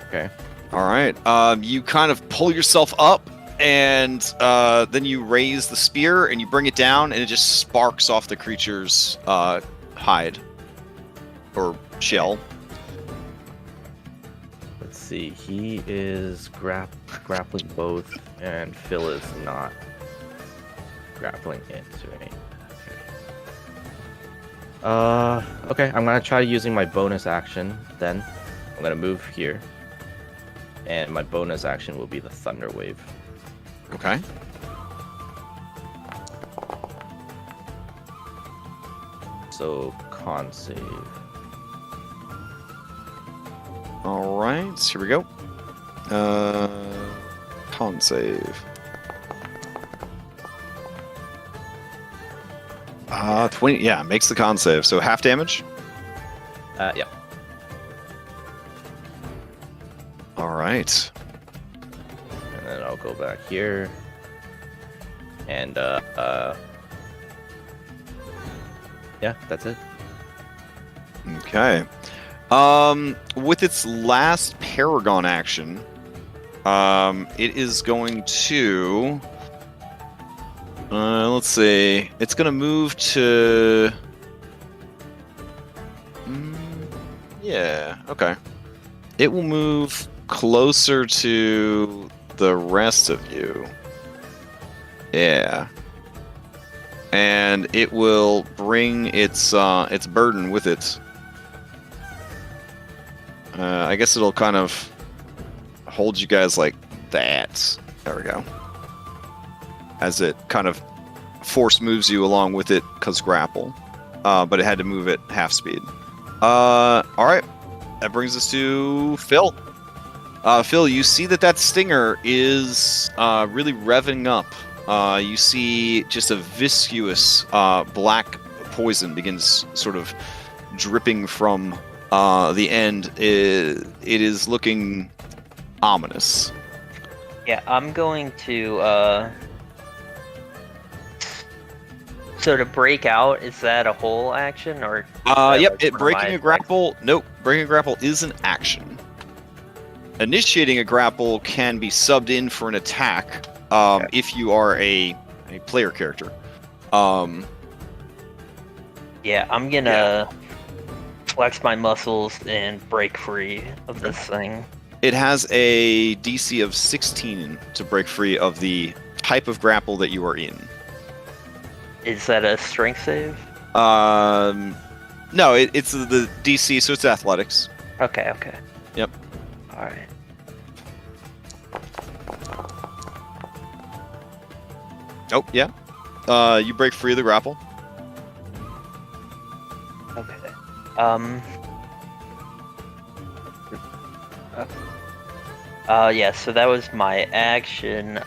Okay. All right. You kind of pull yourself up, and then you raise the spear and you bring it down, and it just sparks off the creature's hide or shell. Let's see. He is grappling both, and Phil is not grappling into me. Okay. I'm gonna try using my bonus action. Then I'm gonna move here, and my bonus action will be the Thunder Wave. Okay. So con save. All right. Here we go. Con save. 20. Yeah, makes the con save. So half damage. Yeah. All right. And then I'll go back here. And yeah, that's it. Okay. With its last Paragon action, it is going to. Let's see. It's going to move to. Yeah. Okay. It will move closer to the rest of you. Yeah. And it will bring its burden with it. I guess it'll kind of hold you guys like that. There we go. As it kind of force moves you along with it, because grapple. But it had to move at half speed. All right. That brings us to Phil. Phil, you see that stinger is really revving up. You see just a viscous black poison begins sort of dripping from the end. It is looking ominous. Yeah, I'm going to so to break out, is that a whole action or? Yep. Breaking a grapple. Nope. Breaking a grapple is an action. Initiating a grapple can be subbed in for an attack if you are a player character. Yeah, I'm gonna flex my muscles and break free of this thing. It has a DC of 16 to break free of the type of grapple that you are in. Is that a strength save? No, it's the DC, so it's athletics. Okay. Yep. All right. Oh, yeah. You break free of the grapple. Okay. Yeah, so that was my action.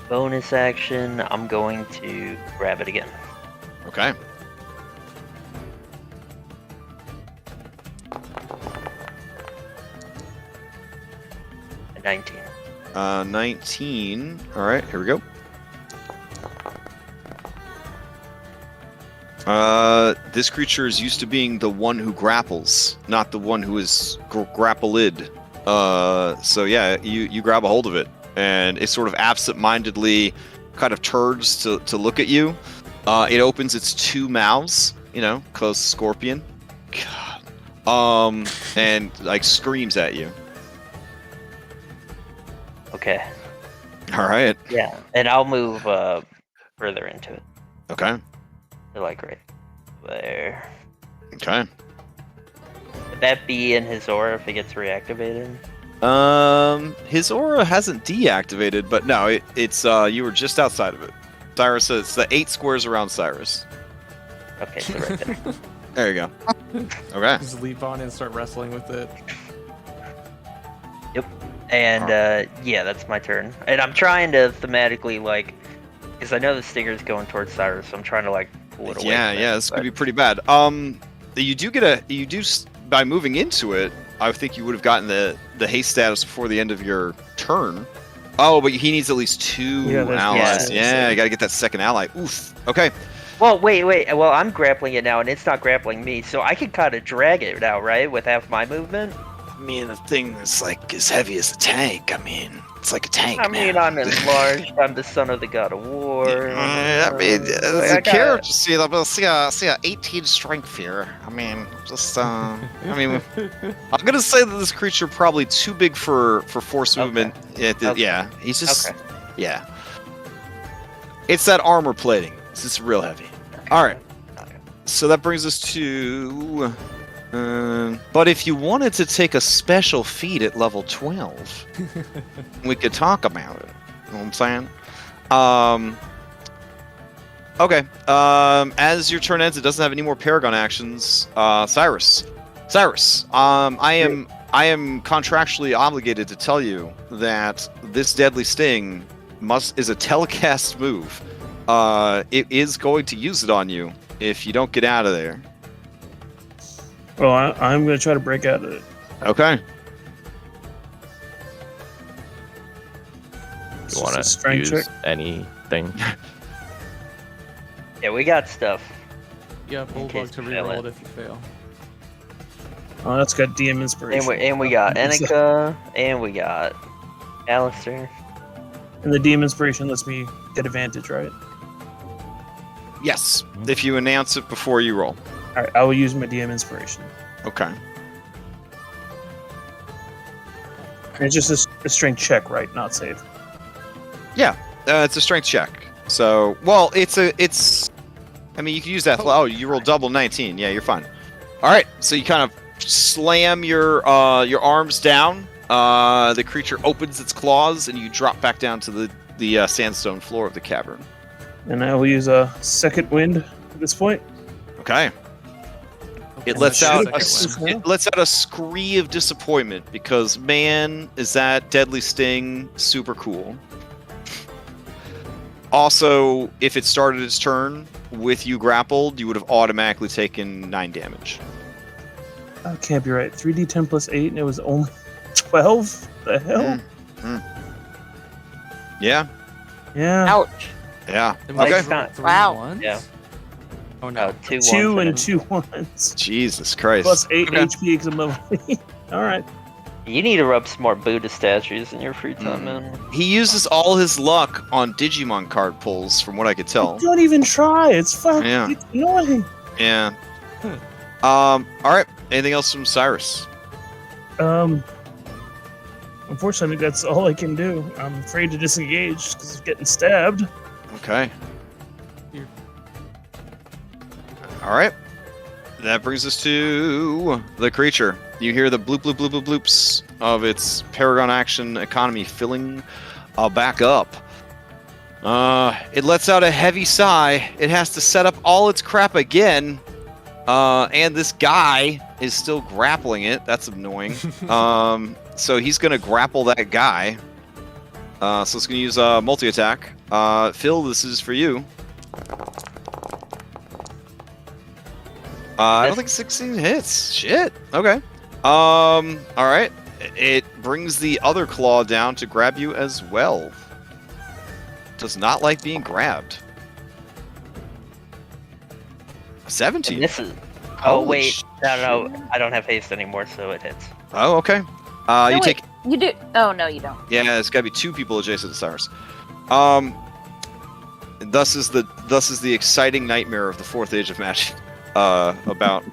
Bonus action, I'm going to grab it again. Okay. At 19. 19. All right, here we go. This creature is used to being the one who grapples, not the one who is grappled. So yeah, you grab a hold of it, and it sort of absent-mindedly kind of turns to look at you. It opens its two mouths, cause scorpion. God. And like screams at you. Okay. All right. Yeah, and I'll move further into it. Okay. So like right there. Okay. Would that be in his aura if it gets reactivated? His aura hasn't deactivated, but no, it's you were just outside of it. Cyrus, it's the 8 squares around Cyrus. Okay, so right there. There you go. Okay. Just leap on it and start wrestling with it. And yeah, that's my turn. And I'm trying to thematically because I know the stinger's going towards Cyrus, so I'm trying to pull it away. Yeah, this could be pretty bad. You do by moving into it. I think you would have gotten the haste status before the end of your turn. Oh, but he needs at least 2 allies. Yeah, you gotta get that second ally. Oof. Okay. Well, wait. Well, I'm grappling it now, and it's not grappling me, so I can kind of drag it now, right, with half my movement? I mean, the thing is as heavy as a tank. I mean, it's like a tank. I mean, I'm enlarged. I'm the son of the god of war. I mean, as a character, see a 18 strength here. I mean, I'm gonna say that this creature probably too big for force movement. Yeah, he's just yeah. It's that armor plating. It's just real heavy. All right. So that brings us to. But if you wanted to take a special feat at level 12, we could talk about it. You know what I'm saying? Okay. As your turn ends, it doesn't have any more Paragon actions. Cyrus. I am contractually obligated to tell you that this deadly sting is a telecast move. It is going to use it on you if you don't get out of there. Well, I'm going to try to break out of it. Okay. You want to use anything? Yeah, we got stuff. Yeah, Bulldog to reroll it if you fail. Oh, that's got DM inspiration. And we got Enika, and we got Alistair. And the DM inspiration lets me get advantage, right? Yes, if you announce it before you roll. All right, I will use my DM inspiration. Okay. And it's just a strength check, right? Not save. Yeah, it's a strength check. So, well, it's. I mean, you can use that. Oh, you roll double 19. Yeah, you're fine. All right, so you kind of slam your arms down. The creature opens its claws, and you drop back down to the sandstone floor of the cavern. And I will use a second wind at this point. Okay. It lets out a scree of disappointment because, man, is that deadly sting super cool. Also, if it started its turn with you grappled, you would have automatically taken 9 damage. That can't be right. 3d10 plus 8, and it was only 12? The hell? Yeah. Yeah. Ouch. Yeah. Okay. Wow. Yeah. Oh no. 2 and 2 ones. Jesus Christ. Plus 8 HP because I'm level 8. All right. You need to rub some more Buddha statues in your free time, man. He uses all his luck on Digimon card pulls, from what I could tell. Don't even try. It's fucking Yeah. it's annoying. Yeah. All right. Anything else from Cyrus? Unfortunately, that's all I can do. I'm afraid to disengage because of getting stabbed. Okay. Here. All right. That brings us to the creature. You hear the bloop, bloop, bloop, bloop, bloops of its Paragon action economy filling back up. It lets out a heavy sigh. It has to set up all its crap again. And this guy is still grappling it. That's annoying. So he's going to grapple that guy. So it's going to use a multi-attack. Phil, this is for you. I don't think 16 hits. Shit. Okay. All right. It brings the other claw down to grab you as well. Does not like being grabbed. 17. And this is. Oh Holy wait, shit. no, I don't have haste anymore, so it hits. Oh, okay. No, You wait, take. You do. Oh no, you don't. Yeah, it's got to be 2 people adjacent to Cyrus. Thus is the exciting nightmare of the 4th Age of Magic. About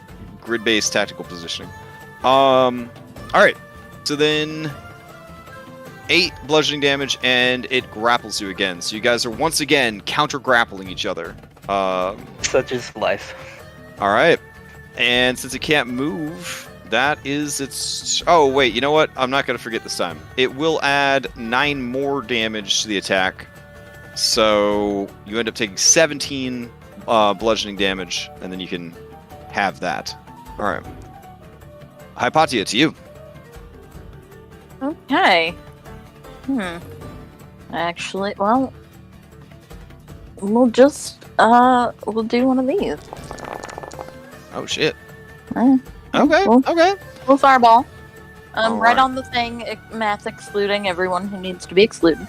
grid-based tactical positioning. All right. So then 8 bludgeoning damage, and it grapples you again. So you guys are once again counter-grappling each other. Such is life. All right. And since it can't move, that is its... Oh, wait. You know what? I'm not going to forget this time. It will add 9 more damage to the attack. So you end up taking 17 bludgeoning damage, and then you can have that. All right. Hypatia, to you. Okay. Actually, well, we'll just we'll do one of these. Oh, shit. Eh, Okay, Well- okay. We'll fireball. All Right right. on the thing, math excluding everyone who needs to be excluded.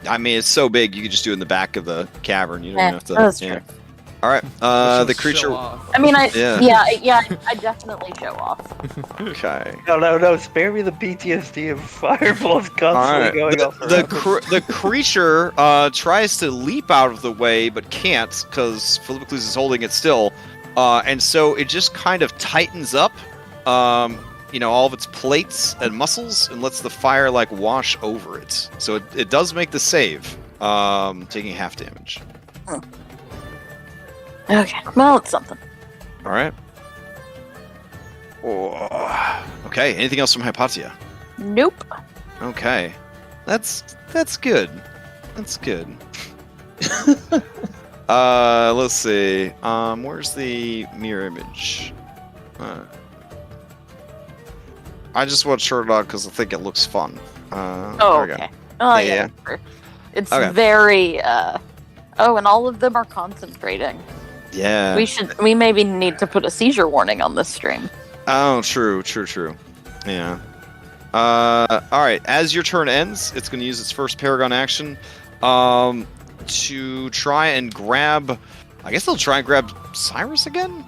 I mean, it's so big, you could just do it in the back of the cavern. You don't Eh, have to... that's yeah. true. All right. Let's The just creature... show off. I mean, Yeah. I definitely show off. Okay. No, spare me the PTSD of fireballs constantly All right. going off. The creature tries to leap out of the way, but can't because Philippicles is holding it still, and so it just kind of tightens up, all of its plates and muscles, and lets the fire like wash over it. So it does make the save, taking half damage. Okay, well, it's something. All right. Oh. Okay. Anything else from Hypatia? Nope. Okay. That's good. That's good. Let's see. Where's the mirror image? I just want Sherdog because I think it looks fun. Oh, there we go. okay. Oh, Yeah, yeah. Sure. It's Okay. very, oh, and all of them are concentrating. Yeah. We maybe need to put a seizure warning on this stream. Oh, true. Yeah. Alright, as your turn ends, it's going to use its first Paragon action to try and grab... I guess they'll try and grab Cyrus again?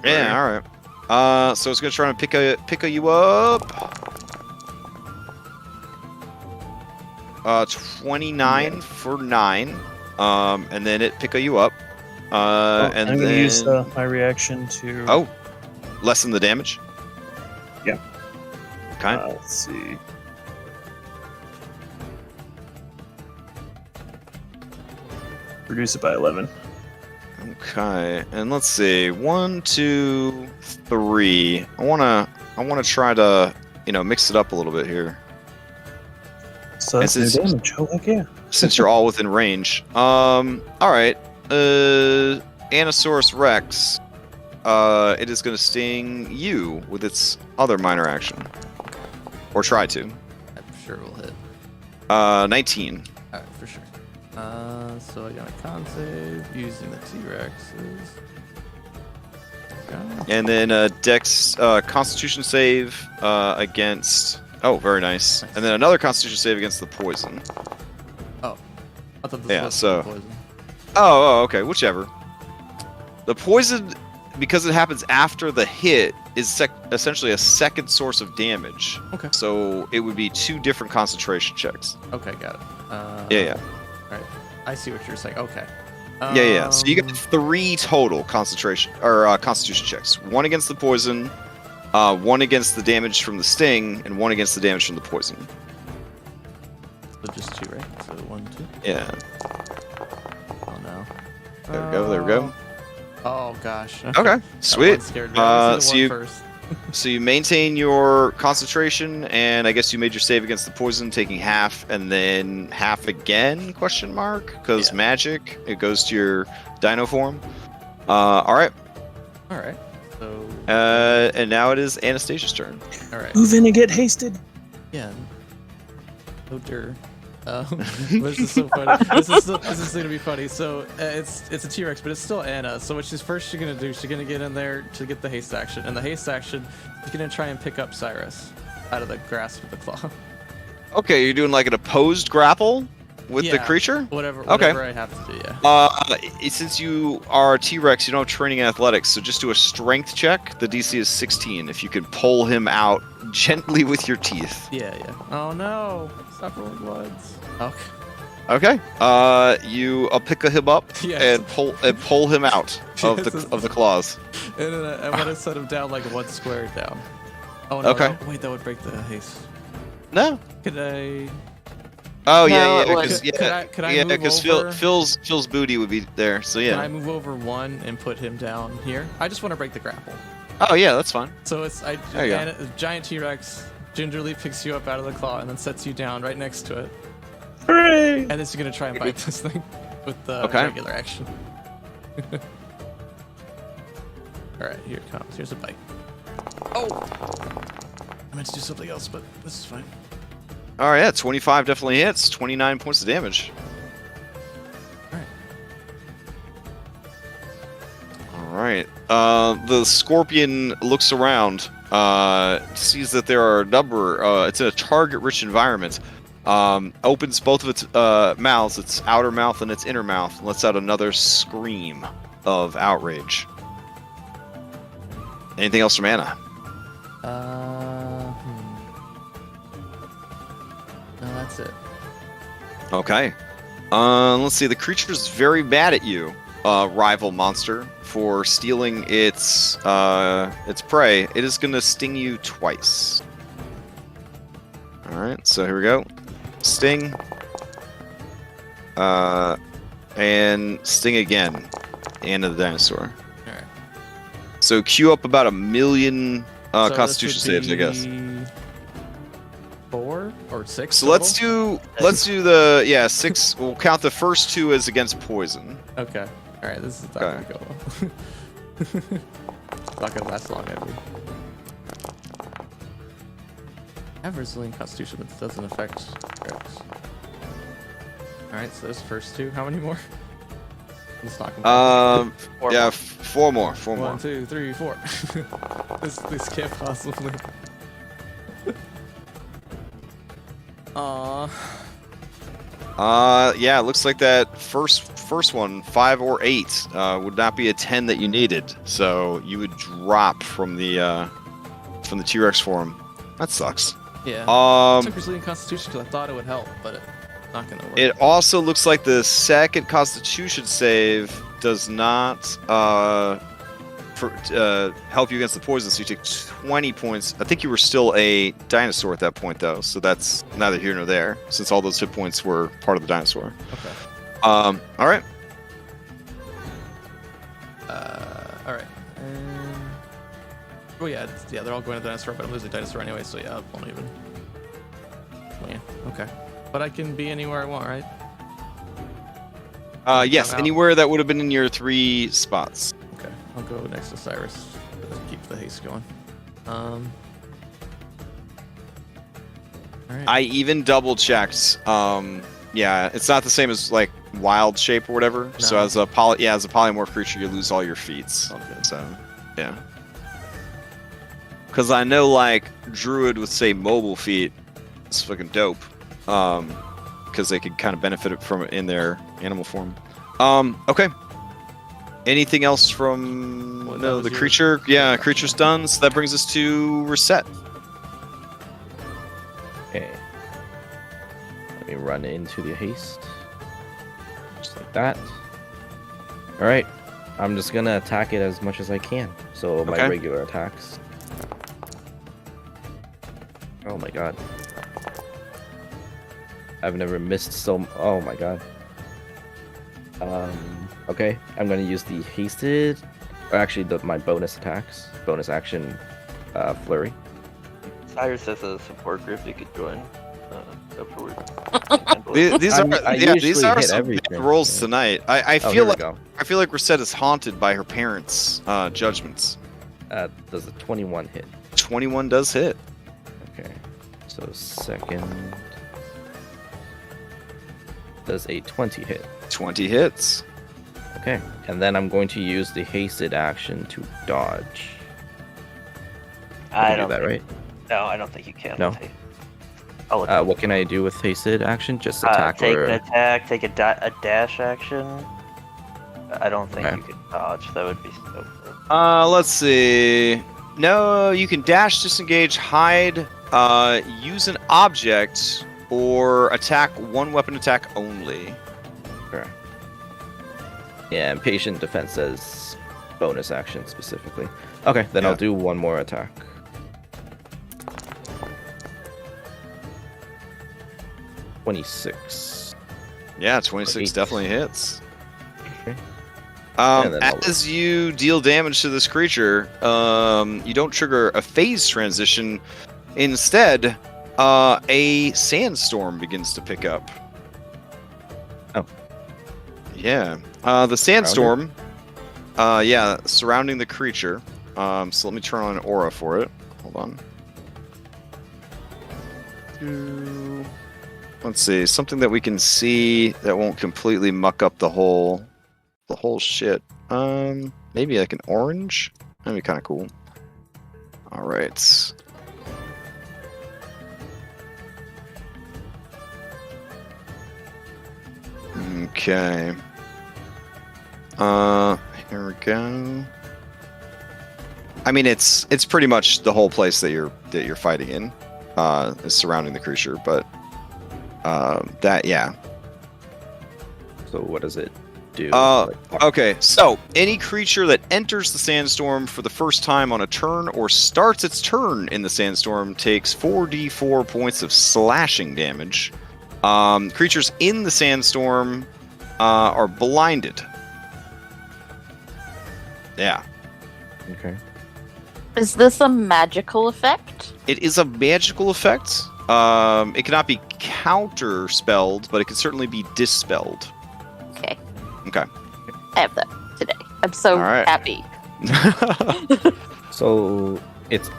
Yeah, alright. So it's going to try and pick you up. 29 for 9. And then it pick you up. And I'm then... going to use my reaction to... Oh, lessen the damage? Yeah. Okay. Let's see. Reduce it by 11. Okay, and let's see. 1, 2, 3. I wanna try to, mix it up a little bit here. So that's This no is- damage. Oh, heck yeah. Since you're all within range. Alright. Anasaurus Rex. It is gonna sting you with its other minor action. Or try to. I'm sure we'll hit. 19. Alright, for sure. So I got a con save using the T-Rexes. Okay. And then Dex Constitution save against... Oh, very nice. And then another Constitution save against the poison. I thought this Yeah, was so- poison. Oh, okay, whichever. The poison because it happens after the hit, is essentially a second source of damage. Okay. So it would be 2 different concentration checks. Okay, got it. Yeah. Right. I see what you're saying. Okay. Yeah. So you get 3 total concentration or constitution checks. 1 against the poison, 1 against the damage from the sting, and 1 against the damage from the poison. So just 2, right? So 1, 2. Yeah. Oh no. There we go. Oh gosh. Okay. That Sweet. one scared me. I always do the one first. So you maintain your concentration, and I guess you made your save against the poison, taking half, and then half again? Question mark? Because magic, it goes to your dino form. All right. All right. So. And now it is Anastasia's turn. All right. Move in and get hasted. Yeah. Oh dear. This is so funny. This is gonna be funny. So it's a T-Rex, but it's still Anna. So what she's gonna do, she's gonna get in there to get the haste action, and the haste action, she's gonna try and pick up Cyrus out of the grasp of the claw. Okay, you're doing like an opposed grapple with the Yeah, creature? Whatever I have to do. Yeah. Since you are a T-Rex, you don't have training in athletics, so just do a strength check. The DC is 16. If you can pull him out gently with your teeth. Yeah. Oh no! Stop rolling bloods. Okay. Okay. You pick him up Yes. and pull him out of the claws. And then I want to set him down like 1 square down. Oh no! Okay. Wait, that would break the haste. No. Could I? Oh No, yeah, it because wouldn't. Could I move over? Phil's booty would be there. So Can I yeah. move over 1 and put him down here? I just want to break the grapple. Oh yeah, that's fine. So There you go. and a giant T-Rex gingerly picks you up out of the claw and then sets you down right next to it. Hooray! And then she's gonna try and bite this thing with the Okay. regular action. Alright, here it comes. Here's a bite. Oh! I meant to do something else, but this is fine. All right, yeah, 25 definitely hits. 29 points of damage. All right. The scorpion looks around, sees that there are a number. It's in a target-rich environment. Opens both of its mouths, its outer mouth and its inner mouth, and lets out another scream of outrage. Anything else from Anna? No, that's it. Okay. Let's see. The creature's very mad at you, rival monster, for stealing its prey. It is going to sting you twice. All right. So here we go. Sting. And sting again. And the dinosaur. All right. So queue up about 1 million So Constitution this would saves, I guess. be 4 or 6. So let's do the 6. We'll count the first 2 as against poison. Okay. All right. This is not Okay. gonna go well. It's not gonna last long, I mean. I have resilient constitution, but it doesn't affect critics. All right. So those first 2. How many more? Let's not complete. 4 Yeah, more. 4 more. 4 more. 1, 2, 3, 4. This can't possibly. Aww. Yeah, it looks like that first one, 5 or 8, would not be a 10 that you needed. So you would drop from the T-Rex form. That sucks. Yeah. I took Um, resilient constitution because I thought it would help, but it's not gonna work. it also looks like the second Constitution save does not help you against the poison, so you take 20 points. I think you were still a dinosaur at that point, though, so that's neither here nor there, since all those hit points were part of the dinosaur. Okay. All right. All right. Oh yeah, they're all going to the dinosaur, but I'm losing dinosaur anyway, so yeah, I won't even. Oh, yeah. Okay. But I can be anywhere I want, right? Yes, I'm out. anywhere that would have been in your 3 spots. Okay. I'll go next to Cyrus. Keep the haste going. All right. I even double checked. Yeah, it's not the same as like wild shape or whatever. So No. as a polymorph creature, you lose all your feats. All good. So yeah. Because I know like druid with say mobile feet, it's fucking dope. Because they could kind of benefit from it in their animal form. Okay. Anything else from Well, that no was the yours. creature? Yeah, creature's done. So that brings us to reset. Okay. Let me run into the haste. Just like that. Alright. I'm just gonna attack it as much as I can. So my Okay. regular attacks. Oh my god. I've never missed so... Oh my god. Okay. I'm gonna use the hasted... Or actually, my bonus attacks. Bonus action flurry. Cyrus has a support group you could join. These I these usually are hit some big everything, rolls yeah. tonight. I Oh, feel here we like go. Reset is haunted by her parents' judgments. Does a 21 hit? 21 does hit. Okay. So second... Does a 20 hit? 20 hits. Okay. And then I'm going to use the hasted action to dodge. I can don't do that, think, right? No, I don't think you can. No? with haste. I'll look What can I do with hasted action? Just attack take or... an attack, take a dash action. I don't think Okay. you could dodge. That would be so good. Let's see. No, you can dash, disengage, hide, use an object, or attack one weapon attack only. Okay. Yeah, and patient defense says bonus action specifically. Okay, then Yeah. I'll do one more attack. $26. Yeah, 26 Eight. definitely hits. Okay. And then I'll- As you deal damage to this creature, you don't trigger a phase transition. Instead, a sandstorm begins to pick up. Oh. Yeah. The sandstorm, surrounding the creature. So let me turn on an aura for it. Hold on. Let's see, something that we can see that won't completely muck up the whole shit. Maybe like an orange. That'd be kind of cool. All right. Okay. Here we go. I mean, it's pretty much the whole place that you're fighting in, is surrounding the creature, but yeah. So what does it do? Okay, so any creature that enters the sandstorm for the first time on a turn or starts its turn in the sandstorm takes 4d4 points of slashing damage. Creatures in the sandstorm are blinded. Yeah. Okay. Is this a magical effect? It is a magical effect. It cannot be counter-spelled, but it can certainly be dispelled. Okay. Okay. I have that today. I'm so All right. happy. So it's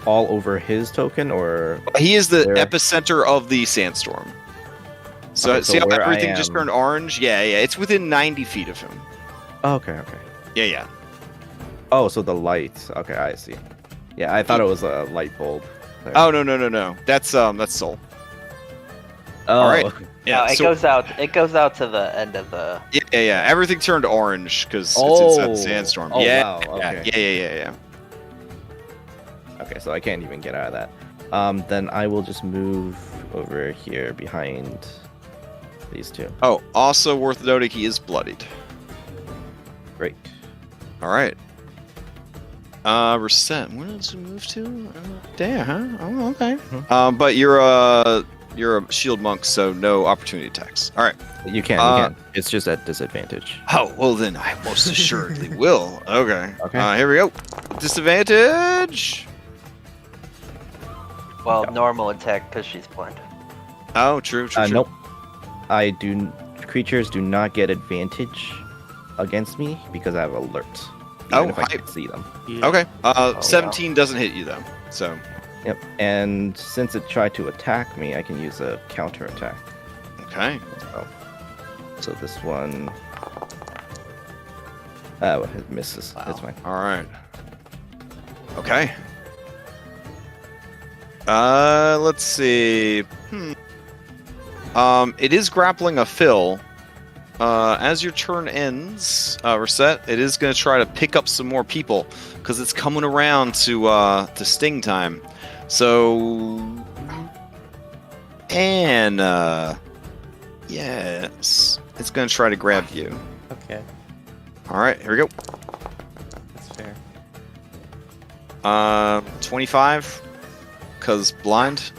all over his token, or He is the Where? epicenter of the sandstorm. So, Okay, so see how where I everything just am- turned orange? Yeah. It's within 90 feet of him. Oh, okay. Yeah. Oh, so the light. Okay, I see. Yeah, I thought it was a light bulb. there. Oh, no. That's Soul. Oh, all right. Yeah, Yeah, it so- goes out. It goes out to the end of the. Yeah. Everything turned orange because it's inside the sandstorm. Oh, Yeah. wow, okay. Yeah. Okay, so I can't even get out of that. Then I will just move over here behind these two. Oh, also worth noting, he is bloodied. Great. All right. Reset. Where does it move to? There, huh? Oh, okay. But you're a shield monk, so no opportunity attacks. All right. You can. It's just at disadvantage. Oh, well then I most assuredly will. Okay. Okay. Here we go. Disadvantage. Well, normal attack because she's blinded. Oh, true. Nope. Creatures do not get advantage against me because I have alert. Even if I can see them. Yeah. Okay. wow. 17 doesn't hit you though. So. Yep. And since it tried to attack me, I can use a counter attack. Okay. So this one. Oh, it misses. That's fine. All right. Okay. Let's see. It is grappling a Phil. as your turn ends, Reset, it is going to try to pick up some more people because it's coming around to sting time. So, Anna, yes, it's going to try to grab you. Okay, All right, here we go. that's fair. 25, because blind.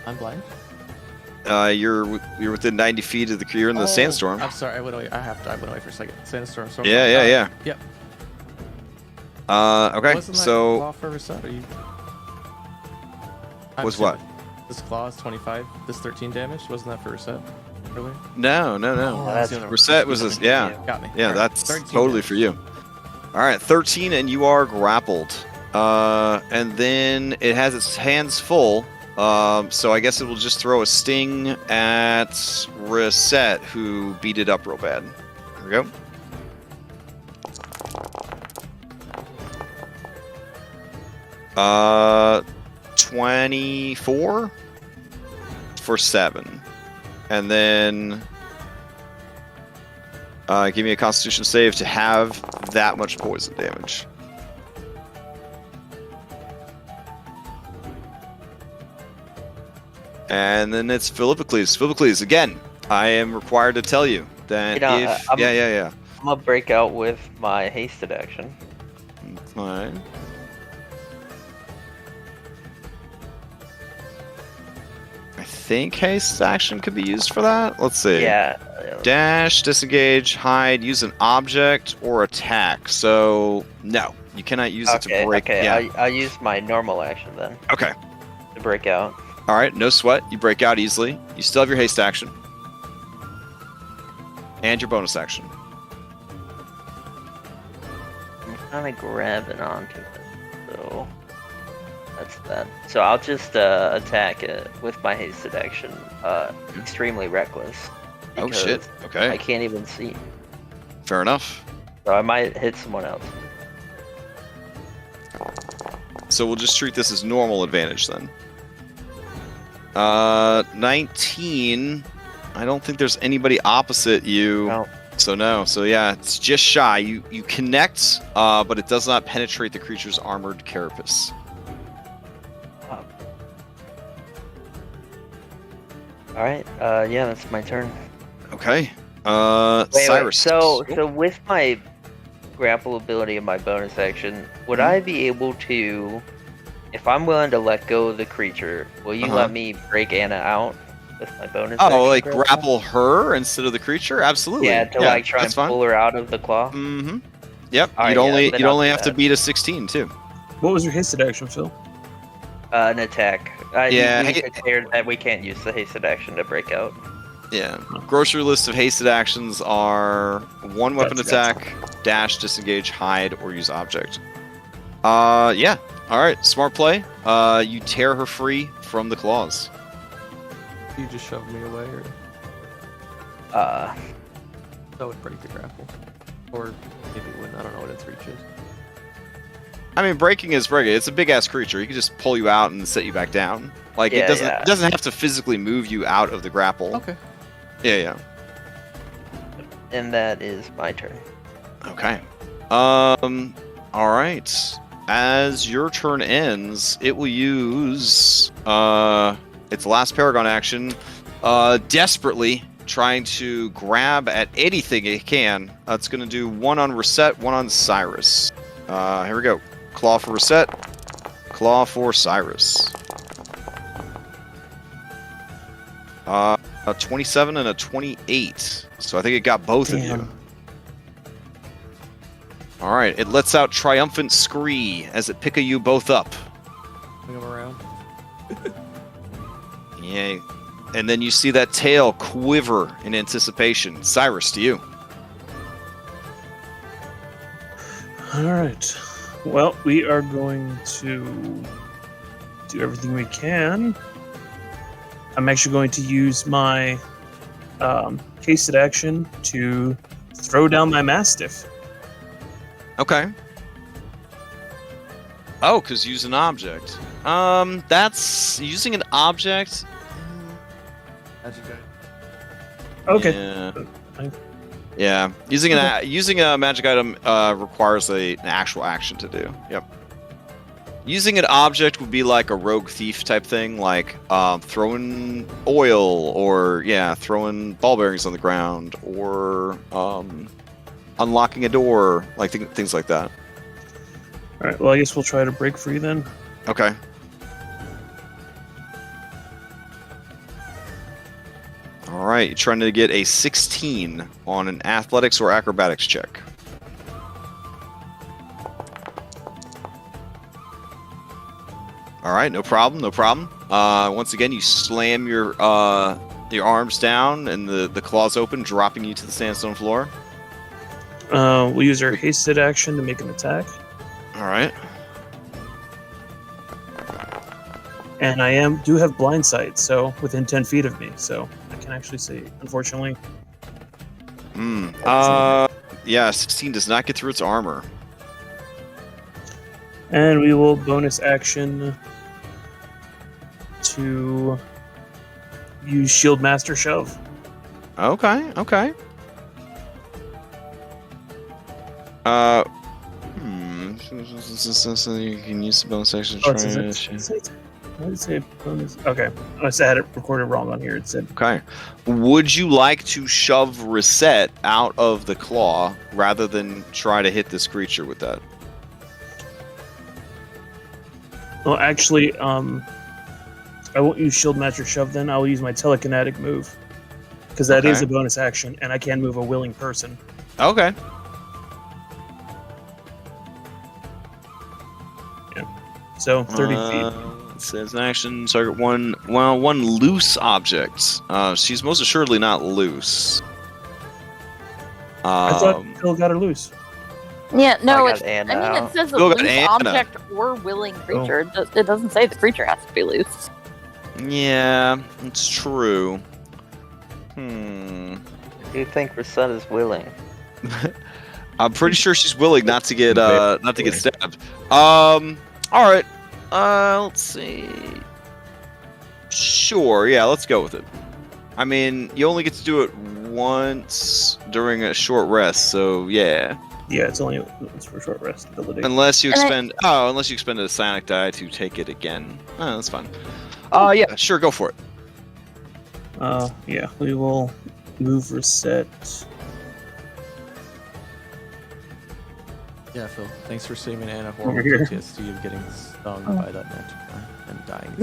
I'm blind. You're within 90 feet of the. You're in the sandstorm. I'm sorry, I went away. I went away for a second. Sandstorm. So Yeah. Yep. Okay, Wasn't that so claw for reset? Are you? I'm was what? stupid. This claw is 25. This 13 damage. Wasn't that for reset earlier? No. Oh, that's the other one. Reset was this. Yeah, Got me. yeah. Alright, That's 13 totally damage. for you. All right, 13, and you are grappled. And then it has its hands full. So I guess it will just throw a sting at Reset, who beat it up real bad. Here we go. Uh, 24 for 7. And then give me a Constitution save to have that much poison damage. And then it's Philippocles. Philippocles, again, I am required to tell you that You know, if... I'm- Yeah. I'm gonna break out with my hasted action. Fine. I think haste action could be used for that. Let's see. Yeah. Dash, disengage, hide, use an object, or attack. So, no. You cannot use it to break. Okay. Yeah. I'll use my normal action then Okay. to break out. All right. No sweat. You break out easily. You still have your haste action. And your bonus action. I'm kind of grabbing onto it, so that's that. So I'll just attack it with my hasted action. Extremely reckless. Oh, because shit. Okay. I can't even see, Fair enough. so I might hit someone else. So we'll just treat this as normal advantage then. 19. I don't think there's anybody opposite you. No. So no. So yeah, it's just shy. You connect, but it does not penetrate the creature's armored carapace. All right. Yeah, that's my turn. Okay. Wait, Cyrus. So with my grapple ability and my bonus action, would I be able to, if I'm willing to let go of the creature, will you let me break Anna out with my bonus action? Oh, like grapple her instead of the creature? Absolutely. Yeah, to like try and that's fine. pull her out of the claw. Mm-hmm. Yep. All right, you'd then I'll only do have to that. beat a 16 too. What was your hasted action, Phil? An attack. Yeah, We declared that we can't use the hasted action to break out. Yeah. Grocery list of hasted actions are one weapon Gotcha. attack, dash, disengage, hide, or use object. Yeah. All right. Smart play. You tear her free from the claws. You just shoved me away, or Uh, that would break the grapple, or maybe it wouldn't. I don't know what its reach is. I mean, breaking is breaking. It's a big ass creature. He can just pull you out and set you back down. Like Yeah, it doesn't yeah. it doesn't have to physically move you out of the grapple. Okay. Yeah. and that is my turn. Okay. All right. As your turn ends, it will use its last Paragon action, desperately trying to grab at anything it can. It's going to do one on Reset, one on Cyrus. Here we go. Claw for Reset, claw for Cyrus. A 27 and a 28. So I think it got both of you. Damn. All right, it lets out triumphant scree as it pick you both up. Bring them around. Yeah, and then you see that tail quiver in anticipation. Cyrus, to you. All right. Well, we are going to do everything we can. I'm actually going to use my hasted action to throw down my Mastiff. Okay. Oh, because use an object. That's using an object. As you go. Okay. Yeah. Yeah, using a magic item requires an actual action to do. Yep. Using an object would be like a rogue thief type thing, like throwing oil, or throwing ball bearings on the ground, or unlocking a door, like things like that. All right. Well, I guess we'll try to break free then. Okay. All right, you're trying to get a 16 on an athletics or acrobatics check. All right, no problem, no problem. Once again, you slam your arms down, and the claws open, dropping you to the sandstone floor. We'll use our hasted action to make an attack. All right. And I do have blind sight, so within 10 feet of me, so I can actually see, unfortunately. Yeah, 16 does not get through its armor. And we will bonus action to use Shield Master Shove. Okay, okay. So you can use the bonus action to try. What did it say? Bonus? Okay, unless I had it recorded wrong on here. It said. Okay. Would you like to shove Reset out of the claw rather than try to hit this creature with that? Well, actually, I won't use Shield Master Shove then. I'll use my telekinetic move. Because that is a bonus action, and I can move a willing person. Okay. Yeah. So, 30 feet. It says an action, target one loose object. She's most assuredly not loose. I thought Phil got her loose. Yeah, no, I it got says a Phil got loose Anna. object or willing creature. It doesn't say the creature has to be loose. Yeah, it's true. Do you think Reset is willing? I'm pretty sure she's willing not to get stabbed. All right. Let's see. Sure, yeah, let's go with it. I mean, you only get to do it once during a short rest, so yeah. Yeah, it's for short rest ability. Unless you expend a psionic die to take it again. Oh, that's fine. Yeah, sure, go for it. Yeah, we will move Reset. Yeah, Phil. Thanks for saving Anna Over horrible here. PTSD of getting stung by that manticore and dying.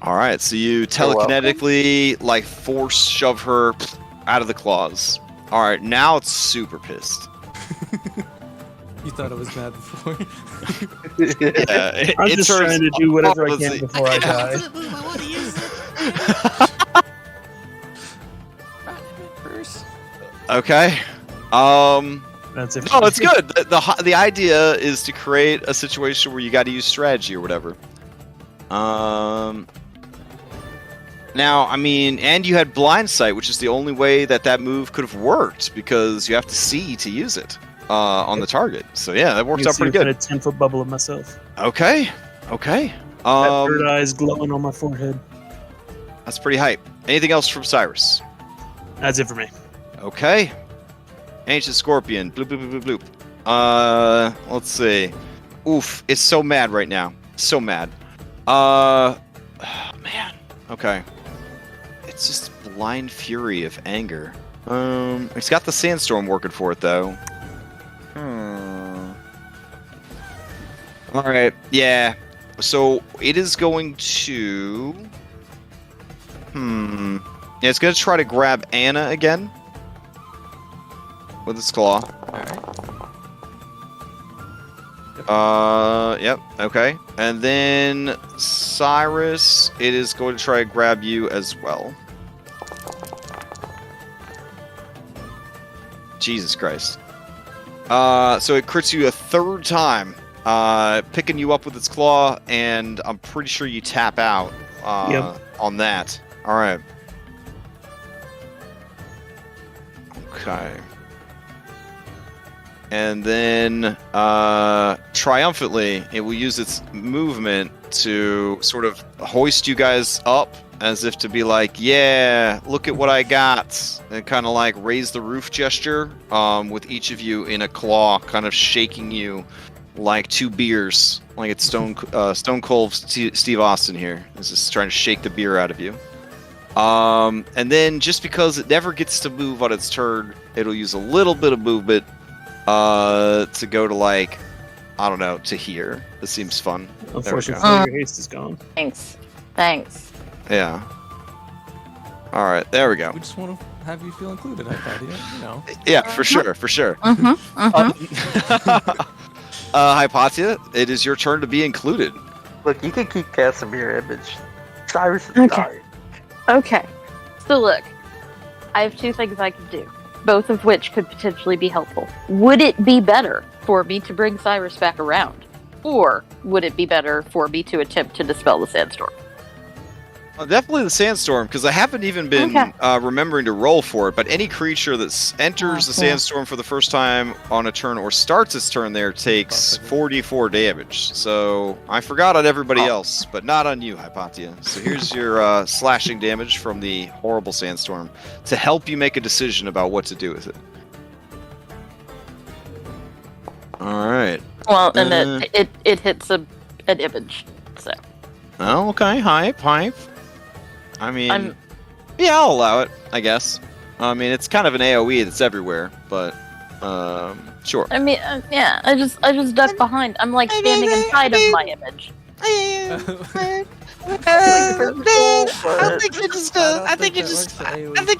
All right, so you telekinetically force shove her out of the claws. All right, now it's super pissed. You thought I was mad before. Yeah, I'm just trying to do whatever I can before I die. Okay. That's it. No, it's good. The idea is to create a situation where you got to use strategy or whatever. Now, I mean, and you had blind sight, which is the only way that move could have worked because you have to see to use it on the target. So yeah, that works out pretty good. A 10-foot bubble of myself. Okay. Okay. That third eye's glowing on my forehead. That's pretty hype. Anything else from Cyrus? That's it for me. Okay. Ancient Scorpion. Bloop, bloop, bloop, bloop, bloop. Let's see. Oof, it's so mad right now. So mad. Man. Okay. It's just blind fury of anger. It's got the sandstorm working for it, though. Alright, yeah. So, it is going to... Yeah, it's going to try to grab Anna again. With its claw. Yep, okay. And then Cyrus, it is going to try to grab you as well. Jesus Christ. So it crits you a third time, picking you up with its claw, and I'm pretty sure you tap out on that. Alright. Okay. And then, triumphantly, it will use its movement to sort of hoist you guys up as if to be like, yeah, look at what I got. And kind of like raise the roof gesture, with each of you in a claw, kind of shaking you like 2 beers. Like it's Stone Cold Steve Austin here. Is just trying to shake the beer out of you. And then just because it never gets to move on its turn, it'll use a little bit of movement to go to like, I don't know, to here. This seems fun. Unfortunately, your haste is gone. Thanks. Yeah. All right, there we go. We just want to have you feel included, Hypatia, you know. Yeah, for sure. Hypatia, it is your turn to be included. Look, you can keep casting mirror image. Cyrus is Okay. sorry. Okay. So look, I have 2 things I could do, both of which could potentially be helpful. Would it be better for me to bring Cyrus back around? Or would it be better for me to attempt to dispel the sandstorm? Definitely the sandstorm, because I haven't even been remembering to roll for it, but any creature that enters the sandstorm for the first time on a turn or starts its turn there takes 44 damage. So I forgot on everybody else, but not on you, Hypatia. So here's your slashing damage from the horrible sandstorm to help you make a decision about what to do with it. All right. Well, and it hits an image, so. Oh, okay. Hype. I mean, yeah, I'll allow it, I guess. I mean, it's kind of an AoE that's everywhere, but sure. I mean, yeah, I just duck behind. I'm like standing inside of my image. I think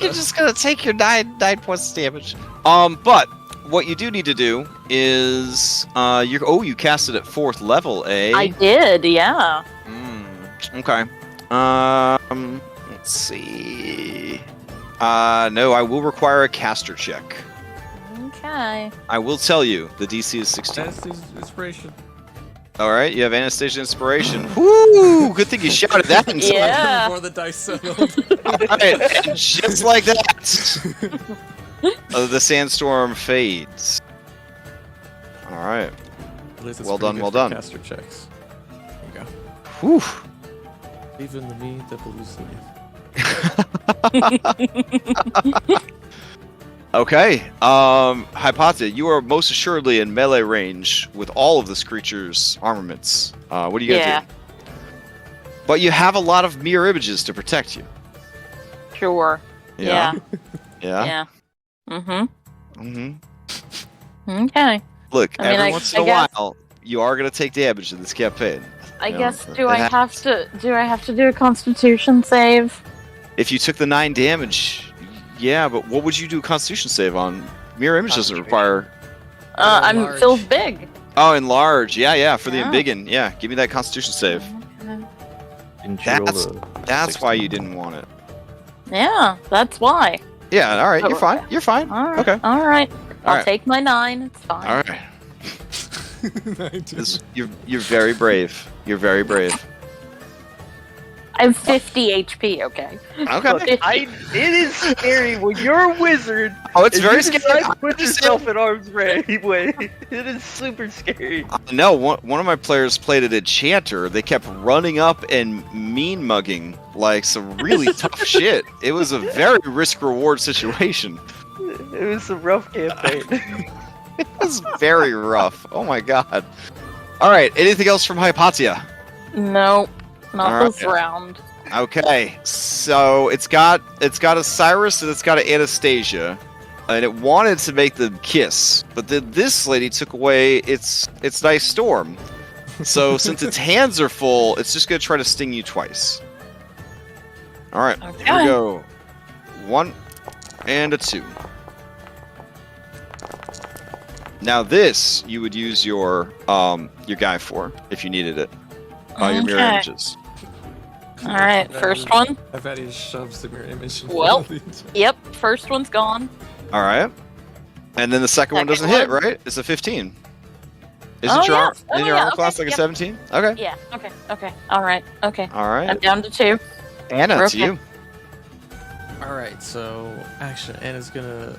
you're just gonna take your 9 points of damage. But what you do need to do is you cast it at 4th level, eh? I did, yeah. Okay. Let's see. No, I will require a caster check. Okay. I will tell you, the DC is 16. That's inspiration. All right, you have Anastasia Inspiration. Woo! Good thing you shouted that in time. Yeah. Before the dice settled. All right, and just like that, the sandstorm fades. All right. At least it's Well pretty done, good well for done. Caster checks. There you Whew. go. Even the me that believes in me. Okay, Hypatia, you are most assuredly in melee range with all of this creature's armaments. What are you gonna do? But you have a lot of mirror images to protect you. Sure. Yeah. Yeah. Mm-hmm. Okay. Look, I mean, every I once in a guess- while, you are gonna take damage in this campaign. I You guess know, do it I have to do a Constitution save? If you took the 9 damage, yeah, but what would you do a Constitution save on? Mirror image doesn't require. I'm large. Phil's big. Oh, enlarge. Yeah, for the Yeah. embiggen. Yeah, give me that Constitution save. Didn't you roll That's- a That's why 16? you didn't want it. Yeah, that's why. Yeah, all right, Oh, you're fine. You're fine. All right. Okay. All right. I'll Alright. take my 9. It's fine. All right. You're very brave. You're very brave. I have 50 HP. Okay. Okay. Look, it is scary when you're a wizard. Oh, it's and very you scary. decide to put yourself in arm's way. It is super scary. No, one of my players played an enchanter. They kept running up and mean mugging like some really tough shit. It was a very risk reward situation. It was a rough campaign. It was very rough. Oh my god. All right. Anything else from Hypatia? No, not All this right. round. Okay. So it's got a Cyrus and it's got an Anastasia, and it wanted to make them kiss, but then this lady took away its nice storm. So since its hands are full, it's just gonna try to sting you twice. All right. Here we Okay. go. 1 and a 2. Now this you would use your guy for if you needed it. Your mirror Okay. images. All right, first one. I've had he shoves the mirror image. in Well. front of the- Yep, first one's gone. All right. And then the second one doesn't Second hit, one. right? It's a 15. Oh, Isn't your yes. in Oh, your yeah, armor okay, class like a yep. 17? Okay. Yeah. Okay. All right. Okay. All I'm right. down to 2. Anna, We're it's you. Alright, so action. Anna's gonna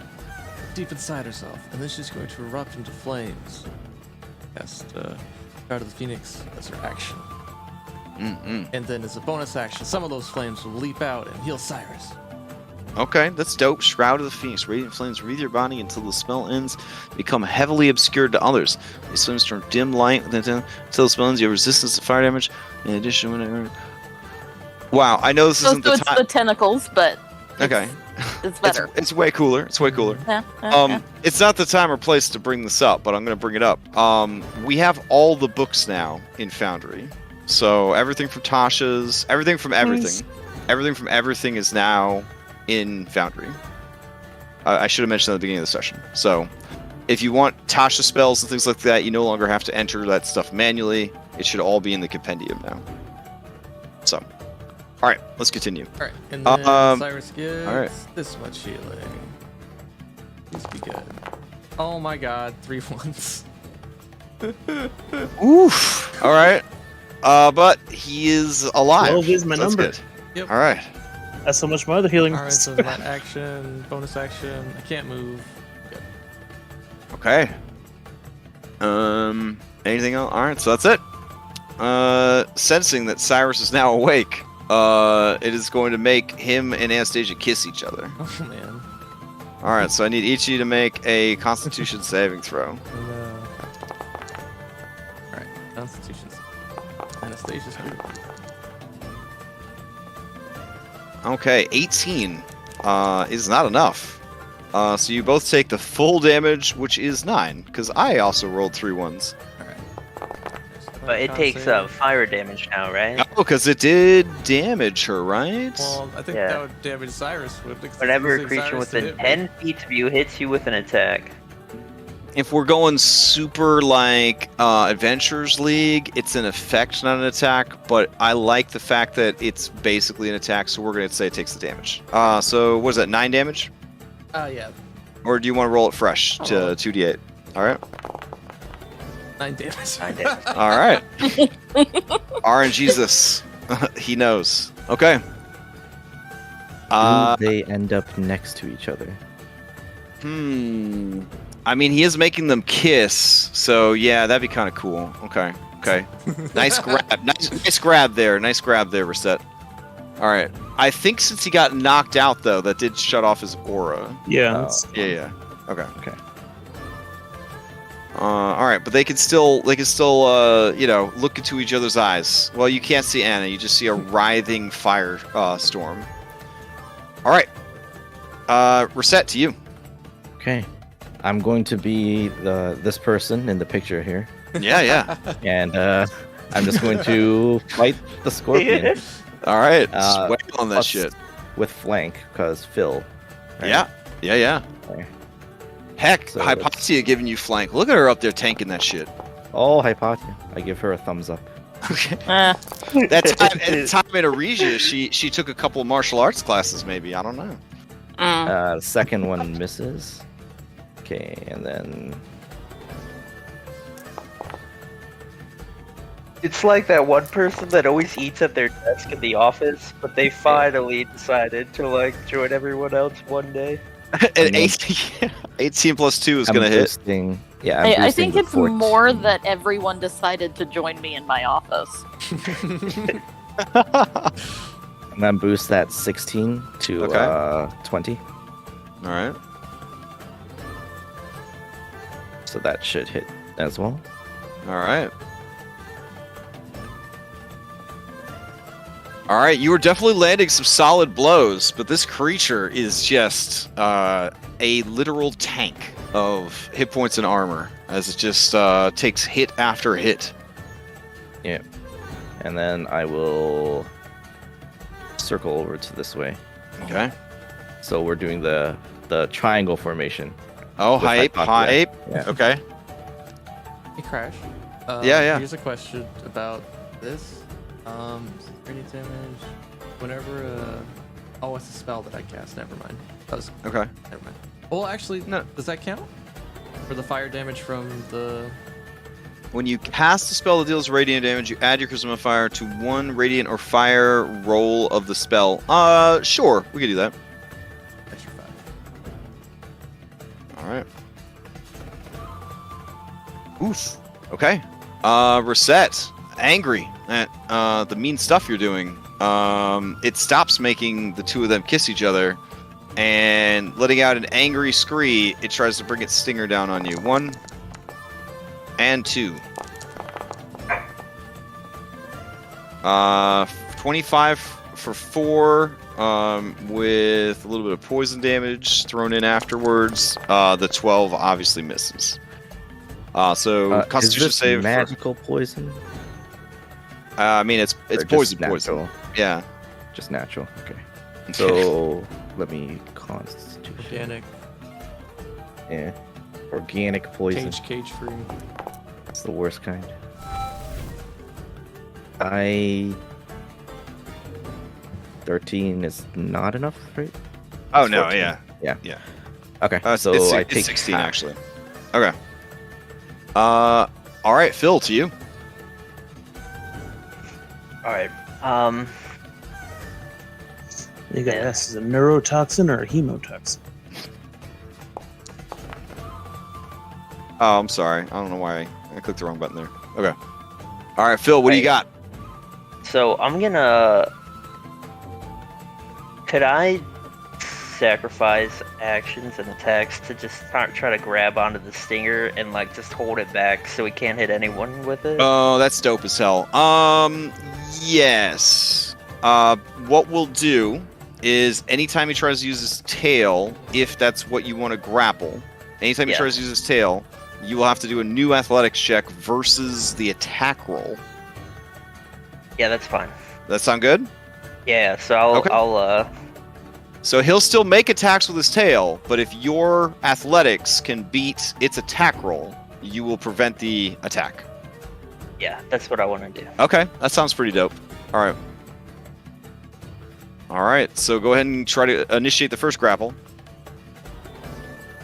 deep inside herself, and then she's going to erupt into flames. Cast Guard of the Phoenix as her action. And then as a bonus action, some of those flames will leap out and heal Cyrus. Okay, that's dope. Shroud of the Phoenix. Radiant flames wreathe your body until the spell ends. Become heavily obscured to others. These flames turn dim light until the spell ends. You have resistance to fire damage. In addition, whenever... Wow, I know this isn't the it's time. the tentacles, but Okay. it's better. It's way cooler. It's way cooler. Yeah. It's not the time or place to bring this up, but I'm going to bring it up. We have all the books now in Foundry. So everything from Tasha's, everything from everything is now in Foundry. I should have mentioned that at the beginning of the session. So if you want Tasha spells and things like that, you no longer have to enter that stuff manually. It should all be in the compendium now. So, all right, let's continue. All right, and then Cyrus gets this much healing. Please be good. Oh my god, 3 ones. Oof. All right. But he is alive. 12 is my so that's number. good. Yep. All right. That's so much my other healing. All right, so that action, bonus action. I can't move. Good. Okay. Anything else? All right, so that's it. Sensing that Cyrus is now awake, it is going to make him and Anastasia kiss each other. Oh man. All right, so I need each of you to make a Constitution saving throw. And, all right, Constitution. Anastasia's good. Okay, 18 is not enough. So you both take the full damage, which is 9, because I also rolled 3 ones. But it takes fire damage now, right? Oh, because it did damage her, right? Well, I think Yeah. that would damage Cyrus. Whenever a creature within 10 feet of you hits you with an attack. If we're going super like Adventurers League, it's an effect, not an attack. But I like the fact that it's basically an attack, so we're going to say it takes the damage. So what is that, 9 damage? Yeah. Or do you want to roll it fresh to 2d8? All right. 9 damage. 9 damage. All right. RNGesus. He knows. Okay. Do they end up next to each other? I mean, he is making them kiss, so yeah, that'd be kind of cool. Okay. Nice grab. Nice grab there. Nice grab there, Reset. All right. I think since he got knocked out, though, that did shut off his aura. Yeah. Yeah. Okay. All right, but they can still, look into each other's eyes. Well, you can't see Anna. You just see a writhing fire storm. All right. Reset to you. Okay. I'm going to be this person in the picture here. Yeah. And I'm just going to fight the scorpion. All right. Sweat on that plus shit. With flank, because Phil. Right? Yeah. Okay. Heck, So Hypatia giving you flank. Look at her up there tanking that shit. Oh, Hypatia. I give her a thumbs up. Okay. That time in Aresia, she took a couple of martial arts classes, maybe. I don't know. Second one misses. Okay, and then It's like that one person that always eats at their desk in the office, but they finally decided to join everyone else one day. And 18 plus 2 is going to hit. boosting. Yeah, I'm I boosting think the it's 14. more that everyone decided to join me in my office. I'm gonna boost that 16 to Okay. 20. All right. So that should hit as well. All right. All right, you are definitely landing some solid blows, but this creature is just a literal tank of hit points and armor as it just takes hit after hit. Yeah. And then I will circle over to this way. Okay. So we're doing the triangle formation. Oh, With hype. Hypatia. Yeah. Okay. Hey, Crash. Yeah. Here's a question about this. Radiant damage. Whenever oh, it's a spell that I cast. Never mind. Okay. Never mind. Well, actually, no. Does that count? For the fire damage from the... When you cast a spell that deals radiant damage, you add your charisma modifier to 1 radiant or fire roll of the spell. Sure, we can do that. Extra 5. All right. Oof. Okay. Reset. angry at the mean stuff you're doing. It stops making the two of them kiss each other, and letting out an angry scree, it tries to bring its stinger down on you. 1 and 2. 25 for 4, with a little bit of poison damage thrown in afterwards. The 12 obviously misses. So Is Constitution this save. magical poison? I mean, it's Or just poison. natural? Yeah. Just natural. Okay. So let me Constitution. Organic, Yeah. Organic poison. cage free. It's the worst kind. 13 is not enough, right? Oh It's no, 14. yeah. Okay, so it's, I it's take 16 half. actually. Okay. All right, Phil, to you. All right. You got asked, is it a neurotoxin or a hemotoxin? Oh, I'm sorry. I don't know why I clicked the wrong button there. Okay. All right, Phil, what do you got? So I'm gonna. Could I sacrifice actions and attacks to just try to grab onto the stinger and like just hold it back so we can't hit anyone with it? Oh, that's dope as hell. Yes. What we'll do is anytime he tries to use his tail, if that's what you want to grapple, anytime he Yeah. tries to use his tail, you will have to do a new athletics check versus the attack roll. Yeah, that's fine. That sound good? Yeah, so Okay. So he'll still make attacks with his tail, but if your athletics can beat its attack roll, you will prevent the attack. yeah, that's what I want to do. Okay, that sounds pretty dope. All right. All right, so go ahead and try to initiate the first grapple.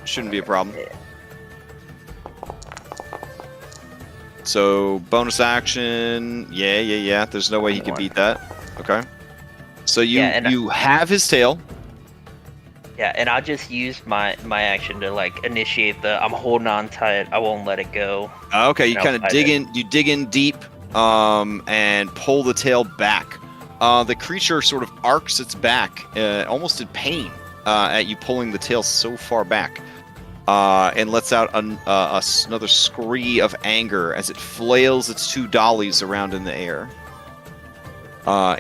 Shouldn't be a problem. So bonus action, yeah. There's no way he can beat that. Okay. So you Yeah, and you have his tail. Yeah, and I just used my action to like initiate the. I'm holding on tight. I won't let it go. Okay, you No, kind of I dig didn't. in. You dig in deep, and pull the tail back. The creature sort of arcs its back, almost in pain, at you pulling the tail so far back, and lets out another scree of anger as it flails its two dollies around in the air.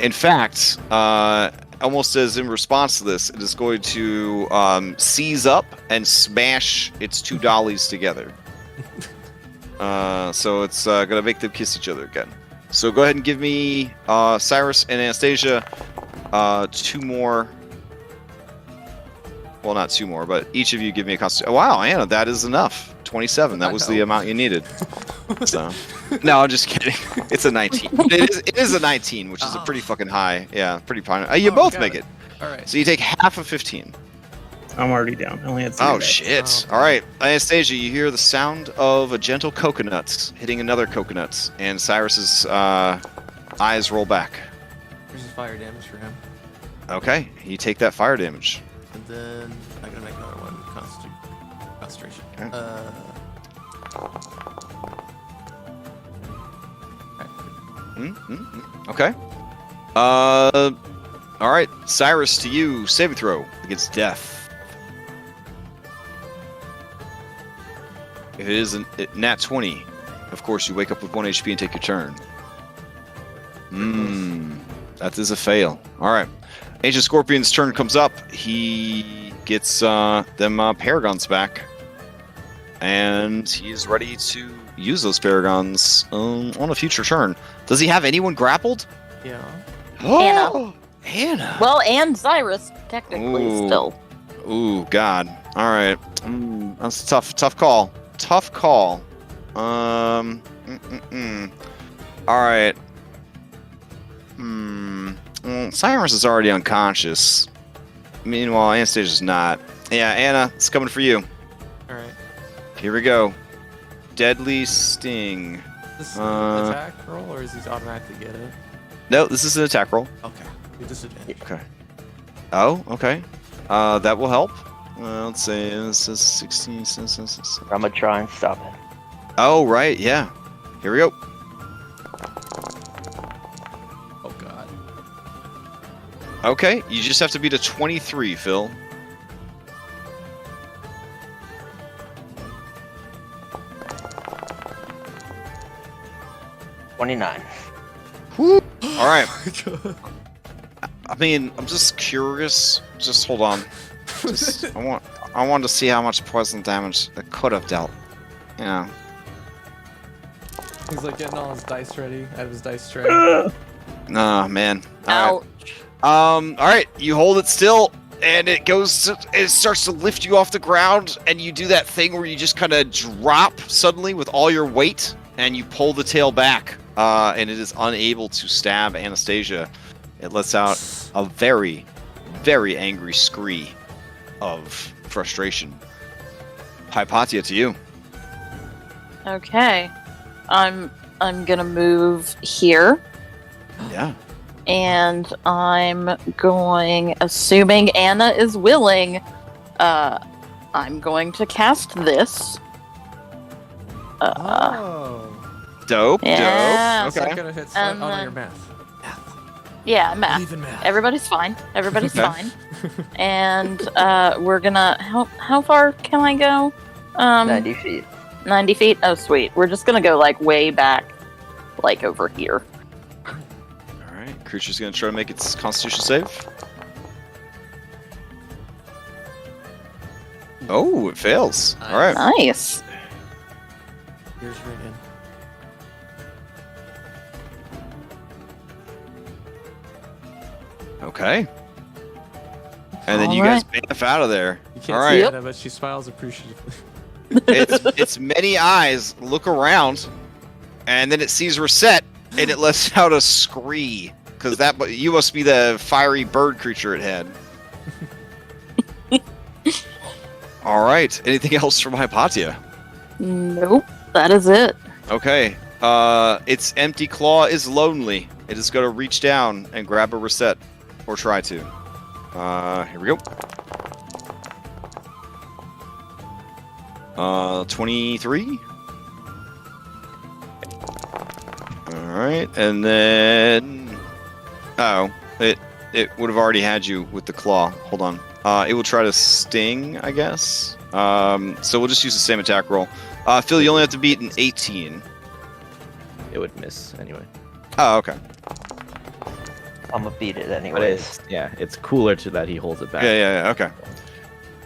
In fact, almost as in response to this, it is going to seize up and smash its two dollies together. So it's going to make them kiss each other again. So go ahead and give me Cyrus and Anastasia 2 more. Well, not 2 more, but each of you give me a constitution. Oh, wow, Anna, that is enough. 27. That was the amount you needed. So, no, I'm just kidding. It's a 19. It is a 19, which is a pretty fucking high. Yeah, pretty high. You both make it. All right. So you take half of 15. I'm already down. I only had 3 Oh, back. shit. Oh. All right, Anastasia, you hear the sound of a gentle coconut hitting another coconut, and Cyrus's eyes roll back. There's fire damage for him. Okay, you take that fire damage. And then I gotta make another one. Concentration. Okay. Okay. All right, Cyrus, to you, saving throw against death. If it is a nat 20, of course you wake up with 1 HP and take your turn. That is a fail. All right, Ancient Scorpion's turn comes up. He gets them paragons back, and he is ready to use those paragons on a future turn. Does he have anyone grappled? Yeah. Anna. Hannah. Well, and Cyrus, technically, Ooh. still. Ooh, God. All right. That's a tough call. Tough call. All right. Cyrus is already unconscious. Meanwhile, Anastasia's not. Yeah, Anna, it's coming for you. All right. Here we go. Deadly Sting. This is an attack roll, or is he automatically get it? No, this is an attack roll. Okay. Good disadvantage. Okay. Oh, okay. That will help. Let's say this is 16. I'm gonna try and stop it. Oh, right, yeah. Here we go. Okay, you just have to beat a 23, Phil. $29. All right. I mean, I'm just curious. Just hold on. I want to see how much poison damage it could have dealt. You know. He's like getting all his dice ready. I have his dice tray. Oh man. All Ouch. right. All right. You hold it still, and it starts to lift you off the ground, and you do that thing where you just kind of drop suddenly with all your weight, and you pull the tail back, and it is unable to stab Anastasia. It lets out a very, very angry scree of frustration. Hypatia, to you. Okay. I'm gonna move here. Yeah. And I'm going, assuming Anna is willing, I'm going to cast this. Dope. Yeah. Dope. Okay. Second hits. And Oh, no, then- your math. Yeah, math. Believe in math. Everybody's fine. Everybody's Okay. fine. And we're gonna, how far can I go? 90 feet. 90 feet? Oh, sweet. We're just gonna go, like, way back, like, over here. All right. Creature's gonna try to make its Constitution save. Oh, it fails. All right. Nice. Here's ringing. Okay. And then you guys baff out of there. You can't All see right. Anna, but she smiles appreciatively. Its many eyes look around, and then it sees Reset, and it lets out a scree. Because you must be the fiery bird creature it had. All right. Anything else from Hypatia? Nope. That is it. Okay. Its empty claw is lonely. It is going to reach down and grab a Reset, or try to. Here we go. 23. All right, and then it would have already had you with the claw. Hold on. It will try to sting, I guess. So we'll just use the same attack roll. Phil, you only have to beat an 18. It would miss anyway. Oh, okay. I'm gonna beat it But anyways. it's cooler to that he holds it back. Yeah, okay.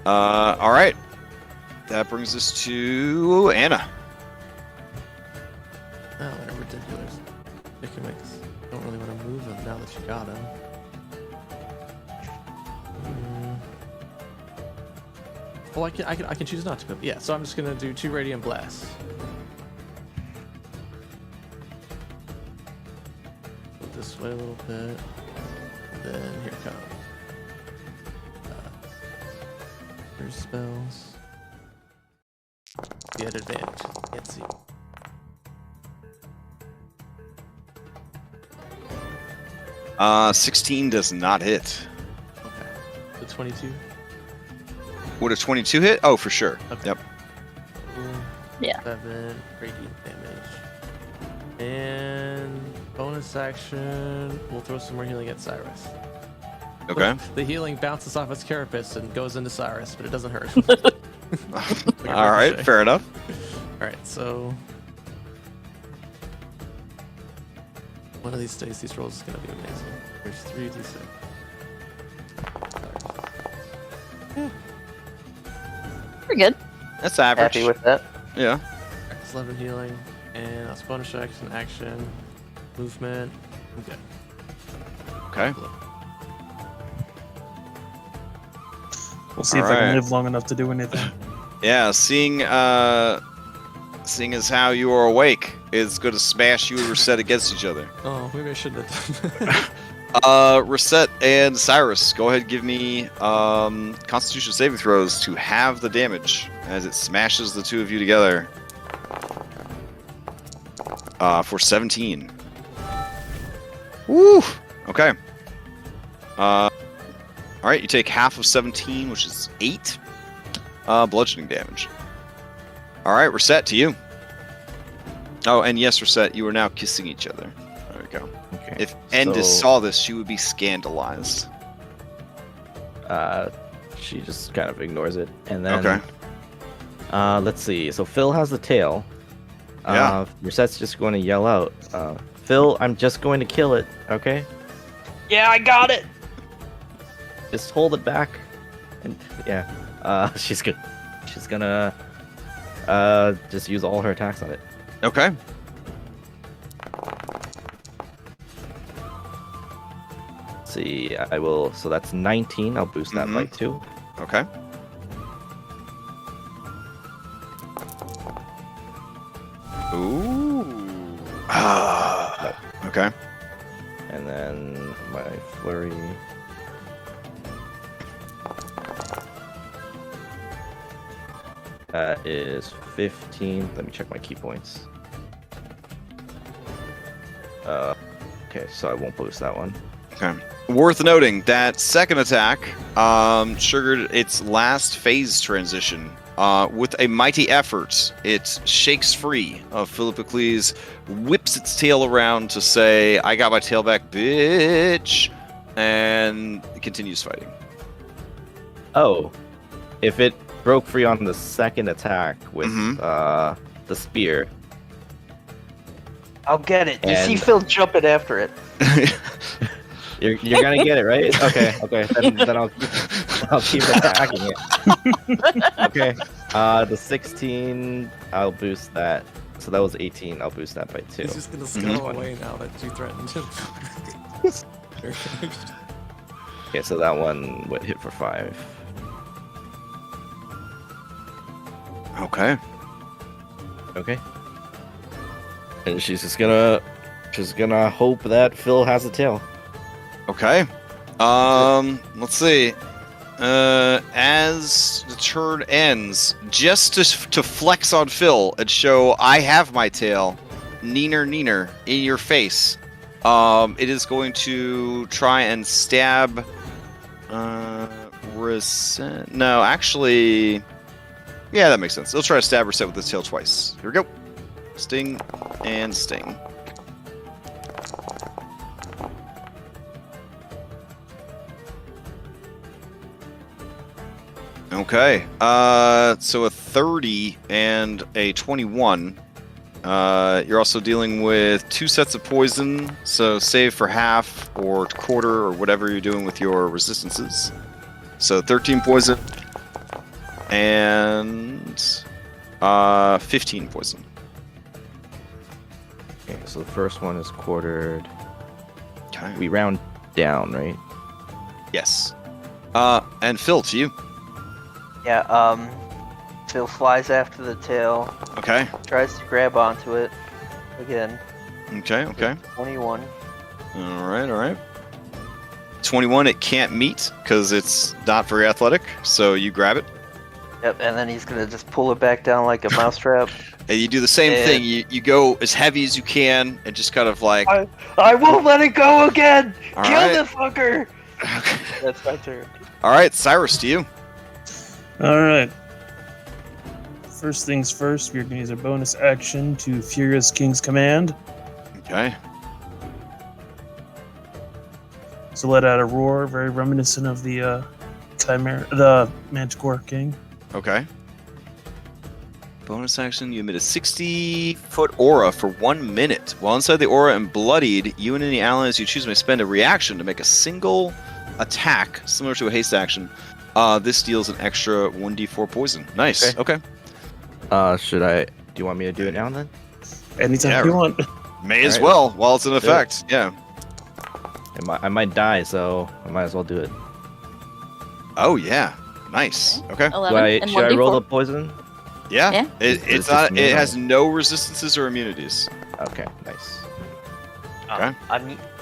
All right. That brings us to Anna. Oh, they're ridiculous. Makes don't really want to move him now that you got him. Well, I can choose not to move. Yeah, so I'm just gonna do 2 radiant blasts. Go this way a little bit. And then here it comes. There's spells. You had advantage. Can't see. Uh, 16 does not hit. Okay. The 22. Would a 22 hit? Oh, for sure. Okay. Yep. Yeah. 7 radiant damage. And bonus action, we'll throw some more healing at Cyrus. Okay. The healing bounces off its carapace and goes into Cyrus, but it doesn't hurt. All right, fair enough. Alright, so one of these days, these rolls is going to be amazing. There's 3d6. Pretty good. That's average. Happy with that? Yeah. It's 11 healing, and that's bonus action, movement. Okay. Okay. We'll see if I Alright. can live long enough to do anything. Yeah, seeing as how you are awake is going to smash you and Reset against each other. Oh, maybe I shouldn't have done Reset and Cyrus, go ahead and give me Constitution saving throws to halve the damage as it smashes the two of you together. For 17. Woo! Okay. Alright, you take half of 17, which is 8 bludgeoning damage. Alright, Reset, to you. Oh, and yes, Reset, you are now kissing each other. There we go. Okay. If Endis so- saw this, she would be scandalized. She just kind of ignores it, and then Okay. let's see. So Phil has the tail. Yeah. Reset's just going to yell out, "Phil, I'm just going to kill it. Okay, Yeah, I got it. just hold it back." And yeah, she's good. She's gonna just use all her attacks on it. Okay. Let's see, I will. So that's 19. I'll boost that by 2. Okay. Ooh. Ah. Okay. And then my flurry. That is 15. Let me check my key points. Okay, so I won't boost that one. Okay. Worth noting that second attack triggered its last phase transition. With a mighty effort, it shakes free of Philippocles, whips its tail around to say, "I got my tail back, bitch," and it continues fighting. Oh, if it broke free on the second attack with Mhm. the spear. I'll get it. You see And- Phil jumping after it. You're gonna get it, right? Okay. Then I'll keep attacking it. Okay. The 16, I'll boost that. So that was 18. I'll boost that by 2. He's just gonna scuttle Mhm. away now that you threatened him. Okay, so that one would hit for 5. Okay. Okay. And she's gonna hope that Phil has a tail. Okay. Let's see. As the turn ends, just to flex on Phil and show I have my tail, neener in your face. It is going to try and stab. No, actually, yeah, that makes sense. It'll try to stab Reset with its tail twice. Here we go. Sting and sting. Okay. So a 30 and a 21. You're also dealing with 2 sets of poison, so save for half or quarter or whatever you're doing with your resistances. So 13 poison and 15 poison. Okay, so the first one is quartered. Okay. We round down, right? Yes. And Phil, to you. Yeah, Phil flies after the tail, Okay. tries to grab onto it again. Okay. 21. All right. 21, it can't meet because it's not very athletic, so you grab it. Yep, and then he's gonna just pull it back down like a mousetrap. And you do the same And- thing. You go as heavy as you can and just kind of like. I won't let it go again! All Kill right. the fucker! That's my turn. All right, Cyrus, to you. All right. First things first, we're going to use our bonus action to Furious King's Command. Okay. So let out a roar, very reminiscent of the the Manticore King. Okay. Bonus action, you emit a 60-foot aura for 1 minute. While inside the aura and bloodied, you and any allies you choose may spend a reaction to make a single attack, similar to a haste action. This deals an extra 1d4 poison. Nice. Okay. Should I? Do you want me to do it now then? Anytime Yeah. you want. May as All right. well, while it's in Do it. effect. Yeah. I might die, so I might as well do it. Oh, yeah. Nice. Okay. 11 and Should I roll 1d4. the poison? Yeah. Yeah. It's It's not. just It me, has no resistances or immunities. Okay, nice. Okay.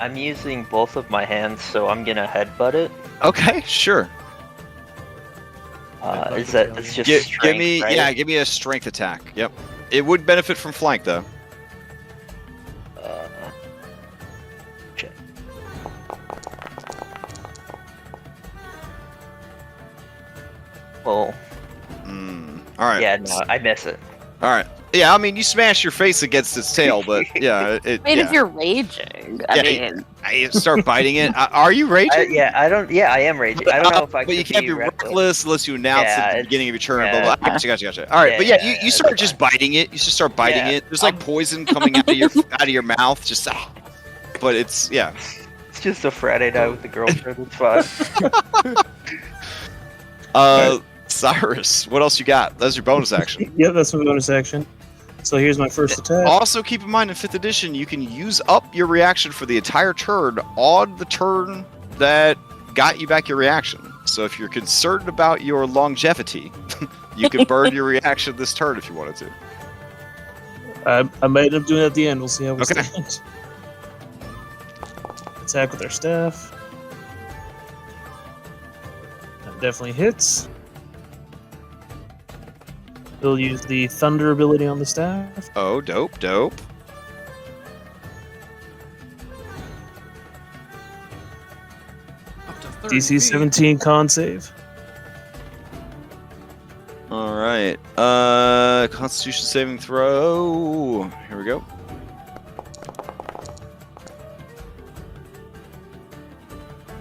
I'm using both of my hands, so I'm gonna headbutt it. Okay. Sure. Is that it's just Give strength, me. right? Yeah. Give me a strength attack. Yep. It would benefit from flank though. Shit. Well, All right. yeah, no, I miss it. All right. Yeah, I mean, you smash your face against its tail, but yeah, I mean, if you're raging, I mean, I start biting it. Are you raging? I don't. Yeah, I am raging. I don't know if I. But you could can't be reckless. reckless unless you announce it at the it's- beginning of your turn. yeah. Blah, blah. Gotcha. All right, but Yeah, you it's start just fine. biting it. You just start biting Yeah. it. There's like poison coming out of your mouth. Just, but it's It's just a Friday night with the girlfriend. It's fine. Cyrus, what else you got? That's your bonus action. Yeah, that's my bonus action. So here's my first attack. Also, keep in mind in 5th edition, you can use up your reaction for the entire turn on the turn that got you back your reaction. So if you're concerned about your longevity, you can burn your reaction this turn if you wanted to. I might end up doing it at the end. We'll see how we Okay. stand. Attack with our staff. That definitely hits. We'll use the thunder ability on the staff. Oh, dope. Up to 30 DC feet. 17 con save. All right. Constitution saving throw. Here we go.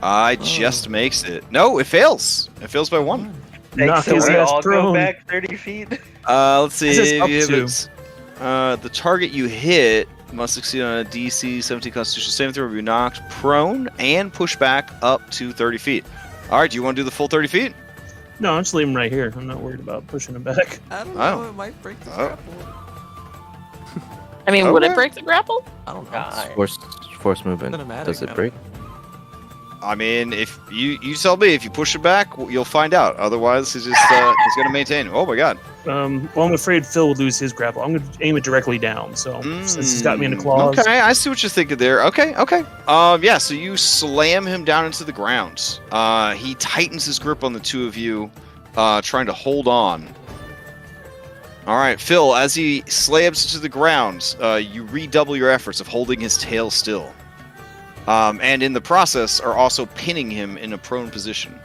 I just makes it. No, it fails. It fails by 1. Knock So his we ass all go prone. back 30 feet. Let's see. It says up if to. it's, the target you hit must succeed on a DC 17 Constitution saving throw, be knocked prone and push back up to 30 feet. All right, do you want to do the full 30 feet? No, I'm just leaving him right here. I'm not worried about pushing him back. I don't Oh. know. It might break the Oh. grapple. I mean, would Okay. it break the grapple? I don't know. God. Force movement. Cinematic Does it now. break? I mean, if you tell me, if you push it back, you'll find out. Otherwise, he's just he's gonna maintain. Oh my god. Well, I'm afraid Phil will lose his grapple. I'm going to aim it directly down. So since he's got me in the claws, Okay, I see what you're thinking there. Okay. Yeah, so you slam him down into the ground. He tightens his grip on the two of you, trying to hold on. All right, Phil, as he slams into the ground, you redouble your efforts of holding his tail still. And in the process are also pinning him in a prone position.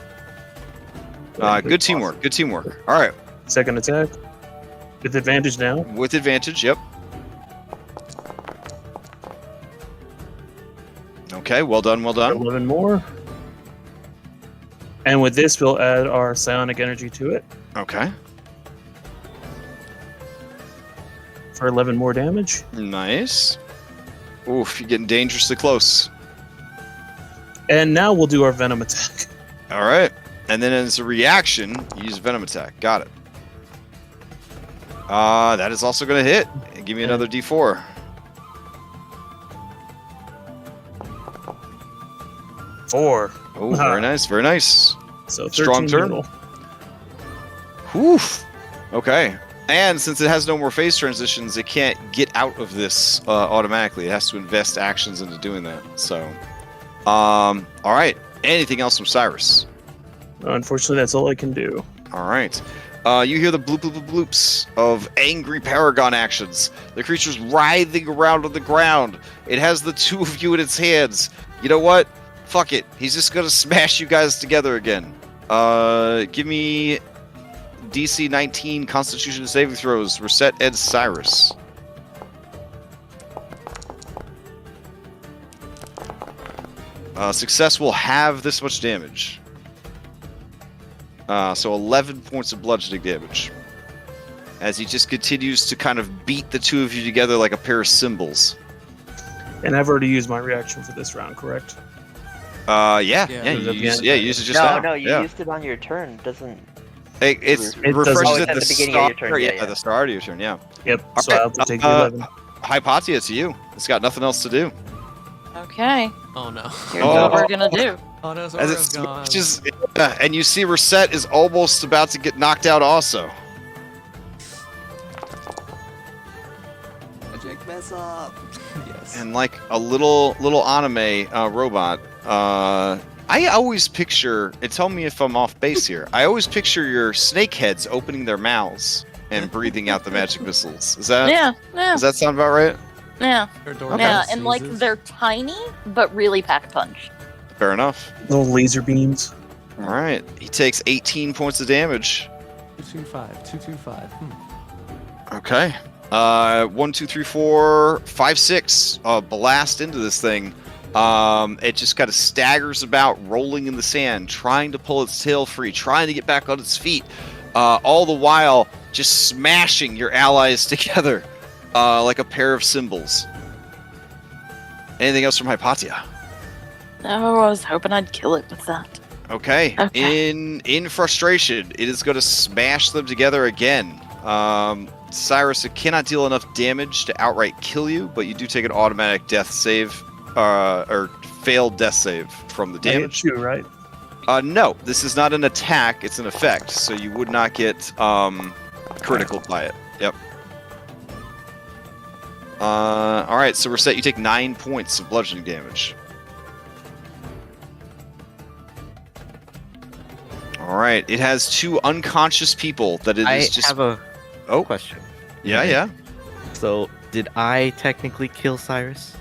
Good teamwork. Good teamwork. All right, second attack with advantage now. with advantage. Yep. Okay, well done. 11 more. And with this, we'll add our psionic energy to it Okay, for 11 more damage. nice. Oof, you're getting dangerously close. And now we'll do our venom attack. All right, and then as a reaction, you use venom attack. Got it. That is also going to hit. Give me another D4. Four. Oh, very nice, very nice. So 13 Strong turn. total. Woof. Okay. And since it has no more phase transitions, it can't get out of this automatically. It has to invest actions into doing that. So, all right. Anything else from Cyrus? Unfortunately, that's all I can do. All right. You hear the bloop bloop bloop bloops of angry paragon actions. The creature's writhing around on the ground. It has the two of you in its hands. You know what? Fuck it. He's just gonna smash you guys together again. Give me DC 19 Constitution saving throws. Reset Ed Cyrus. Success will have this much damage. So 11 points of bludgeoning damage. As he just continues to kind of beat the two of you together like a pair of cymbals. And I've already used my reaction for this round, correct? Yeah, Yeah. you use it just No, now. no, you yeah. used it on your turn. It doesn't. It It refreshes doesn't- at the beginning of your start. turn, Yeah, yeah. the start of your turn. Yeah. Yep. So Alright, I'll have to take the 11. Hypatia, to you. It's got nothing else to do. Okay, Oh no. here's Oh. what we're gonna do. Oh no, As Zora's it's gone. just, and you see Reset is almost about to get knocked out also. Magic mess up. Yes. And like a little anime robot, I always picture, and tell me if I'm off base here, I always picture your snake heads opening their mouths and breathing out the magic missiles. Is that, Yeah, does that sound about right? yeah, Your adorable yeah, and like sneezes. they're tiny but really pack punch. Fair enough. Little laser beams. All right. He takes 18 points of damage. 225. 225. Okay. 1, 2, 3, 4, 5, 6. Blast into this thing. It just kind of staggers about, rolling in the sand, trying to pull its tail free, trying to get back on its feet. All the while, just smashing your allies together like a pair of cymbals. Anything else from Hypatia? Oh, I was hoping I'd kill it with that. Okay. In frustration, it is going to smash them together again. Cyrus, it cannot deal enough damage to outright kill you, but you do take an automatic death save, or failed death save from the damage. You, right? No, this is not an attack, it's an effect, so you would not get critical by it. Yep. Alright, so Reset, you take 9 points of bludgeoning damage. Alright, it has 2 unconscious people that it is just... I have a question. Yeah, yeah. So, did I technically kill Cyrus?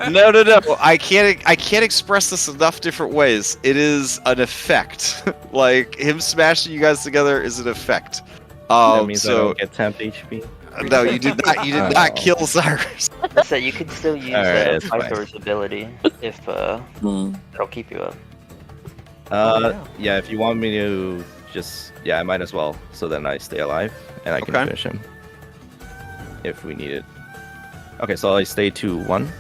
No. I can't express this enough different ways. It is an effect. Like, him smashing you guys together is an effect. That means I don't get temp HP? No, you did not. You did not kill Cyrus. So you can still use Alright, it's fine. Pythor's ability if that'll keep you up. Yeah, if you want me to just... Yeah, I might as well. So then I stay alive, and I can Okay. finish him. If we need it. Okay, so I stay to 1?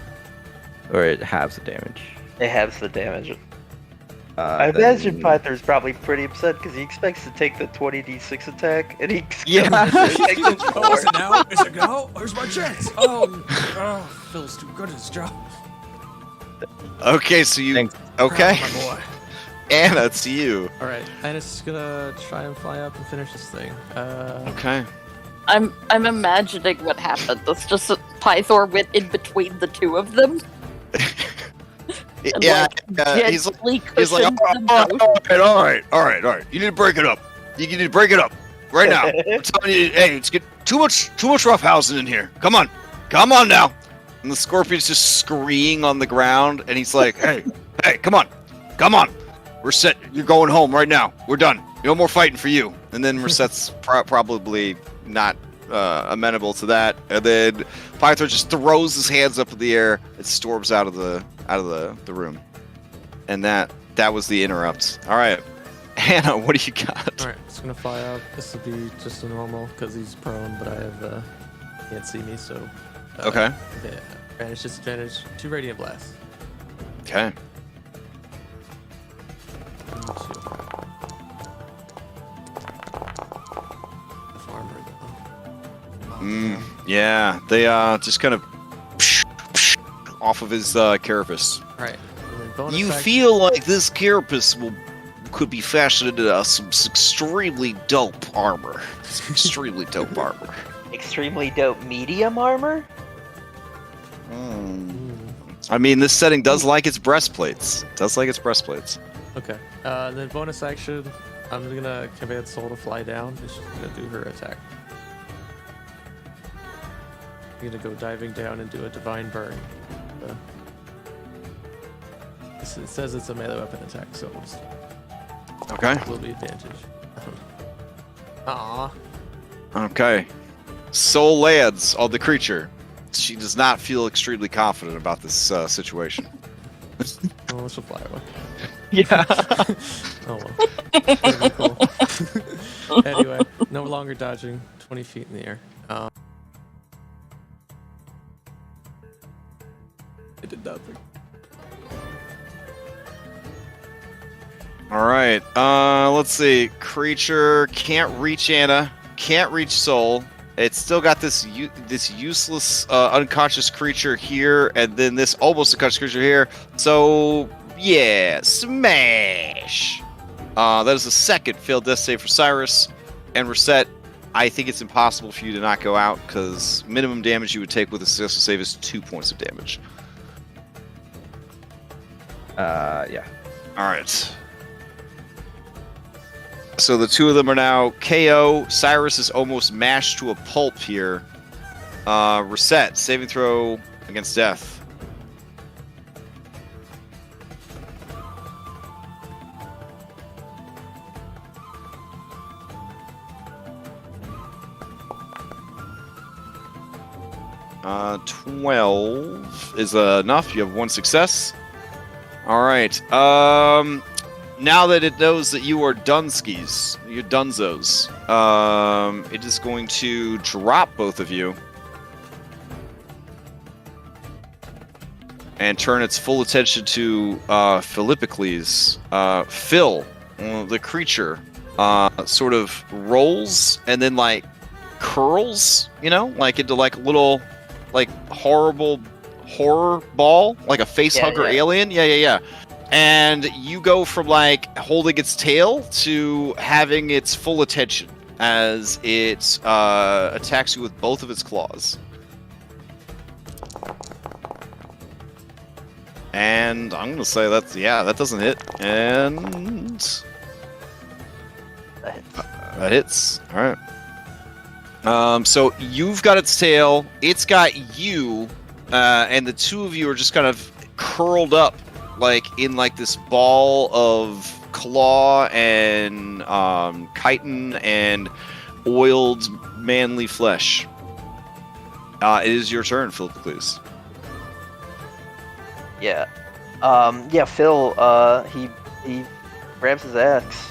Or it halves the damage? It halves the damage. Uh, I imagine then- Pythor's probably pretty upset because he expects to take the 20d6 attack, and he Yeah. takes the Oh, is 4. it now? Is it now? Where's my chance? Oh, Phil's too good at his job. Okay, so you... Thanks. Okay. Oh, my boy. Anna, it's you. Alright, Anna's gonna try and fly up and finish this thing. Okay. I'm imagining what happened. It's just that Pythor went in between the two of them. And, Yeah, like, he's like... gently He's like, cushioned them both. all right. You need to break it up. You need to break it up right now. I'm telling you, hey, it's get too much roughhousing in here. Come on now. And the scorpion's just screaming on the ground, and he's like, hey, come on. We're set. You're going home right now. We're done. No more fighting for you. And then Reset's probably not amenable to that. And then Pythor just throws his hands up in the air and storms out of the room. And that was the interrupt. All right, Hannah, what do you got? Alright, just gonna fly up. This will be just a normal because he's prone, but I have can't see me, so Okay. yeah, advantage, disadvantage, 2 radiant blasts. Okay. And shield. Armor, though. Yeah, they just kind of off of his carapace. Alright, and then bonus You action- feel like this carapace could be fashioned into some extremely dope armor. Some extremely dope armor. Extremely dope medium armor? I mean, this setting does like its breastplates. Okay. Then bonus action, I'm gonna command Soul to fly down. And she's gonna do her attack. I'm gonna go diving down and do a divine burn. It says it's a melee weapon attack, so Okay. will be advantage. Aww. Okay. Soul lands on the creature. She does not feel extremely confident about this situation. Oh, this will fly away. Yeah. Oh well. That'd be cool. Anyway, no longer dodging 20 feet in the air. It did nothing. All right. Let's see. Creature can't reach Anna. Can't reach Soul. It's still got this useless unconscious creature here, and then this almost unconscious creature here. So yeah, smash. That is the second failed death save for Cyrus. And Reset, I think it's impossible for you to not go out because minimum damage you would take with a successful save is 2 points of damage. Yeah. All right. So the two of them are now KO. Cyrus is almost mashed to a pulp here. Reset, saving throw against death. 12 is enough. You have 1 success. All right. Now that it knows that you are Dunskies, you're Dunzos, it is going to drop both of you and turn its full attention to Philippocles. Phil, the creature, sort of rolls and then like curls, like into like a little like horrible horror ball, like a face hugger alien. Yeah. And you go from like holding its tail to having its full attention as it attacks you with both of its claws. And I'm gonna say that doesn't hit. And that hits. All right. So you've got its tail, it's got you, and the two of you are just kind of curled up, like in like this ball of claw and chitin and oiled manly flesh. It is your turn, Philippocles. Yeah. Phil, he grabs his axe.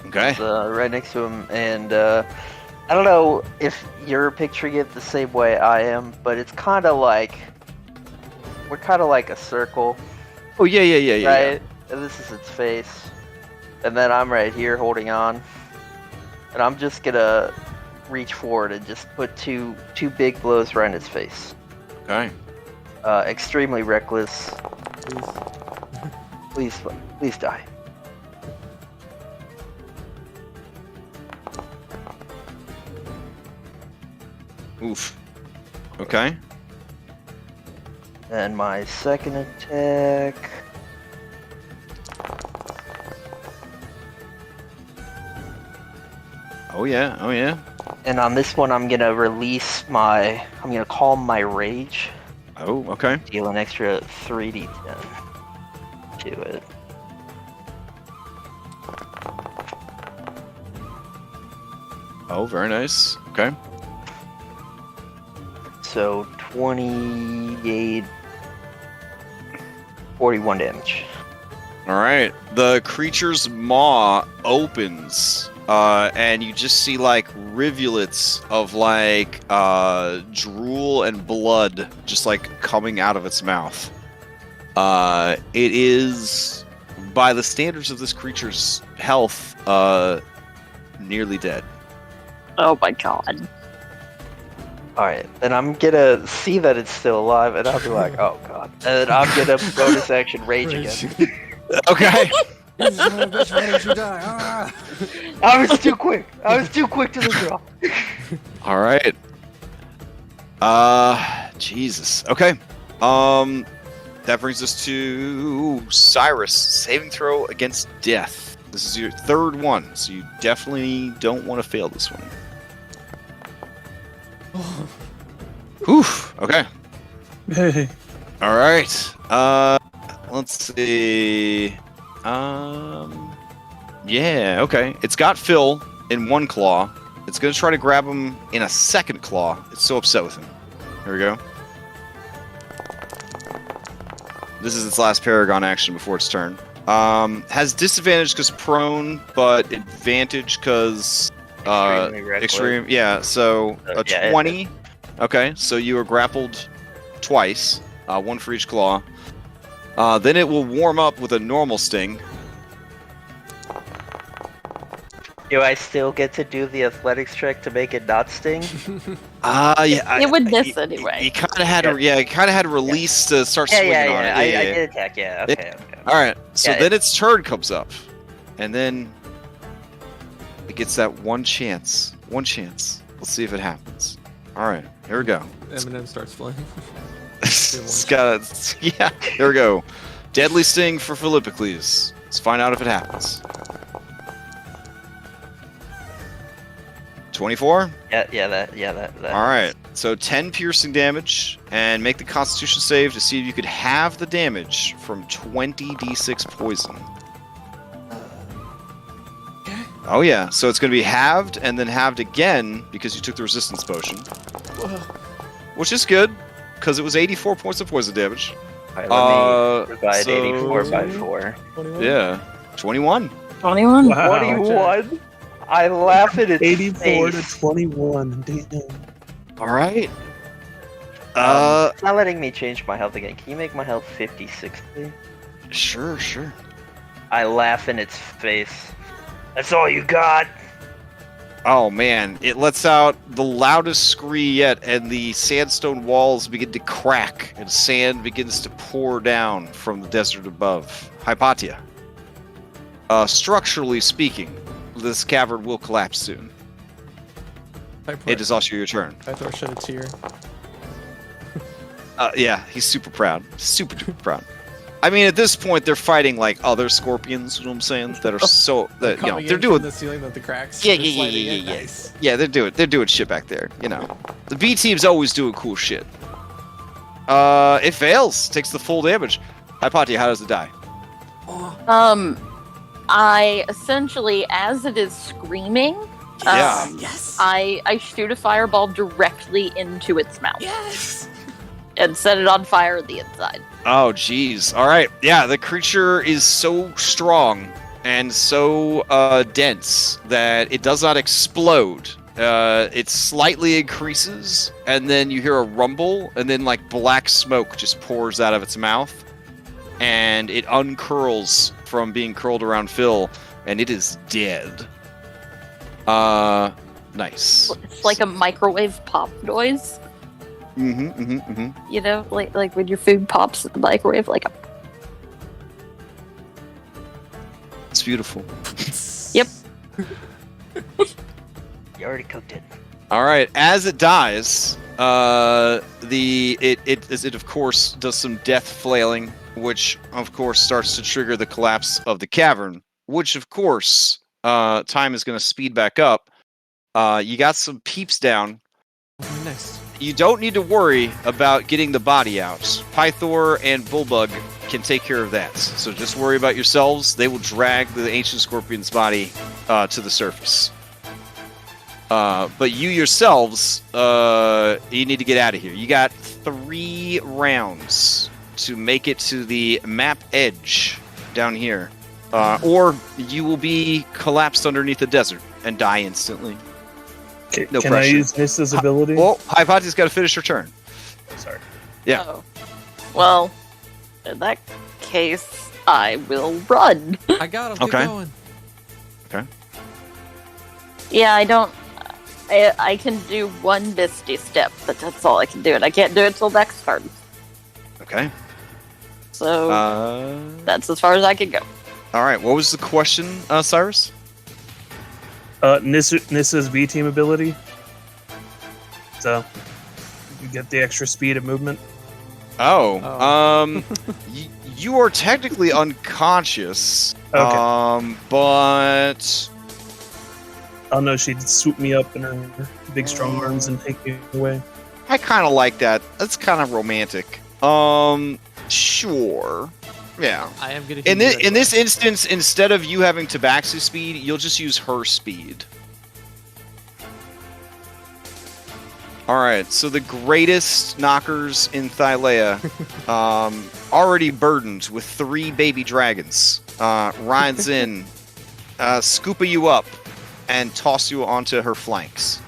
Okay. It's, right next to him, and I don't know if you're picturing it the same way I am, but it's kind of like we're kind of like a circle. Oh yeah. Right? And this is its face, and then I'm right here holding on, and I'm just gonna reach forward and just put two big blows right in its face. Okay. Extremely reckless. Please die. Oof. Okay. And my second attack. Oh yeah. And on this one, I'm gonna I'm gonna calm my rage. Oh, okay. Deal an extra 3d10 to it. Oh, very nice. Okay. So 28, 41 damage. All right. The creature's maw opens, and you just see like rivulets of like drool and blood just like coming out of its mouth. It is, by the standards of this creature's health, nearly dead. Oh my god. Alright, then I'm gonna see that it's still alive, and I'll be like, oh god. And I'm gonna bonus action rage again. Okay. Bitch, why don't you die? Ah! I was too quick to the draw. All right. Jesus. Okay. That brings us to Cyrus. Saving throw against death. This is your third one, so you definitely don't want to fail this one. Oof. Okay. Hey. All right. Let's see. Yeah. Okay. It's got Phil in one claw. It's gonna try to grab him in a second claw. It's so upset with him. Here we go. This is its last Paragon action before its turn. Has disadvantage because prone, but advantage because extreme. Yeah. So a 20. Okay. So you are grappled twice. One for each claw. Then it will warm up with a normal sting. Do I still get to do the athletics check to make it not sting? Yeah. It would miss anyway. You kind of had to, kind of had to release to start swinging on it. I did attack. Yeah. Okay. All right. So Yeah, then its turn comes up, and then it gets that one chance. One chance. Let's see if it happens. All right. Here we go. Eminem starts flying. It's got yeah. There we go. Deadly sting for Philippocles. Let's find out if it happens. 24? Yeah, that. All right. So 10 piercing damage, and make the Constitution save to see if you could halve the damage from 20d6 poison. Okay. Oh yeah. So it's going to be halved and then halved again because you took the resistance potion, which is good. because it was 84 points of poison damage. Alright, let me divide so- 84 by 4. 21? Yeah, 21. 21? Wow. 21? I laugh at its 84 face. to 21. Damn. All right. It's not letting me change my health again. Can you make my health 50, 60? Sure. I laugh in its face. That's all you got? Oh man, it lets out the loudest scream yet, and the sandstone walls begin to crack, and sand begins to pour down from the desert above. Hypatia. Structurally speaking, this cavern will collapse soon. It is also your turn. Pythor shed a tear. Yeah, he's super proud. Super duper proud. I mean, at this point, they're fighting like other scorpions. You know what I'm saying? That are so that you know they're doing. The ceiling with the cracks. Yeah. Nice. Yeah, they're doing shit back there. You know, the B team's always doing cool shit. It fails. Takes the full damage. Hypatia, how does it die? I essentially, as it is screaming, Yeah. Yes. I shoot a fireball directly into its mouth Yes. and set it on fire at the inside. Oh, jeez. All right. Yeah, the creature is so strong and so dense that it does not explode. It slightly increases, and then you hear a rumble, and then like black smoke just pours out of its mouth, and it uncurls from being curled around Phil, and it is dead. Nice. It's like a microwave pop noise. Mm-hmm. You know, like when your food pops in the microwave, like a... It's beautiful. Yep. You already cooked it. All right. As it dies, it of course does some death flailing, which of course starts to trigger the collapse of the cavern. Which of course, time is going to speed back up. You got some peeps down. Next. You don't need to worry about getting the body out. Pythor and Bullbug can take care of that. So just worry about yourselves. They will drag the ancient scorpion's body to the surface. But you yourselves, you need to get out of here. You got 3 rounds to make it to the map edge down here. Or you will be collapsed underneath the desert and die instantly. No Can pressure. I use Nista's ability? Well, Hypatia's got to finish her turn. Sorry. Yeah. Oh. Well, in that case, I will run. I got him. Okay. Keep going. Yeah, I don't... I can do one Misty Step, but that's all I can do, and I can't do it till next turn. Okay. So, All that's as far as I can go. right. What was the question, Cyrus? Nissa's B team ability. So you get the extra speed of movement. Oh. You are technically unconscious. Okay. But Oh no, she'd swoop me up in her big strong arms and take me away. I kind of like that. That's kind of romantic. Sure. Yeah. I am gonna. In this instance, instead of you having Tabaxi speed, you'll just use her speed. Alright, so the greatest knockers in Thylea, already burdened with 3 baby dragons, rides in, scoopa you up, and toss you onto her flanks.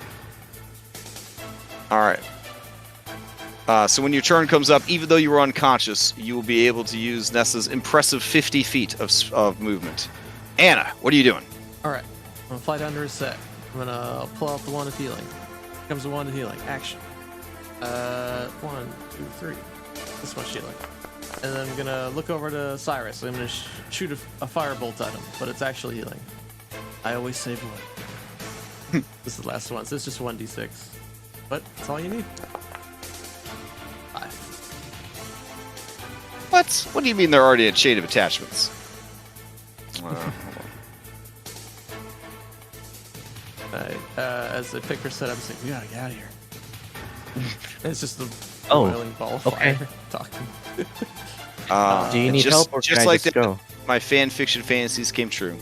Alright. So when your turn comes up, even though you were unconscious, you will be able to use Nessa's impressive 50 feet of movement. Anna, what are you down? All right. I'm gonna fly down to her set. I'm gonna pull out the wand of healing. Here comes the wand of healing. Action. 1, 2, 3. This much healing. And then I'm gonna look over to Cyrus. I'm gonna shoot a firebolt at him, but it's actually healing. I always save one. This is the last one. So it's just 1d6, but that's all you need. 5. What? What do you mean they're already a chain of attachments? Hold on. As the picker said, I was like, we gotta get out of here. And it's just the Oh, boiling ball of okay. fire talking. Do you need just, help or just can I like just that, go? my fan fiction fantasies came true.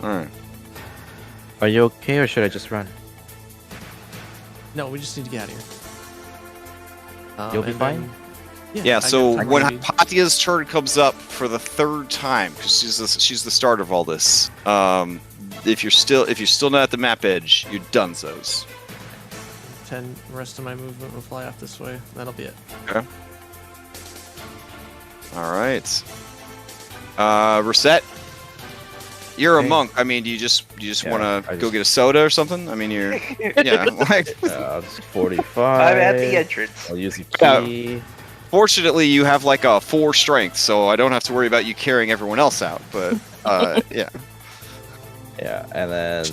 Alright. Are you okay or should I just run? No, we just need to get out of here. You'll be and fine? then- Yeah, I so get when technically- Hypatia's turn comes up for the third time, because she's the start of all this. If you're still not at the map edge, you're donezos. 10 rest of my movement will fly off this way. That'll be it. Okay. All right. Reset. You're a Hey. monk. I mean, do you just Yeah, want I to go just- get a soda or something? I mean, you're yeah. Like, It's 45. I'm at the entrance. I'll use the Yeah. key. fortunately, you have like a 4 strength, so I don't have to worry about you carrying everyone else out. But yeah. Yeah, and then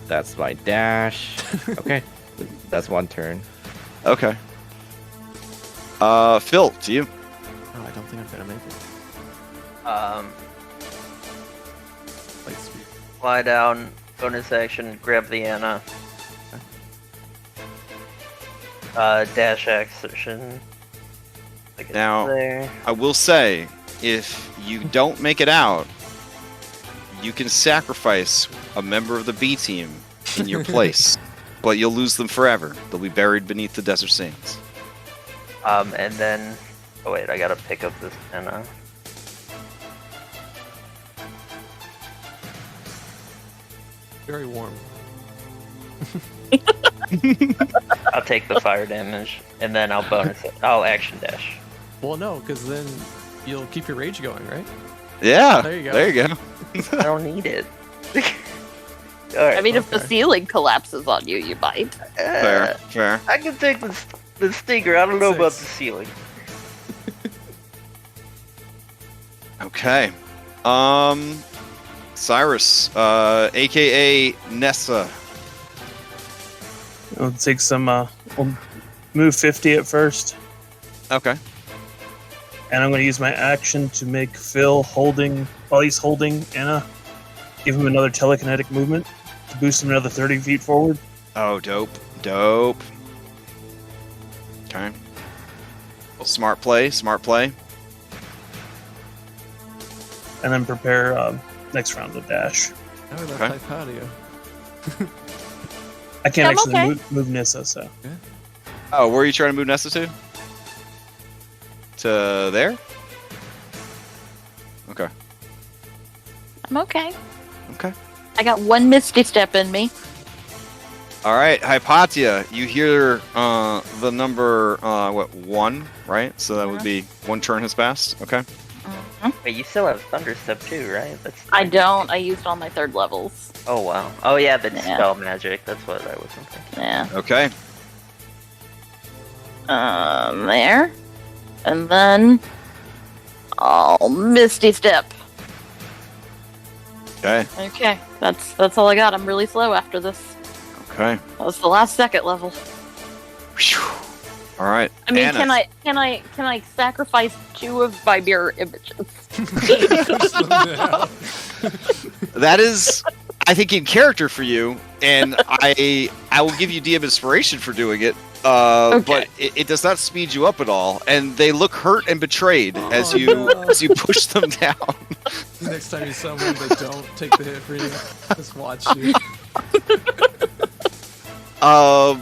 that's my dash. Okay, that's one turn. Okay. Phil, to you. Oh, I don't think I'm gonna make it. Light speed. Fly down, bonus action, grab the Anna. Dash action. Like Now- there. I will say, if you don't make it out, you can sacrifice a member of the B team in your place, but you'll lose them forever. They'll be buried beneath the desert sands. And then, oh wait, I gotta pick up this Anna. Very warm. I'll take the fire damage, and then I'll bonus it. I'll action dash. Well, no, because then you'll keep your rage going, right? Yeah, There you go. There you go. I don't need it. Alright. I mean, if the Okay. ceiling collapses on you, you might. Fair, fair. I can take the stinger. I don't know about the 6. ceiling. Okay. Cyrus, aka Nessa. I'll take some. We'll move 50 at first, Okay. and I'm going to use my action to make Phil while he's holding Anna, give him another telekinetic movement to boost him another 30 feet forward. Oh, dope. Dope. Okay. Smart play, smart play. And then prepare next round of dash. Now we left Okay. Hypatia. I can't I'm actually okay. move Nissa, so Oh, where are you trying to move Nessa to? To there? Okay. I'm okay. Okay. I got one Misty Step in me. All right, Hypatia, you hear the number 1, right? So that would be 1 turn has passed. Okay. Wait, you still have Thunder Step too, right? That's. I don't. I used all my 3rd levels. Oh wow. Oh yeah, the Yeah. spell magic. That's what I was thinking. Yeah. Okay. There. And then I'll Misty Step. Okay. Okay. That's all I got. I'm really slow after this. Okay. That was the last 2nd level. Whew. All right. I mean, Anna. can I sacrifice 2 of my mirror images? That is, I think, in character for you, and I will give you DM inspiration for doing it. But it does not speed you up at all, and they look hurt and betrayed as you push them down. Next time you summon, they don't take the hit for you. Just watch you. All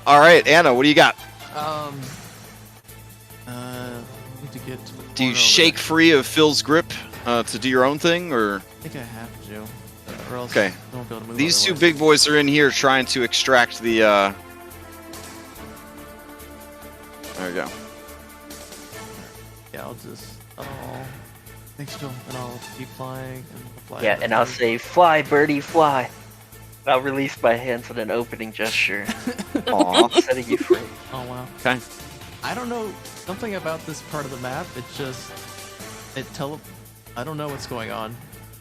right, Anna, what do you got? Need to get to the Do you corner shake over free of Phil's grip to do your own thing, or there. I think I have to, or else Okay. I won't be able to move. these 2 otherwise. big boys are in here trying to extract the? There you go. Yeah, thanks, Phil, and I'll keep flying and I'll fly. Yeah, over and I'll there. say, "Fly, birdie, fly." I'll release my hands in an opening gesture, Aw. setting you free. Oh wow. Okay. I don't know something about this part of the map. I don't know what's going on.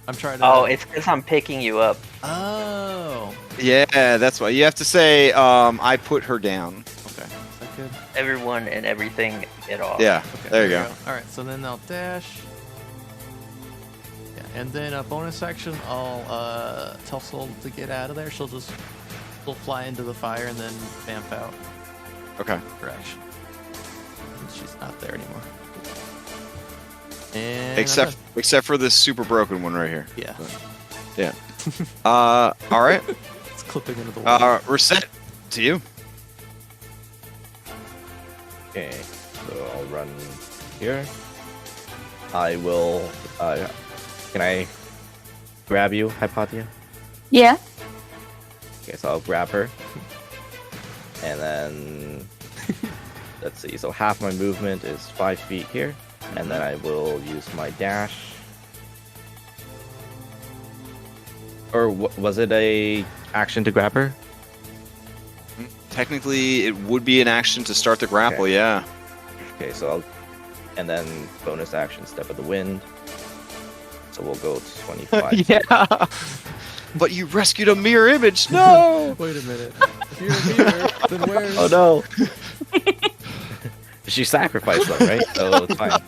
I'm trying to. Oh, it's because I'm picking you up. Oh. Yeah, that's why you have to say. I put her down. Okay. Is that good? Everyone and everything get off. Yeah. Okay. There you go. All right. So then I'll dash. Yeah, and then a bonus action, I'll tell Soul to get out of there. She'll fly into the fire and then vamp out Okay. for action. And she's not there anymore. And Except for this super broken one right here. yeah, All right. it's clipping into the wall. Reset to you. Okay, so I'll run here. I will. Can I grab you, Hypatia? Yeah. Okay, so I'll grab her. And then. Let's see, so half my movement is 5 feet here. And then I will use my dash. Or was it a action to grab her? Technically, it would be an action to start the grapple, Okay. yeah. Okay, so I'll. And then bonus action, Step of the Wind. So we'll go to 25. Yeah. But you rescued a mirror image. No. Wait a minute. If you're a mirror, then where's... Oh no! She sacrificed them, right? So it's fine.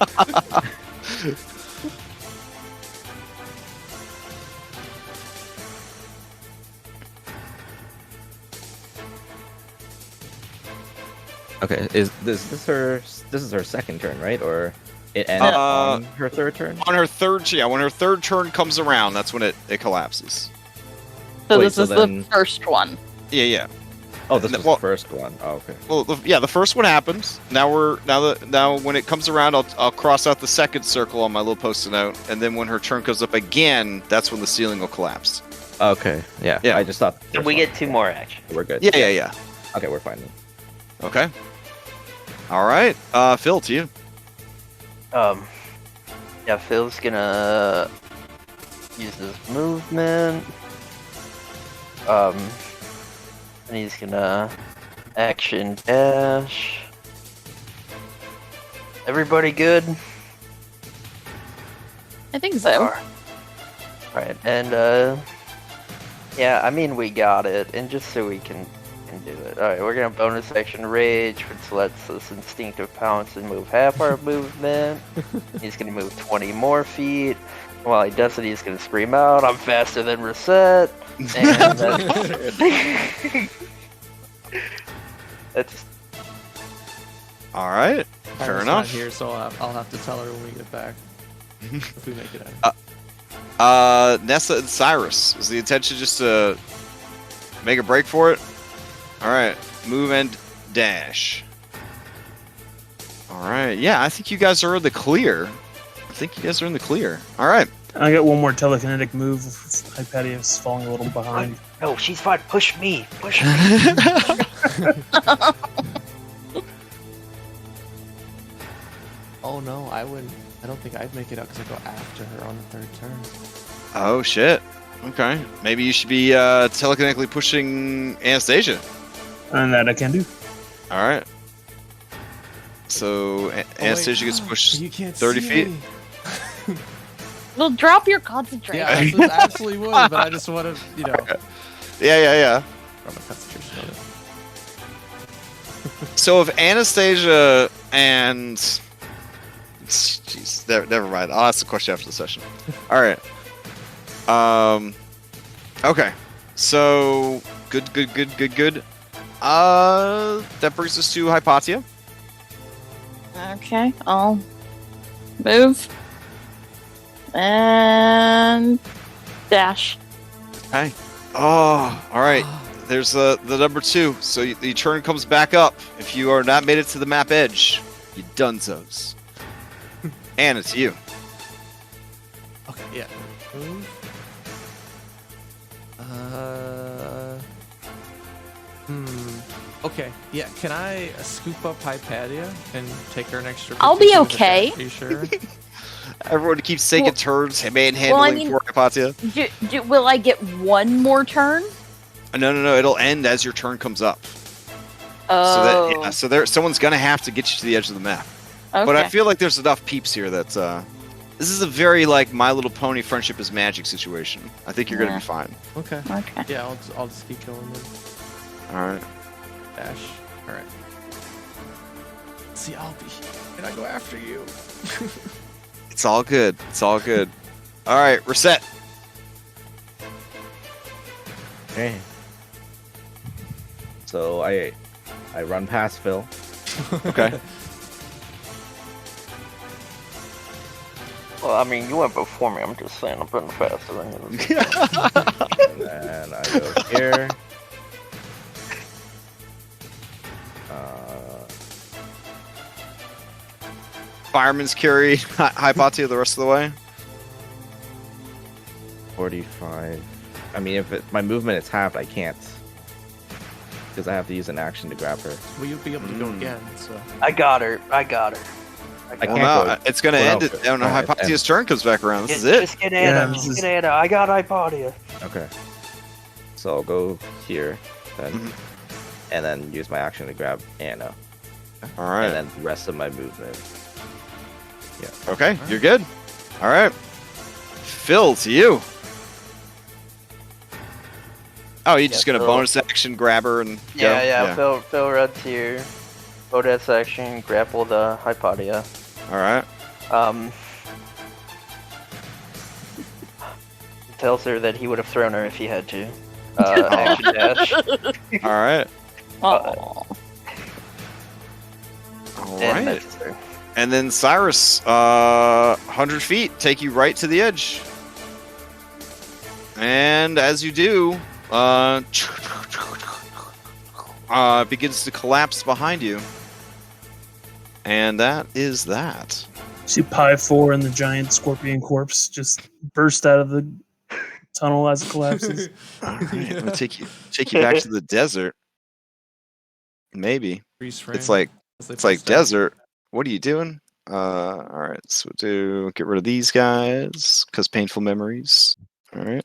Okay, is this her? This is her second turn, right? Or it ended on her third turn? On her third, yeah, when her third turn comes around, that's when it collapses. So Wait, this so is then- the first one. Yeah, yeah. Oh, this was Well- the first one. Oh, okay. Well, the first one happened. Now when it comes around, I'll cross out the second circle on my little post-it note, and then when her turn comes up again, that's when the ceiling will collapse. Okay, yeah. Yeah. I just thought. So we get 2 more actions. We're good. Yeah, yeah, yeah. Okay, we're fine. Then. Okay. All right, Phil, to you. Yeah, Phil's gonna use his movement. And he's gonna action dash. Everybody good? I think so. Alright, and yeah, I mean we got it, and just so we can do it. Alright, we're gonna bonus action rage, which lets us instinctive pounce and move half our movement. He's gonna move 20 more feet. While he does it, he's gonna scream out, "I'm faster than Reset!" And that's All right, Pyro's fair not enough. here, so I'll have to tell her when we get back. If we make it out. Nessa and Cyrus. Is the intention just to make a break for it? All right, move and dash. All right, yeah, I think you guys are in the clear. All right. I got one more telekinetic move. Hypatia's falling a little behind. no, she's fine. Push me. Oh no, I wouldn't. I don't think I'd make it out because I go after her on the third turn. Oh shit. Okay, maybe you should be telekinetically pushing Anastasia. And that I can do. All right. So Anastasia gets pushed You can't 30 see feet. me. Well, drop your concentration. Yeah, I absolutely would, but I just want to, Yeah. From a concentration on it. So if Anastasia and jeez, never mind. I'll ask the question after the session. All right. Okay. So good. That brings us to Hypatia. Okay, I'll move and dash. Okay. Oh, all right. There's the number 2. So the turn comes back up. If you are not made it to the map edge, you dunzos. And it's you. Okay, yeah. Move. Okay, yeah. Can I scoop up Hypatia and take her an extra? I'll be 52 with okay. attack? Are you sure? Everyone keeps taking Well- turns manhandling for Hypatia. Will I get one more turn? No. It'll end as your turn comes up. Oh, So someone's gonna have to get you to the edge of the map. okay. But I feel like there's enough peeps here that this is a very like My Little Pony Friendship is Magic situation. I think you're gonna Yeah. be fine. Okay. Okay. Yeah, I'll just keep going then. All right. Dash. All right. See, I'll be. And I go after you. It's all good. All right, Reset. Okay. So I run past Phil. Okay. Well, I mean, you went before me. I'm just saying, I'm running faster than you. And then I go here. Fireman's carry Hypatia the rest of the way. 45. I mean, if my movement is halved, I can't. Because I have to use an action to grab her. Well, you'll be able to go again. So I got her. I got her. I Well, can't no, go. it's going to well, end it when no, it Hypatia's ends. turn comes back around. This is it. Just get Anna. Yeah, Just get Anna. I got Hypatia. Okay. So I'll go here, then, Mhm. and then use my action to grab Anna, All right. and then the rest of my movement. Okay, you're good. All right. Phil, to you. Oh, you're just Yeah, going to Phil. bonus action grab her and Yeah, go? Phil runs here. Bonus action, grapple the Hypatia. All right. Tells her that he would have thrown her if he had to. Action dash. All right. Oh, All And right. that's her. And then Cyrus, 100 feet, take you right to the edge. And as you do, it begins to collapse behind you. And that is that. See Pi 4 and the giant scorpion corpse just burst out of the tunnel as it collapses. All right, I'm gonna take you back to the desert. Maybe freeze frame. it's like as they it's like bust out. desert. What are you doing? All right, so get rid of these guys because painful memories. All right.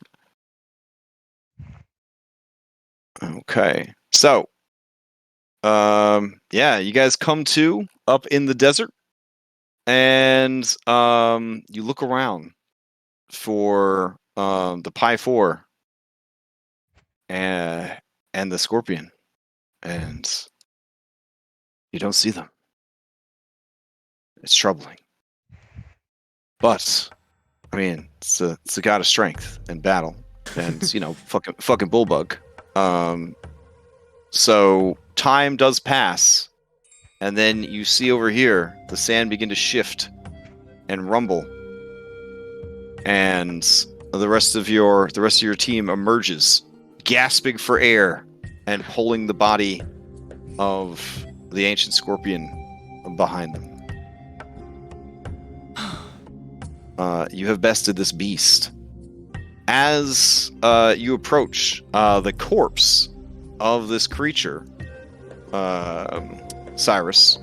Okay, so yeah, you guys come to up in the desert, and you look around for the Pi 4 and the Scorpion, and you don't see them. It's troubling, but I mean, it's a god of strength and battle, and fucking Bullbug. So time does pass, and then you see over here the sand begin to shift and rumble, and the rest of your team emerges, gasping for air and pulling the body of the ancient scorpion behind them. You have bested this beast. As you approach the corpse of this creature, Cyrus,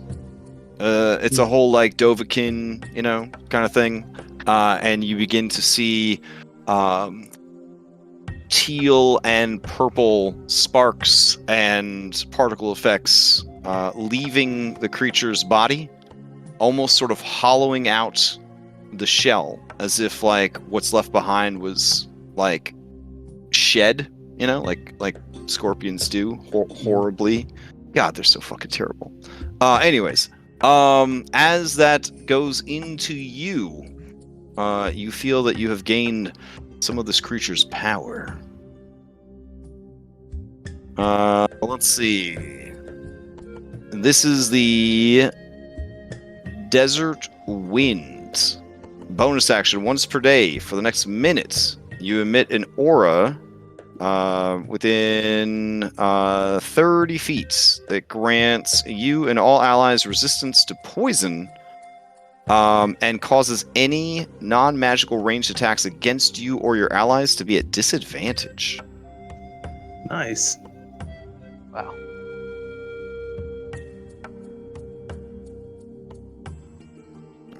it's a whole like Dovahkiin, kind of thing, and you begin to see teal and purple sparks and particle effects leaving the creature's body, almost sort of hollowing out the shell, as if like what's left behind was like shed, like scorpions do horribly. God, they're so fucking terrible. Anyways, as that goes into you, you feel that you have gained some of this creature's power. Let's see. This is the Desert Wind. Bonus action once per day for the next minute. You emit an aura within 30 feet that grants you and all allies resistance to poison and causes any non-magical ranged attacks against you or your allies to be at disadvantage. Nice. Wow.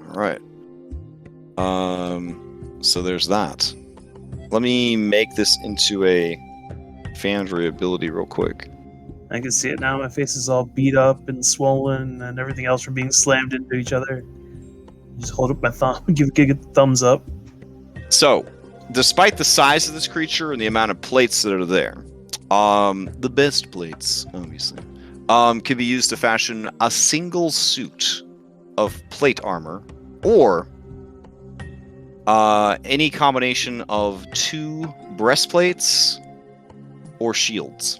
All right. So there's that. Let me make this into a Foundry ability real quick. I can see it now. My face is all beat up and swollen and everything else from being slammed into each other. Just hold up my thumb, give a thumbs up. So, despite the size of this creature and the amount of plates that are there, the best plates, obviously, can be used to fashion a single suit of plate armor, or any combination of 2 breastplates or shields.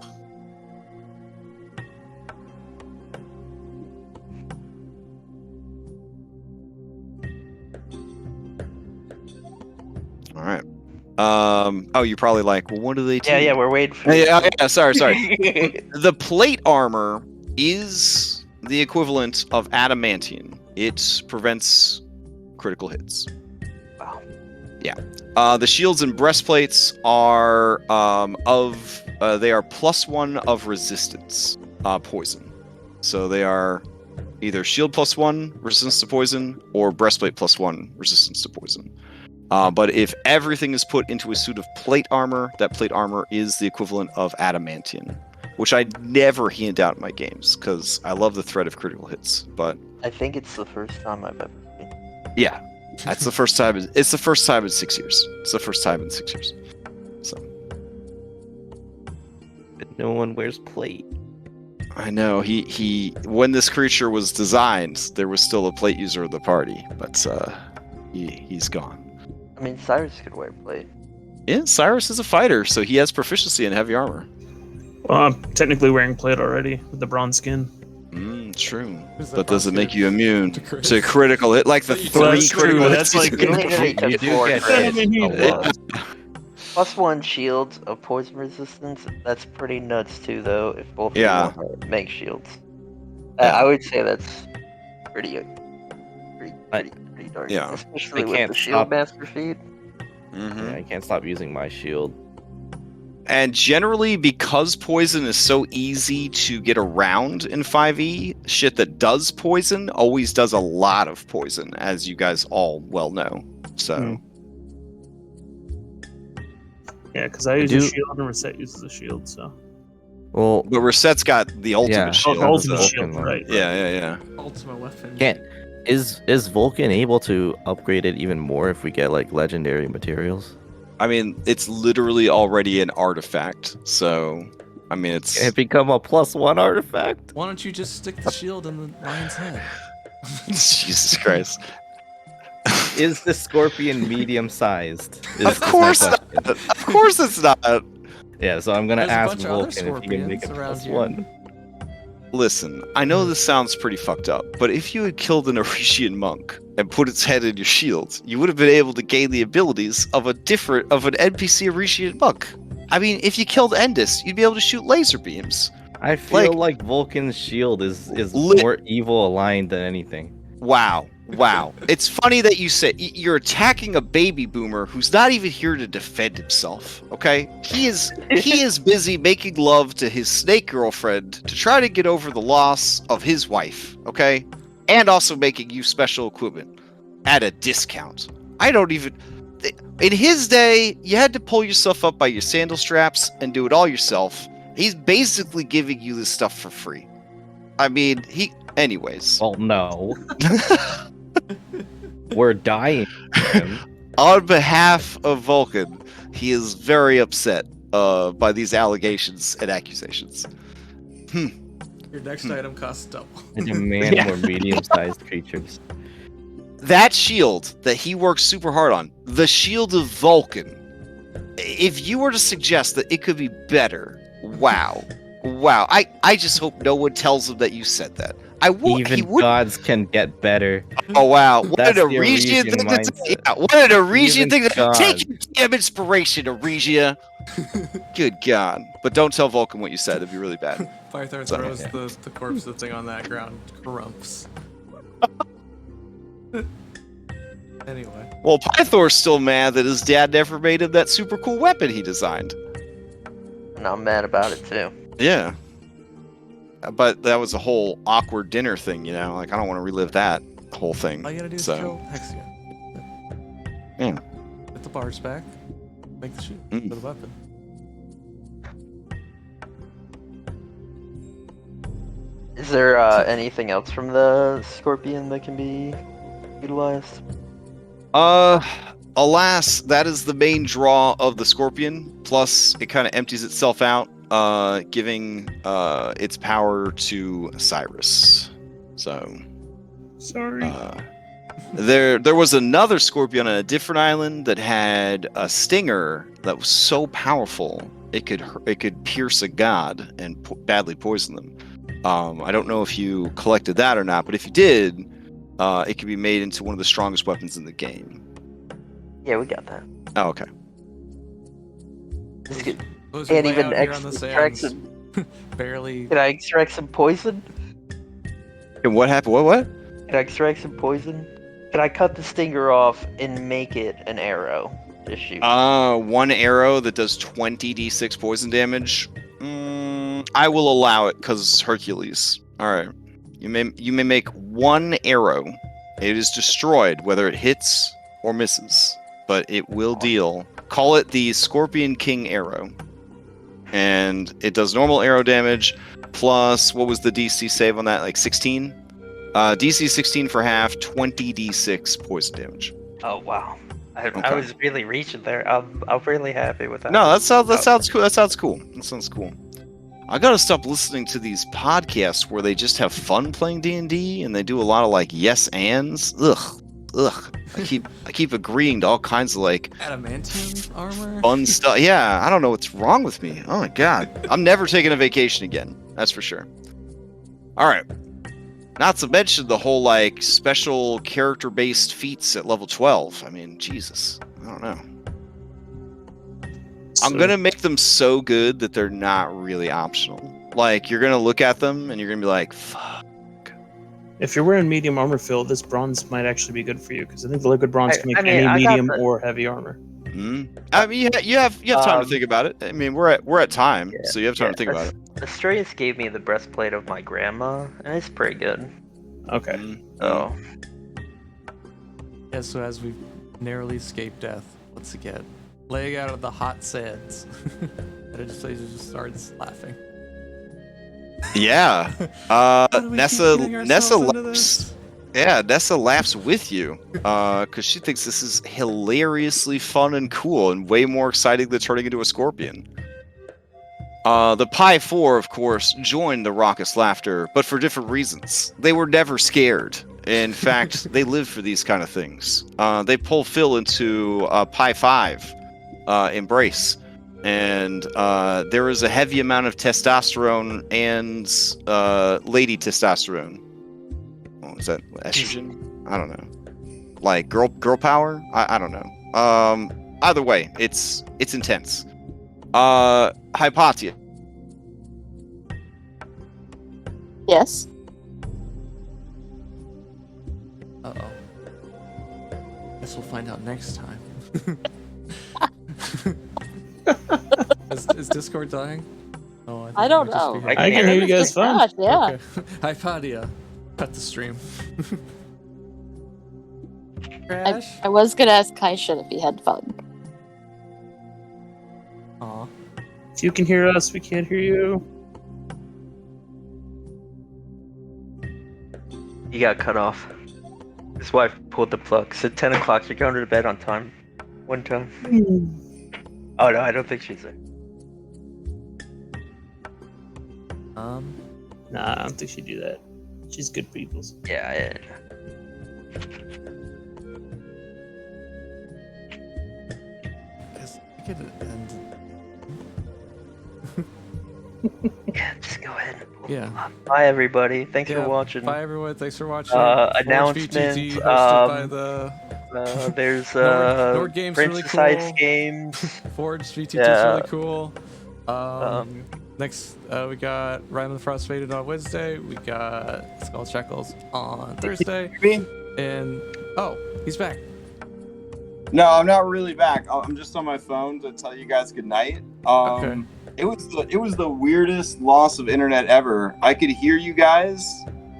All right. Oh, you're probably like, well, what do they do? Yeah, we're waiting for Yeah, sorry. The plate armor is the equivalent of adamantium. it prevents critical hits. Wow. Yeah. The shields and breastplates are they are +1 of resistance poison. So they are either shield +1 resistance to poison or breastplate +1 resistance to poison. But if everything is put into a suit of plate armor, that plate armor is the equivalent of adamantium, which I never hand out in my games because I love the threat of critical hits. But I think it's the first time I've ever seen. yeah, that's the first time. It's the first time in 6 years. It's the first time in 6 years. So But no one wears plate. I know he when this creature was designed, there was still a plate user of the party, but he's gone. I mean, Cyrus could wear plate. Yeah, Cyrus is a fighter, so he has proficiency in heavy armor. Well, I'm technically wearing plate already with the bronze skin. True. Is that But does it possible? make you immune To crit? to critical hit? Like the Well, three that's true, critical that's hits. like- Literally took You do 4 get crits. I mean, he a lot. +1 shield of poison resistance. That's pretty nuts too, though. If both Yeah. of you want to make shields, Yeah. I would say that's pretty dark. Yeah. Especially I with can't the shield stop- master feat. Mhm. Yeah, I can't stop using my shield. And generally, because poison is so easy to get around in 5e, shit that does poison always does a lot of poison, as you guys all well know. So, Yeah, because I use do- a shield and Reset uses a shield, so. Well, but Reset's got the ultimate Yeah. shield. Oh, ultimate so- shield, Vulcan, right. Yeah. Ultimate weapon. can't. Is Vulcan able to upgrade it even more if we get like legendary materials? I mean, it's literally already an artifact. So, I mean, it's. Can it become a +1 artifact? Why don't you just stick the shield in the lion's head? Jesus Christ. Is the scorpion medium sized? Of course not. Of course it's not. Yeah, so I'm gonna There's a ask bunch of other Vulcan if he can make it scorpions around here. +1. Listen, I know this sounds pretty fucked up, but if you had killed an Aresian monk and put its head in your shield, you would have been able to gain the abilities of an NPC Aresian monk. I mean, if you killed Endis, you'd be able to shoot laser beams. I feel Like- like Vulcan's shield is Lit- more evil aligned than anything. Wow. It's funny that you say you're attacking a baby boomer who's not even here to defend himself, okay? He is busy making love to his snake girlfriend to try to get over the loss of his wife, okay? And also making you special equipment at a discount. In his day, you had to pull yourself up by your sandal straps and do it all yourself. He's basically giving you this stuff for free. I mean, anyways. Well, no. We're dying. Him. On behalf of Vulcan, he is very upset by these allegations and accusations. Your next item costs double. I demand Yeah. more medium-sized creatures. That shield that he works super hard on, the shield of Vulcan, if you were to suggest that it could be better, wow. I just hope no one tells him that you said that. Even gods can get better. Oh wow! What That's an the Aresia Aresian thing to mindset. yeah, what an Aresian Even thing to gods. take your damn inspiration, Aresia. Good God! But don't tell Vulcan what you said; it'd be really bad. Pythor So- throws the corpse of the thing on that ground. Crumps. Anyway. Well, Pythor's still mad that his dad never made him that super cool weapon he designed. And I'm mad about it too. Yeah. But that was a whole awkward dinner thing, you know? Like, I don't want to relive that whole thing. All you gotta do is So- kill Hexia. Yeah. Get the bars back. Make the shoot Mm. for the weapon. Is there anything else from the Scorpion that can be utilized? Alas, that is the main draw of the Scorpion. Plus, it kind of empties itself out, giving its power to Cyrus. So, Sorry. there was another Scorpion on a different island that had a stinger that was so powerful it could pierce a god and badly poison them. I don't know if you collected that or not, but if you did, it could be made into one of the strongest weapons in the game. Yeah, we got that. Oh, okay. Just get- Those Can't way even out here on the extract sands. some. Barely. Can I extract some poison? And what happened? What? Can I extract some poison? Can I cut the stinger off and make it an arrow to shoot? One arrow that does 20d6 poison damage. I will allow it because Hercules. All right, you may make one arrow. It is destroyed whether it hits or misses, but it will deal. Call it the Scorpion King arrow, and it does normal arrow damage plus what was the DC save on that? Like 16. DC 16 for half, 20d6 poison damage. Oh wow! I Okay. was really reaching there. I'm really happy with that. No, that sounds cool. That sounds cool. I gotta stop listening to these podcasts where they just have fun playing D&D and they do a lot of like yes ands. Ugh. I keep agreeing to all kinds of like Adamantium armor? fun stuff. Yeah, I don't know what's wrong with me. Oh my god, I'm never taking a vacation again. That's for sure. All right. Not to mention the whole like special character-based feats at level 12. I mean, Jesus, I don't know. I'm gonna make them so good that they're not really optional. Like you're gonna look at them and you're gonna be like, "Fuck." If you're wearing medium armor, Phil, this bronze might actually be good for you because I think the liquid bronze can make I mean, any I got medium the- or heavy armor. I mean, you have time to think about it. I mean, we're at time, Yeah, so you have time to think about it. Astraeus gave me the breastplate of my grandma, and it's pretty good. Okay. So Yeah, so as we narrowly escape death, once again, laying out of the hot sands, and just starts laughing. Yeah. Why do we Nessa keep getting Nessa ourselves into laughs. this? Yeah, Nessa laughs with you because she thinks this is hilariously fun and cool and way more exciting than turning into a scorpion. The Pi 4, of course, joined the raucous laughter, but for different reasons. They were never scared. In fact, they live for these kind of things. They pull Phil into Pi 5 embrace, and there is a heavy amount of testosterone and lady testosterone. Oh, is that estrogen? I don't know. Like girl power? I don't know. Either way, it's intense. Hypatia. Yes. Uh-oh. Guess we'll find out next time. Is Discord dying? Oh, think I it don't might just know. be her. I can hear you guys fine. Gosh, yeah. Okay. Hypatia. Cut the stream. Crash? I was gonna ask Kaishin if he had fun. Aw. If you can hear us, we can't hear you. you got cut off. His wife pulled the plug. Said 10 o'clock. You're going to bed on time. One time. Oh no, I don't think she's there. Nah, I don't think she'd do that. She's good people. Yeah. Guess I could end. Yeah, just go ahead. Yeah. Bye everybody. Thanks Yeah, for watching. Bye everyone. Thanks for watching. Announcement, FoundryVTT hosted by the There's Nord Games really Princess cool. Ice Games. Forge VTT is Yeah. really cool. Next, we got Rhyme of the Frost Faded on Wednesday. We got Skull Shackles on Thursday. And oh, he's back. No, I'm not really back. I'm just on my phone to tell you guys good night. Okay. It was the weirdest loss of internet ever. I could hear you guys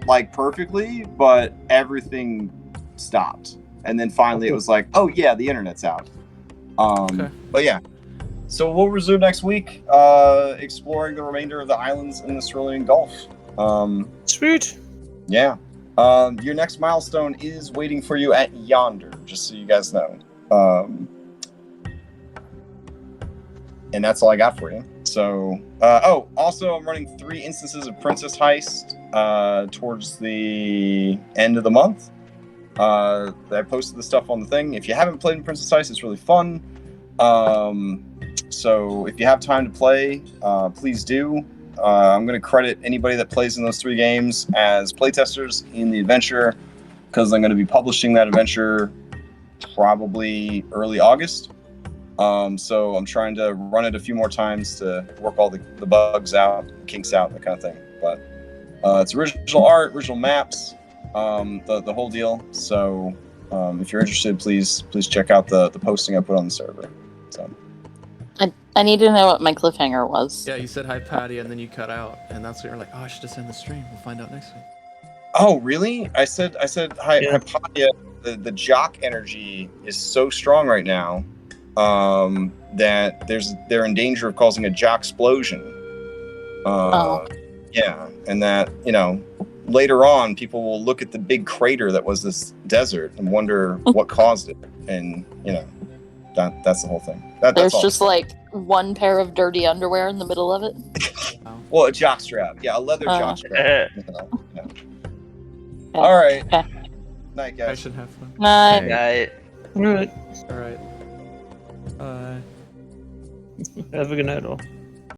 like perfectly, but everything stopped. And then finally it was like, oh yeah, the internet's out. Okay. But yeah. So we'll resume next week, exploring the remainder of the islands in the Cerulean Gulf. Sweet. Yeah. Your next milestone is waiting for you at Yonder, just so you guys know. And that's all I got for you. So, also I'm running 3 instances of Princess Heist towards the end of the month. I posted the stuff on the thing. If you haven't played in Princess Heist, it's really fun. So if you have time to play, please do. I'm going to credit anybody that plays in those 3 games as playtesters in the adventure, because I'm going to be publishing that adventure probably early August. So I'm trying to run it a few more times to work all the bugs out, kinks out, that kind of thing. But it's original art, original maps, the whole deal. So if you're interested, please check out the posting I put on the server. So I need to know what my cliffhanger was. Yeah, you said hi, Patty, and then you cut out, and that's what you're like. Oh, I should just end the stream. We'll find out next week. oh really? I said hi, Yeah. Hypatia. The jock energy is so strong right now that they're in danger of causing a jock explosion. Yeah, and that later on people will look at the big crater that was this desert and wonder what caused it, and that's the whole thing. That's There's all. just like one pair of dirty underwear in the middle of it. Well, a jock strap. Yeah, a leather jock strap. Yeah. All right. Okay. Night, I guys. should have fun. Night. Night. All right. All right. Bye. Have a good night, all.